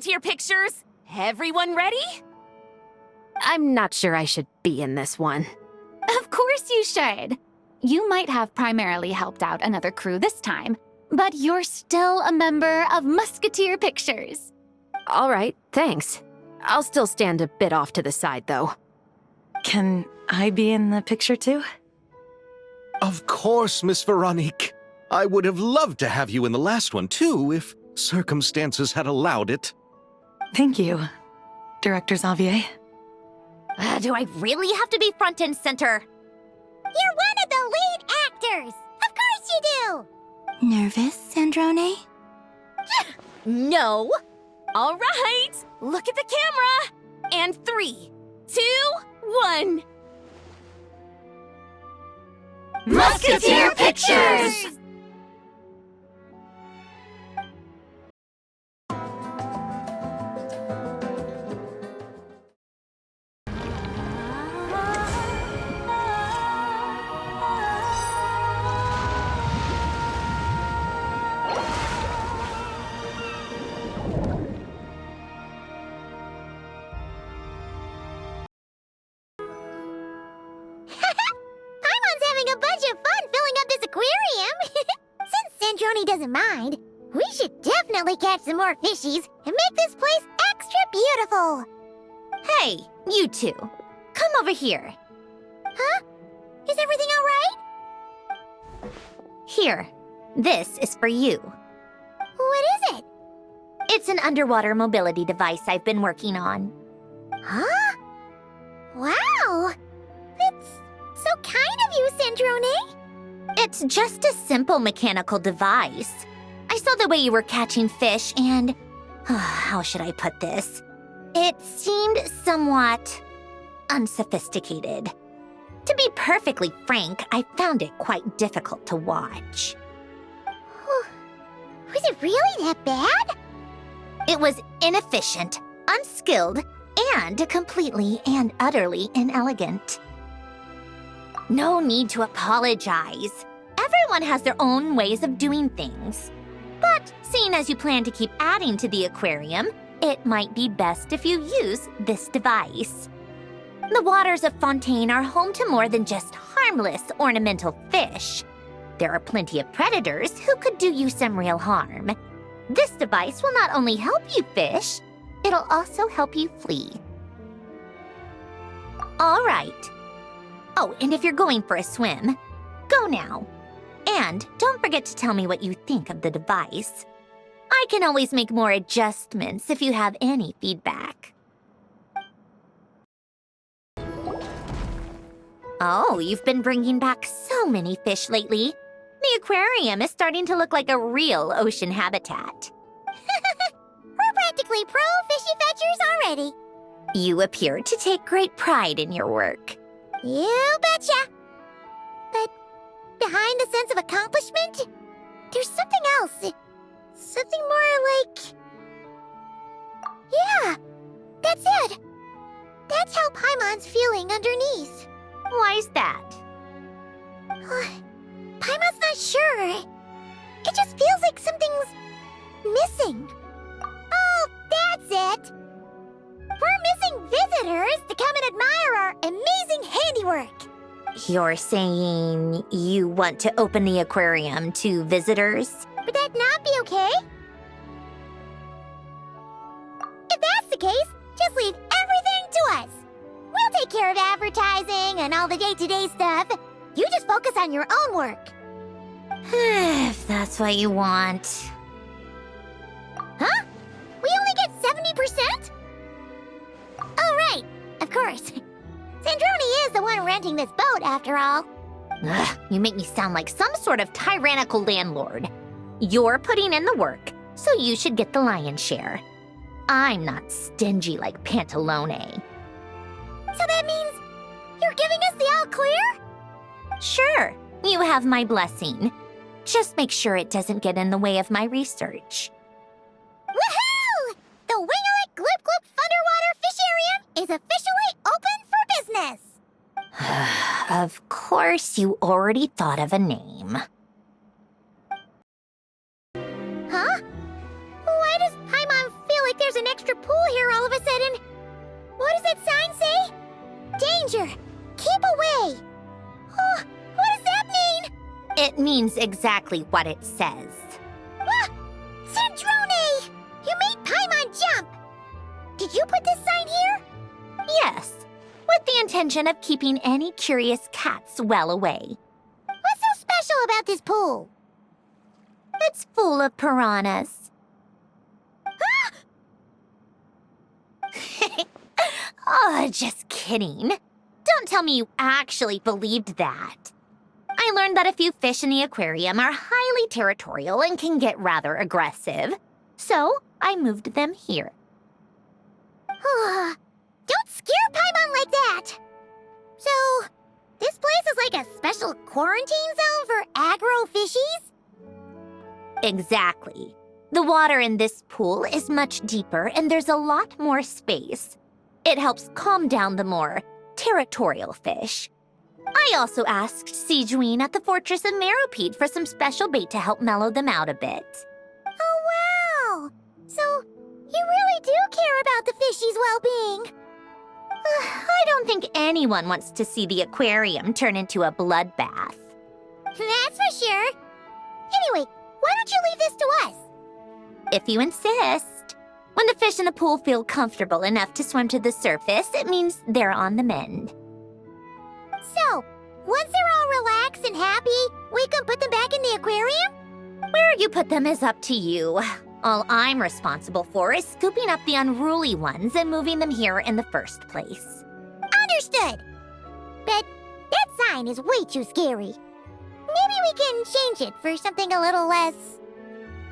Musketeer pictures! Everyone ready? I'm not sure I should be in this one. Of course you should. You might have primarily helped out another crew this time, but you're still a member of Musketeer Pictures. All right, thanks. I'll still stand a bit off to the side, though. Can I be in the picture too? Of course, Miss Veronique. I would have loved to have you in the last one, too, if circumstances had allowed it. Thank you, Director Xavier. Do I really have to be front and center? You're one of the lead actors! Of course you do! Nervous, Sandrone? No. All right, look at the camera. And 3, 2, 1. Musketeer Pictures! A bunch of fun filling up this aquarium. Since Sandrone doesn't mind, we should definitely catch some more fishies and make this place extra beautiful. Hey, you two. Come over here. Huh? Is everything all right? Here. This is for you. What is it? It's an underwater mobility device I've been working on. Huh? Wow! It's so kind of you, Sandrone. It's just a simple mechanical device. I saw the way you were catching fish and... how should I put this? It seemed somewhat unsophisticated. To be perfectly frank, I found it quite difficult to watch. Was it really that bad? It was inefficient, unskilled, and completely and utterly inelegant. No need to apologize. Everyone has their own ways of doing things. But seeing as you plan to keep adding to the aquarium, it might be best if you use this device. The waters of Fontaine are home to more than just harmless ornamental fish. There are plenty of predators who could do you some real harm. This device will not only help you fish, it'll also help you flee. All right. Oh, and if you're going for a swim, go now. And don't forget to tell me what you think of the device. I can always make more adjustments if you have any feedback. Oh, you've been bringing back so many fish lately. The aquarium is starting to look like a real ocean habitat. We're practically pro fishy fetchers already. You appear to take great pride in your work. You betcha. But behind the sense of accomplishment, there's something else. Something more like... Yeah, that's it. That's how Paimon's feeling underneath. Why's that? Paimon's not sure. It just feels like something's missing. Oh, that's it. We're missing visitors to come and admire our amazing handiwork. You're saying you want to open the aquarium to visitors? Would that not be okay? If that's the case, just leave everything to us. We'll take care of advertising and all the day-to-day stuff. You just focus on your own work. If that's what you want. Huh? We only get 70%? Oh, right. Of course. Sandrone is the one renting this boat, after all. Ugh, you make me sound like some sort of tyrannical landlord. You're putting in the work, so you should get the lion's share. I'm not stingy like Pantalone. So that means you're giving us the all clear? Sure, you have my blessing. Just make sure it doesn't get in the way of my research. Woohoo! The Wing-a-Lick Gloop Gloop Underwater Fisharium is officially open for business! Of course, you already thought of a name. Huh? Why does Paimon feel like there's an extra extra pool here all of a sudden. What does that sign say? Danger! Keep away! Oh, what does that mean? It means exactly what it says. Ah! Sandrone! You made Paimon jump! Did you put this sign here? Yes, with the intention of keeping any curious cats well away. What's so special about this pool? It's full of piranhas. Oh, just kidding. Don't tell me you actually believed that. I learned that a few fish in the aquarium are highly territorial and can get rather aggressive. So, I moved them here. Don't scare Paimon like that! So, this place is like a special quarantine zone for aggro fishies? Exactly. The water in this pool is much deeper and there's a lot more space. It helps calm down the more territorial fish. I also asked Sigewinne at the Fortress of Meropide for some special bait to help mellow them out a bit. Oh, wow! So, you really do care about the fishies' well-being. I don't think anyone wants to see the aquarium turn into a bloodbath. That's for sure. Anyway, why don't you leave this to us? If you insist. When the fish in the pool feel comfortable enough to swim to the surface, it means they're on the mend. So, once they're all relaxed and happy, we can put them back in the aquarium? Where you put them is up to you. All I'm responsible for is scooping up the unruly ones and moving them here in the first place. Understood. But that sign is way too scary. Maybe we can change it for something a little less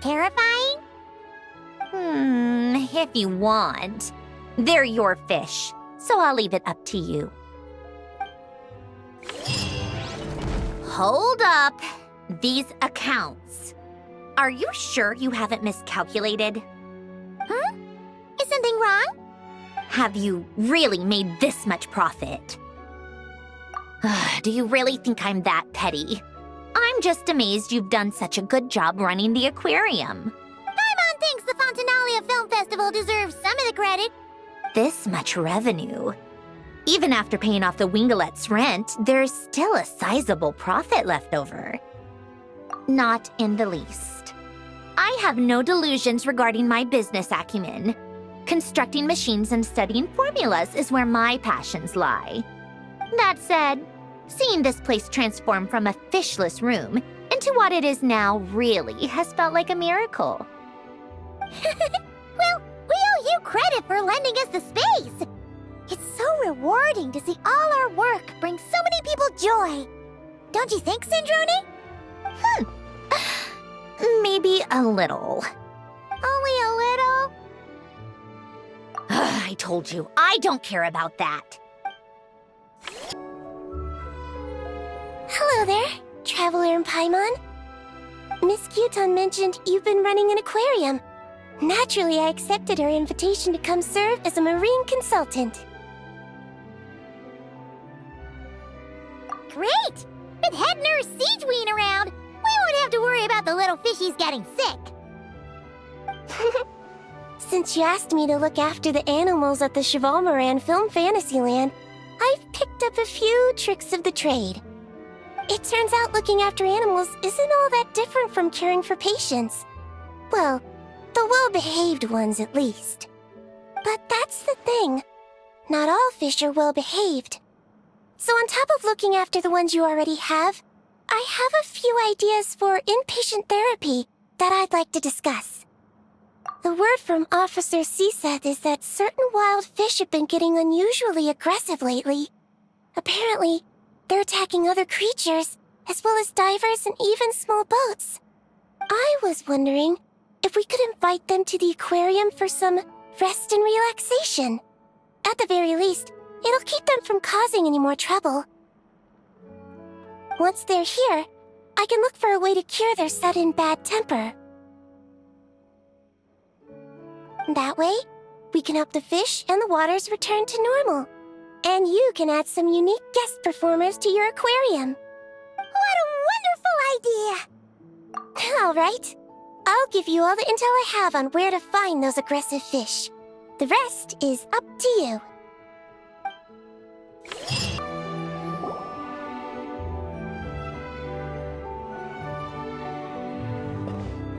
terrifying? If you want. They're your fish, so I'll leave it up to you. Hold up. These accounts. Are you sure you haven't miscalculated? Huh? Is something wrong? Have you really made this much profit? Do you really think I'm that petty? I'm just amazed you've done such a good job running the aquarium. Paimon thinks the Fontinalia Film Festival deserves some of the credit. This much revenue. Even after paying off the Wingelet's rent, there's still a sizable profit left over. Not in the least. I have no delusions regarding my business acumen. Constructing machines and studying formulas is where my passions lie. That said, seeing this place transform from a fishless room into what it is now really has felt like a miracle. Well, we owe you credit for lending us the space. It's so rewarding to see all our work bring so many people joy. Don't you think, Sandrone? Maybe a little. Only a little? I told you, I don't care about that. Hello there, Traveler and Paimon. Miss Gyuton mentioned you've been running an aquarium. Naturally, I accepted her invitation to come serve as a marine consultant. Great! With head nurse Sigewinne around, we won't have to worry about the little fishies getting sick. Since you asked me to look after the animals at the Chevalmoran Film Fantasyland, I've picked up a few tricks of the trade. It turns out looking after animals isn't all that different from caring for patients. Well, the well-behaved ones at least. But that's the thing. Not all fish are well-behaved. So on top of looking after the ones you already have, I have a few ideas for inpatient therapy that I'd like to discuss. The word from Officer Ceseth is that certain wild fish have been getting unusually aggressive lately. Apparently, they're attacking other creatures, as well as divers and even small boats. I was wondering if we could invite them to the aquarium for some rest and relaxation. At the very least, it'll keep them from causing any more trouble. Once they're here, I can look for a way to cure their sudden bad temper. That way, we can help the fish and the waters return to normal. And you can add some unique guest performers to your aquarium. What a wonderful idea! All right. I'll give you all the intel I have on where to find those aggressive fish. The rest is up to you.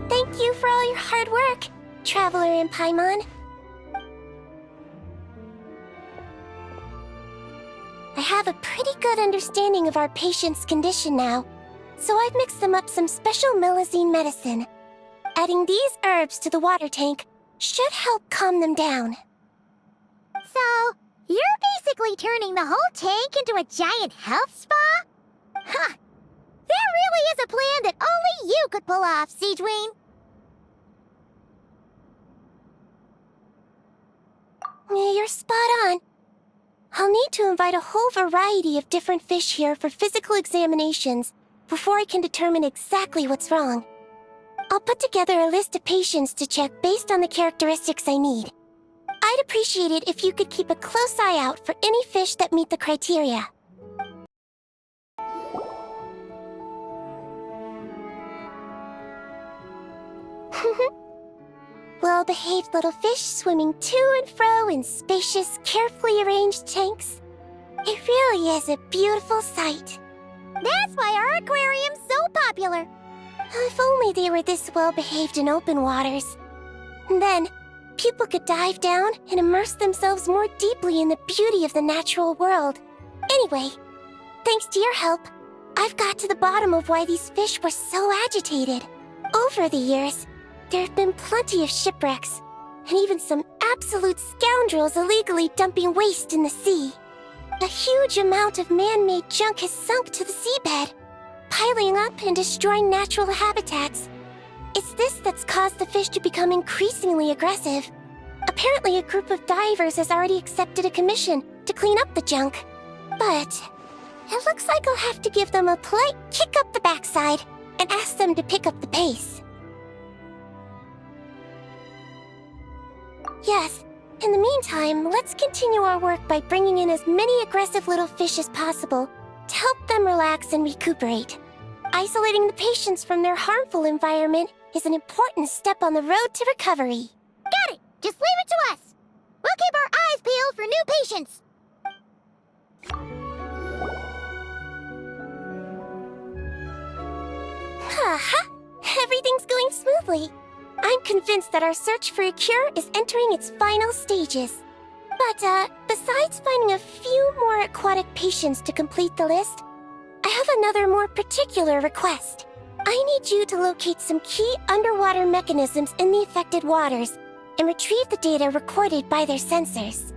Thank you for all your hard work, Traveler and Paimon. I have a pretty good understanding of our patient's condition now, so I've mixed them up some special melazine medicine. Adding these herbs to the water tank should help calm them down. So, you're basically turning the whole tank into a giant health spa? Huh. That really is a plan that only you could pull off, Sigewinne. You're spot on. I'll need to invite a whole variety of different fish here for physical examinations before I can determine exactly what's wrong. I'll put together a list of patients to check based on the characteristics I need. I'd appreciate it if you could keep a close eye out for any fish that meet the criteria. Well-behaved little fish swimming to and fro in spacious, carefully arranged tanks. It really is a beautiful sight. That's why our aquarium's so popular. If only they were this well-behaved in open waters. And then, people could dive down and immerse themselves more deeply in the beauty of the natural world. Anyway, thanks to your help, I've got to the bottom of why these fish were so agitated. Over the years, there have been plenty of shipwrecks, and even some absolute scoundrels illegally dumping waste in the sea. A huge amount of man-made junk has sunk to the seabed, piling up and destroying natural habitats. It's this that's caused the fish to become increasingly aggressive. Apparently, a group of divers has already accepted a commission to clean up the junk. But it looks like I'll have to give them a polite kick up the backside and ask them to pick up the pace. Yes, in the meantime, let's continue our work by bringing in as many aggressive little fish as possible to help them relax and recuperate. Isolating the patients from their harmful environment is an important step on the road to recovery. Got it! Just leave it to us! We'll keep our eyes peeled for new patients! Haha! Everything's going smoothly. I'm convinced that our search for a cure is entering its final stages. But, besides finding a few more aquatic patients to complete the list, I have another more particular request. I need you to locate some key underwater mechanisms in the affected waters and retrieve the data recorded by their sensors.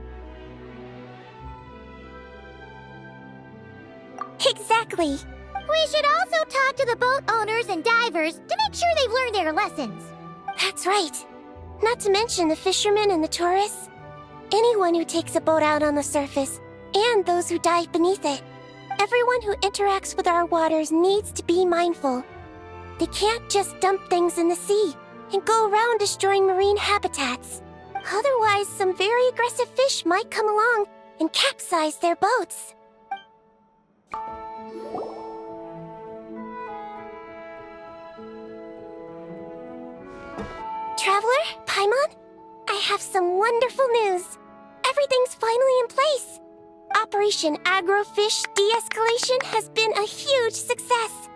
Exactly. We should also talk to the boat owners and divers to make sure they've learned their lessons. That's right. Not to mention the fishermen and the tourists. Anyone who takes a boat out on the surface, and those who dive beneath it. Everyone who interacts with our waters needs to be mindful. They can't just dump things in the sea and go around destroying marine habitats. Otherwise, some very aggressive fish might come along and capsize their boats. Traveler, Paimon, I have some wonderful news. Everything's finally in place. Operation Agrofish De-Escalation has been a huge success.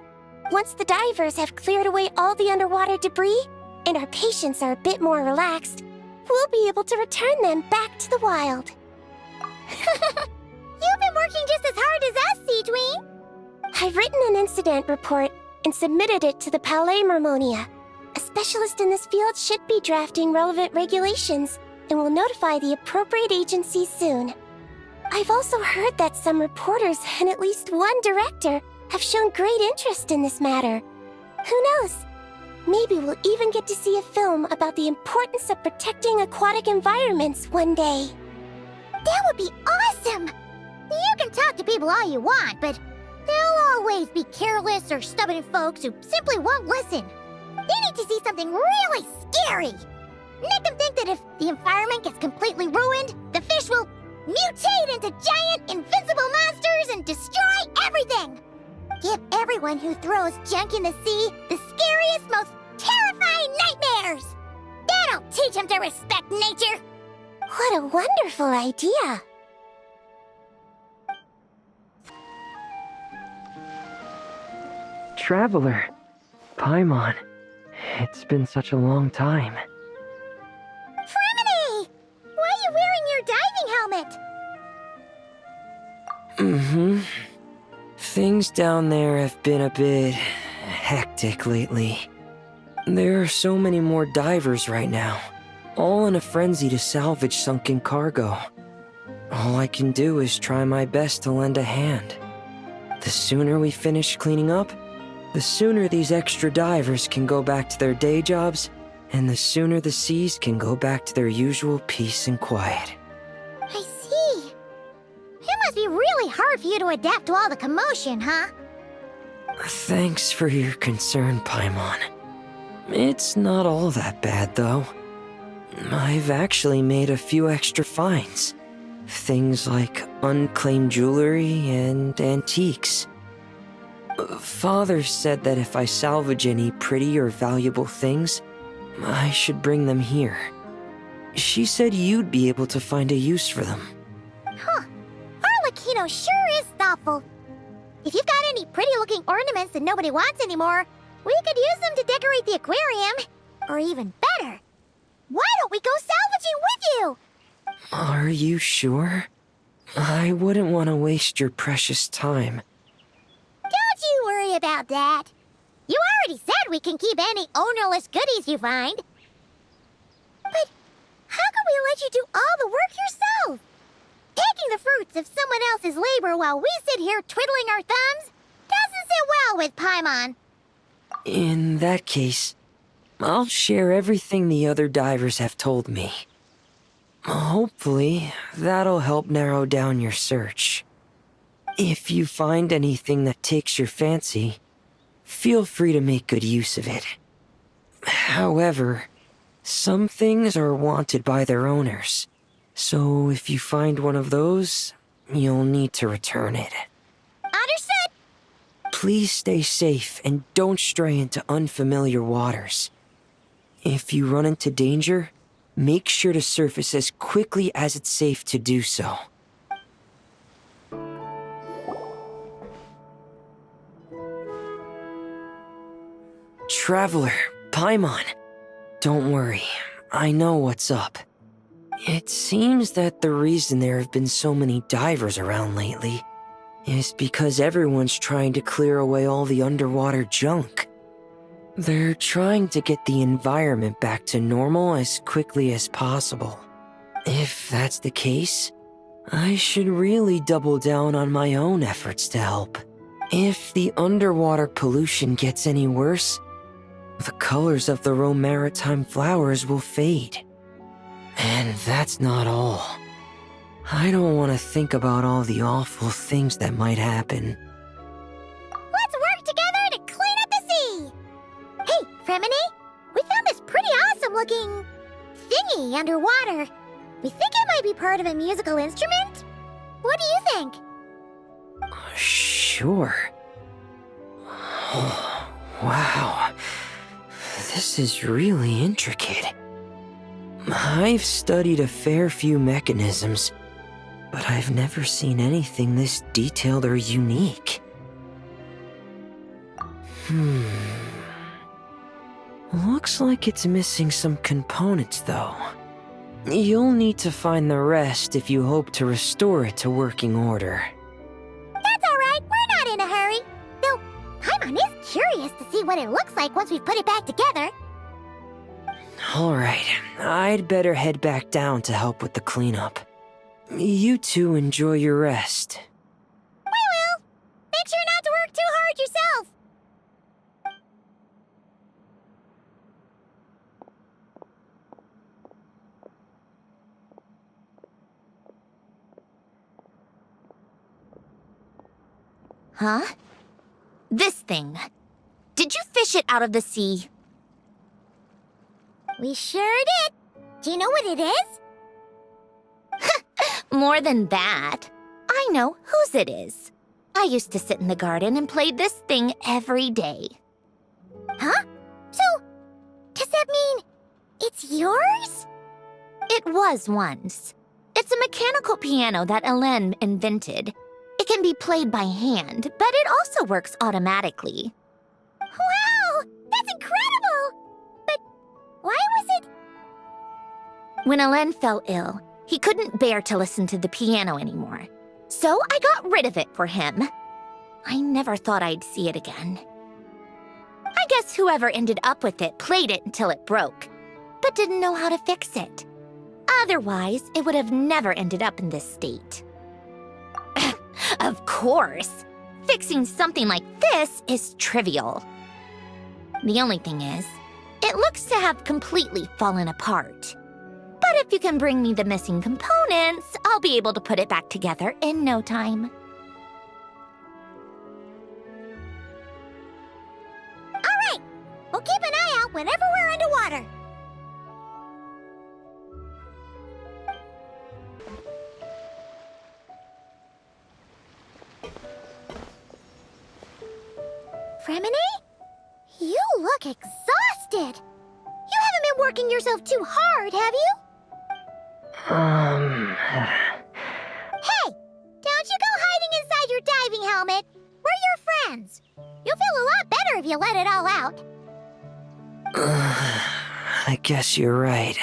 Once the divers have cleared away all the underwater debris, and our patients are a bit more relaxed, we'll be able to return them back to the wild. You've been working just as hard as us, Sigewinne. I've written an incident report and submitted it to the Palais Mermonia. A specialist in this field should be drafting relevant regulations and will notify the appropriate agencies soon. I've also heard that some reporters and at least one director have shown great interest in this matter. Who knows? Maybe we'll even get to see a film about the importance of protecting aquatic environments one day. That would be awesome! You can talk to people all you want, but there'll always be careless or stubborn folks who simply won't listen. They need to see something really scary. Make them think that if the environment gets completely ruined, the fish will mutate into giant, invincible monsters and destroy everything. Give everyone who throws junk in the sea the scariest, most terrifying nightmares. That'll teach them to respect nature. What a wonderful idea. Traveler, Paimon, it's been such a long time. Fremine! Why are you wearing your diving helmet? Things down there have been a bit hectic lately. There are so many more divers right now, all in a frenzy to salvage sunken cargo. All I can do is try my best to lend a hand. The sooner we finish cleaning up, the sooner these extra divers can go back to their day jobs, and the sooner the seas can go back to their usual peace and quiet. I see. It must be really hard for you to adapt to all the commotion, huh? Thanks for your concern, Paimon. It's not all that bad, though. I've actually made a few extra finds. Things like unclaimed jewelry and antiques. Father said that if I salvage any pretty or valuable things, I should bring them here. She said you'd be able to find a use for them. Huh. Arlecchino sure is thoughtful. If you've got any pretty-looking ornaments that nobody wants anymore, we could use them to decorate the aquarium. Or even better, why don't we go salvaging with you? Are you sure? I wouldn't want to waste your precious time. Don't you worry about that. You already said we can keep any ownerless goodies you find. But how can we let you do all the work yourself? Taking the fruits of someone else's labor while we sit here twiddling our thumbs doesn't sit well with Paimon. In that case, I'll share everything the other divers have told me. Hopefully, that'll help narrow down your search. If you find anything that takes your fancy, feel free to make good use of it. However, some things are wanted by their owners, so if you find one of those, you'll need to return it. Understood! Please stay safe and don't stray into unfamiliar waters. If you run into danger, make sure to surface as quickly as it's safe to do so. Traveler, Paimon, don't worry, I know what's up. It seems that the reason there have been so many divers around lately is because everyone's trying to clear away all the underwater junk. They're trying to get the environment back to normal as quickly as possible. If that's the case, I should really double down on my own efforts to help. If the underwater pollution gets any worse, the colors of the Rome maritime flowers will fade. And that's not all. I don't want to think about all the awful things that might happen. Let's work together to clean up the sea! Hey, Fremine, we found this pretty awesome-looking thingy underwater. We think it might be part of a musical instrument. What do you think? Sure. Oh, wow. This is really intricate. I've studied a fair few mechanisms, but I've never seen anything this detailed or unique. Looks like it's missing some components, though. You'll need to find the rest if you hope to restore it to working order. That's all right, we're not in a hurry. Though, Paimon is curious to see what it looks like once we've put it back together. Alright, I'd better head back down to help with the cleanup. You two enjoy your rest. We will! Make sure not to work too hard yourself! Huh? This thing. Did you fish it out of the sea? We sure did. Do you know what it is? More than that. I know whose it is. I used to sit in the garden and play this thing every day. Huh? So, does that mean it's yours? It was once. It's a mechanical piano that Hélène invented. It can be played by hand, but it also works automatically. Wow! That's incredible! But why was it... When Hélène fell ill, he couldn't bear to listen to the piano anymore. So I got rid of it for him. I never thought I'd see it again. I guess whoever ended up with it played it until it broke, but didn't know how to fix it. Otherwise, it would have never ended up in this state. Of course, fixing something like this is trivial. The only thing is, it looks to have completely fallen apart. But if you can bring me the missing components, I'll be able to put it back together in no time. All right, we'll keep an eye out whenever we're underwater. Fremine? You look exhausted. You haven't been working yourself too hard, have you? Hey! Don't you go hiding inside your diving helmet. We're your friends. You'll feel a lot better if you let it all out. I guess you're right.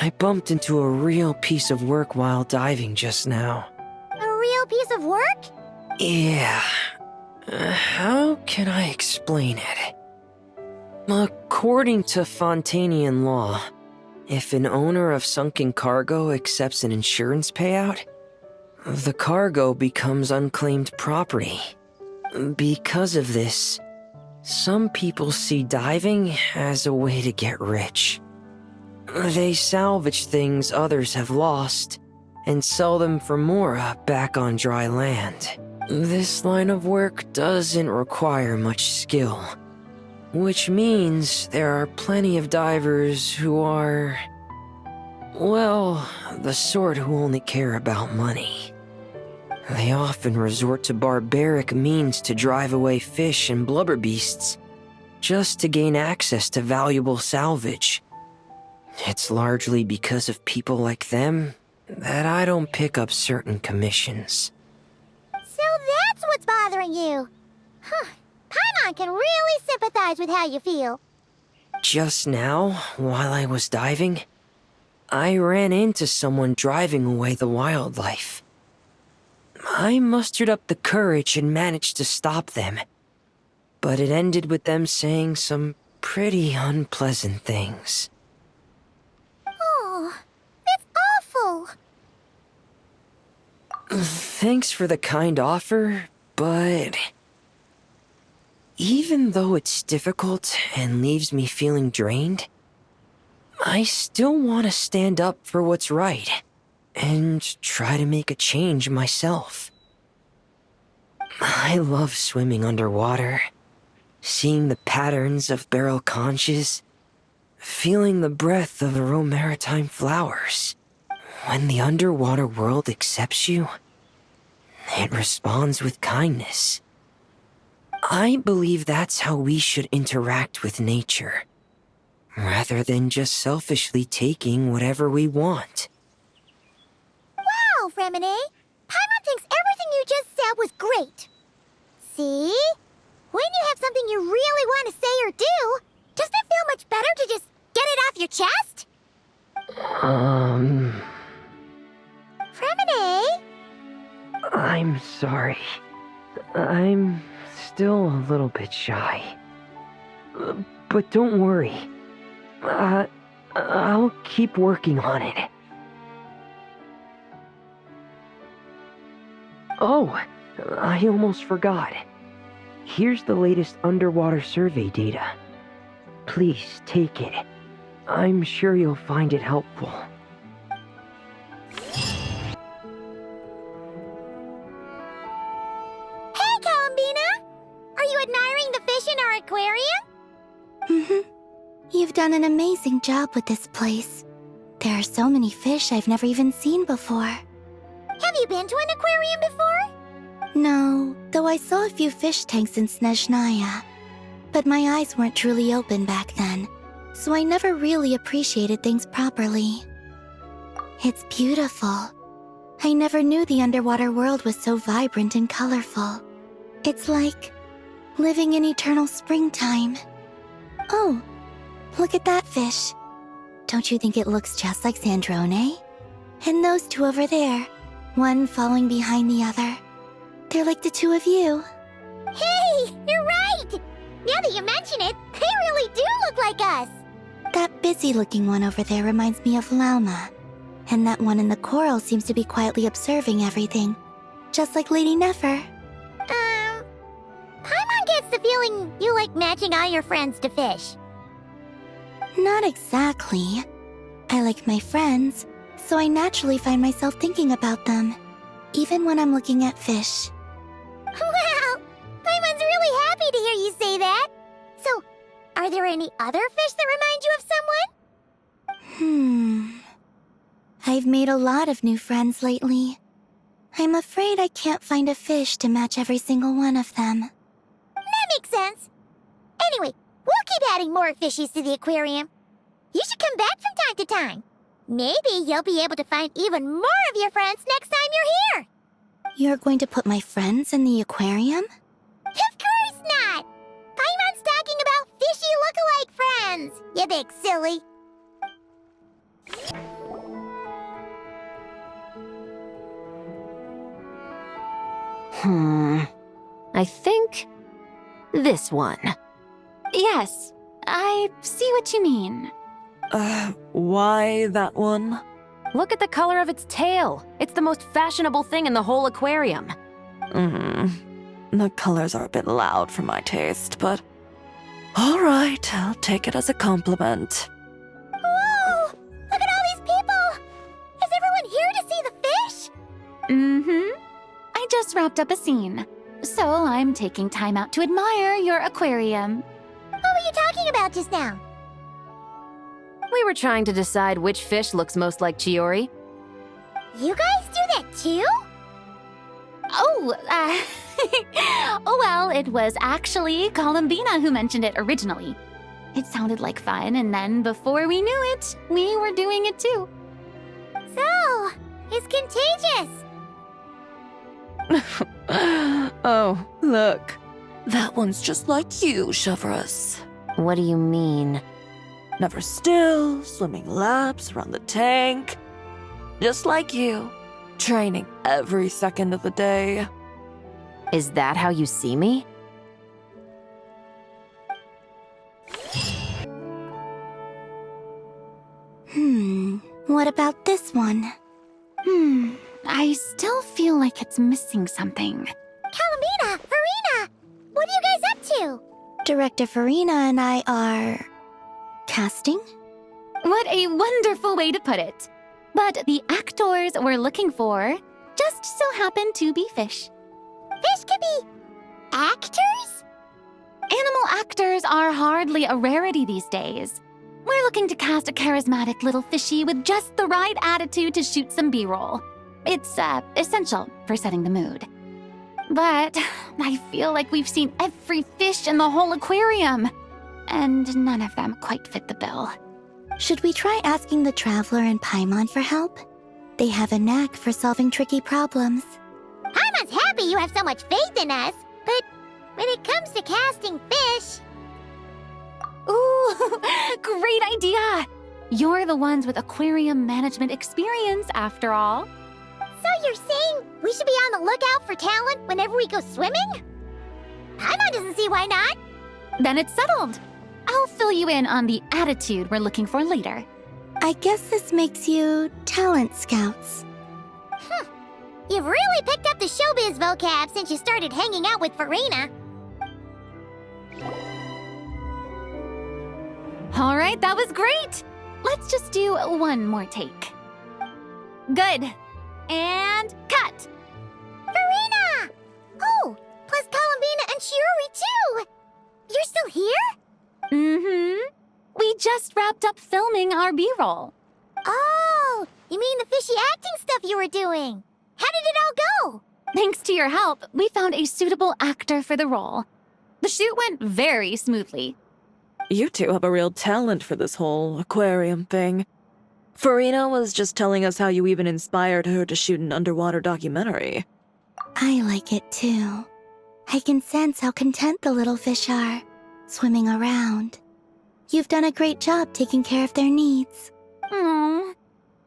I bumped into a real piece of work while diving just now. A real piece of work? Yeah. How can I explain it? According to Fontainian law, if an owner of sunken cargo accepts an insurance payout, the cargo becomes unclaimed property. Because of this, some people see diving as a way to get rich. They salvage things others have lost and sell them for more back on dry land. This line of work doesn't require much skill, which means there are plenty of divers who are, well, the sort who only care about money. They often resort to barbaric means to drive away fish and blubber beasts, just to gain access to valuable salvage. It's largely because of people like them that I don't pick up certain commissions. So that's what's bothering you. Huh. Paimon can really sympathize with how you feel. Just now, while I was diving, I ran into someone driving away the wildlife. I mustered up the courage and managed to stop them, but it ended with them saying some pretty unpleasant things. Oh, that's awful. Thanks for the kind offer, but even though it's difficult and leaves me feeling drained, I still want to stand up for what's right and try to make a change myself. I love swimming underwater, seeing the patterns of barrel conches, feeling the breath of the maritime flowers. When the underwater world accepts you, it responds with kindness. I believe that's how we should interact with nature, rather than just selfishly taking whatever we want. Wow, Fremine! Paimon thinks everything you just said was great. See? When you have something you really want to say or do, doesn't it feel much better to just get it off your chest? Fremine? I'm sorry. I'm still a little bit shy. But don't worry. I'll keep working on it. Oh, I almost forgot. Here's the latest underwater survey data. Please take it. I'm sure you'll find it helpful. Hey, Columbina! Are you admiring the fish in our aquarium? Mm-hmm. You've done an amazing job with this place. There are so many fish I've never even seen before. Have you been to an aquarium before? No, though I saw a few fish tanks in Snezhnaya. But my eyes weren't truly open back then, so I never really appreciated things properly. It's beautiful. I never knew the underwater world was so vibrant and colorful. It's like living in eternal springtime. Oh, look at that fish. Don't you think it looks just like Sandrone? And those two over there, one following behind the other. They're like the two of you. Hey, you're right! Now that you mention it, they really do look like us! That busy-looking one over there reminds me of Lauma. And that one in the coral seems to be quietly observing everything. Just like Lady Nefer. Paimon gets the feeling you like matching all your friends to fish. Not exactly. I like my friends, so I naturally find myself thinking about them. Even when I'm looking at fish. Wow! Paimon's really happy to hear you say that. So, are there any other fish that remind you of someone? I've made a lot of new friends lately. I'm afraid I can't find a fish to match every single one of them. That makes sense. Anyway, we'll keep adding more fishies to the aquarium. You should come back from time to time. Maybe you'll be able to find even more of your friends next time you're here. You're going to put my friends in the aquarium? Of course not! Paimon's talking about fishy look-alike friends, you big silly. I think this one. Yes, I see what you mean. Why that one? Look at the color of its tail. It's the most fashionable thing in the whole aquarium. The colors are a bit loud for my taste, but... Alright, I'll take it as a compliment. Whoa! Look at all these people! Is everyone here to see the fish? I just wrapped up a scene, so I'm taking time out to admire your aquarium. What were you talking about just now? We were trying to decide which fish looks most like Chiori. You guys do that too? Oh, oh well, it was actually Columbina who mentioned it originally. It sounded like fun, and then before we knew it, we were doing it too. So, it's contagious. Oh, look. That one's just like you, Chevrus. What do you mean? Never still, swimming laps around the tank. Just like you. Training every second of the day. Is that how you see me? What about this one? I still feel like it's missing something. Columbina, Farina, what are you guys up to? Director Farina and I are... casting? What a wonderful way to put it. But the actors we're looking for just so happen to be fish. Fish can be... actors? Animal actors are hardly a rarity these days. We're looking to cast a charismatic little fishy with just the right attitude to shoot some B-roll. It's, essential for setting the mood. But I feel like we've seen every fish in the whole aquarium, and none of them quite fit the bill. Should we try asking the Traveler and Paimon for help? They have a knack for solving tricky problems. Paimon's happy you have so much faith in us, but when it comes to casting fish... Ooh, great idea! You're the ones with aquarium management experience, after all. So you're saying we should be on the lookout for talent whenever we go swimming? Paimon doesn't see why not. Then it's settled. I'll fill you in on the attitude we're looking for later. I guess this makes you talent scouts. You've really picked up the showbiz vocab since you started hanging out with Farina. All right, that was great. Let's just do one more take. Good. And cut. Farina! Oh, plus Columbina and Chiori too! You're still here? We just wrapped up filming our B-roll. Oh, you mean the fishy acting stuff you were doing? How did it all go? Thanks to your help, we found a suitable actor for the role. The shoot went very smoothly. You two have a real talent for this whole aquarium thing. Farina was just telling us how you even inspired her to shoot an underwater documentary. I like it too. I can sense how content the little fish are, swimming around. You've done a great job taking care of their needs. Aww.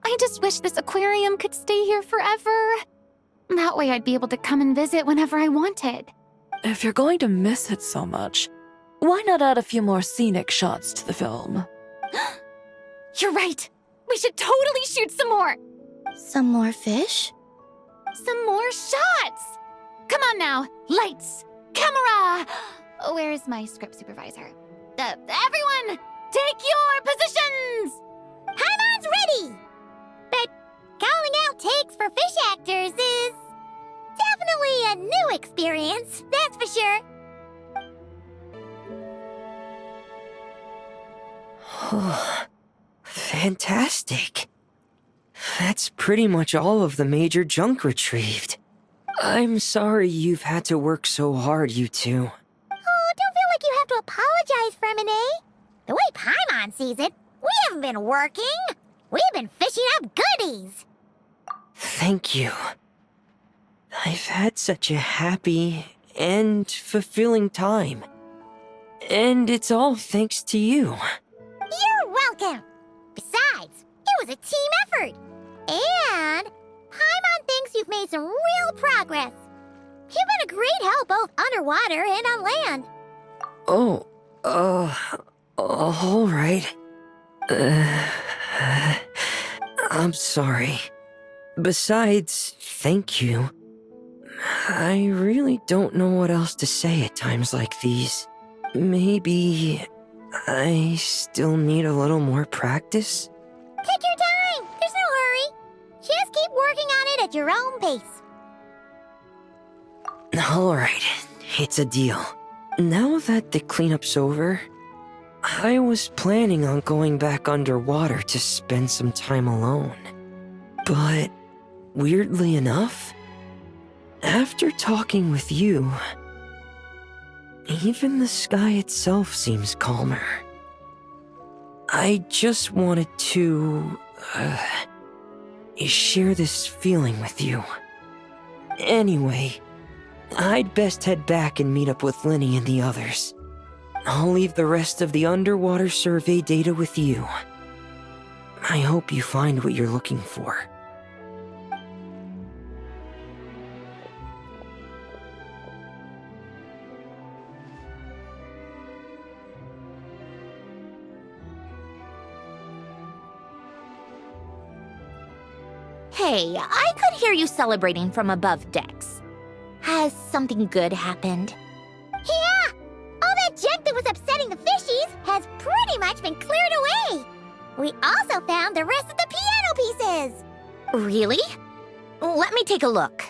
I just wish this aquarium could stay here forever. That way I'd be able to come and visit whenever I wanted. If you're going to miss it so much, why not add a few more scenic shots to the film? You're right. We should totally shoot some more. Some more fish? Some more shots. Come on now. Lights. Camera. Where's my script supervisor? Everyone, take your positions. Paimon's ready! But calling out takes for fish actors is definitely a new experience, that's for sure. Fantastic. That's pretty much all of the major junk retrieved. I'm sorry you've had to work so hard, you two. Oh, don't feel like you have to apologize, Fremine. The way Paimon sees it, we haven't been working. We've been fishing up goodies. Thank you. I've had such a happy and fulfilling time. And it's all thanks to you. You're welcome. Besides, it was a team effort. And Paimon thinks you've made some real progress. You've been a great help both underwater and on land. Oh, all right. I'm sorry. Besides, thank you. I really don't know what else to say at times like these. Maybe I still need a little more practice? Take your time. There's no hurry. Just keep working on it at your own pace. Alright, it's a deal. Now that the cleanup's over, I was planning on going back underwater to spend some time alone. But, weirdly enough, after talking with you, even the sky itself seems calmer. I just wanted to share this feeling with you. Anyway, I'd best head back and meet up with Linny and the others. I'll leave the rest of the underwater survey data with you. I hope you find what you're looking for. Hey, I could hear you celebrating from above decks. Has something good happened? Yeah! All that junk that was upsetting the fishies has pretty much been cleared away. We also found the rest of the piano pieces. Really? Let me take a look.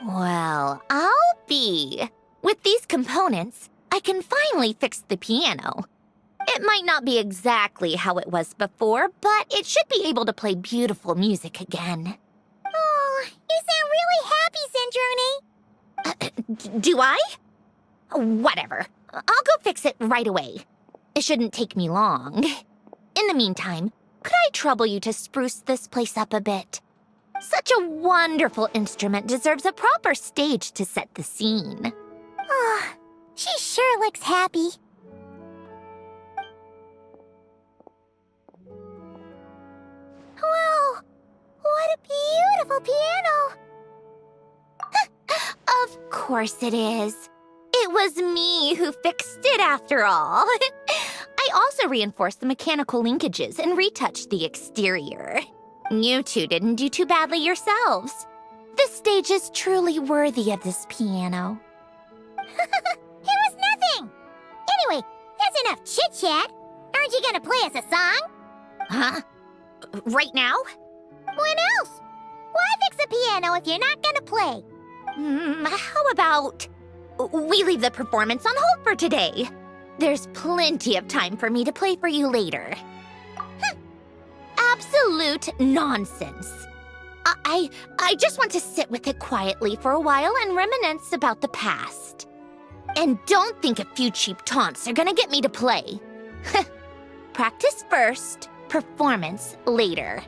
Well, I'll be. With these components, I can finally fix the piano. It might not be exactly how it was before, but it should be able to play beautiful music again. Oh, you sound really happy, Sandrone. Do I? Whatever. I'll go fix it right away. It shouldn't take me long. In the meantime, could I trouble you to spruce this place up a bit? Such a wonderful instrument deserves a proper stage to set the scene. Oh, she sure looks happy. Whoa! What a beautiful piano! Of course it is. It was me who fixed it after all. I also reinforced the mechanical linkages and retouched the exterior. You two didn't do too badly yourselves. This stage is truly worthy of this piano. It was nothing! Anyway, that's enough chit-chat. Aren't you gonna play us a song? Huh? Right now? When else? Why fix a piano if you're not gonna play? How about we leave the performance on hold for today? There's plenty of time for me to play for you later. Absolute nonsense. I just want to sit with it quietly for a while and reminisce about the past. And don't think a few cheap taunts are gonna get me to play. Practice first, performance later.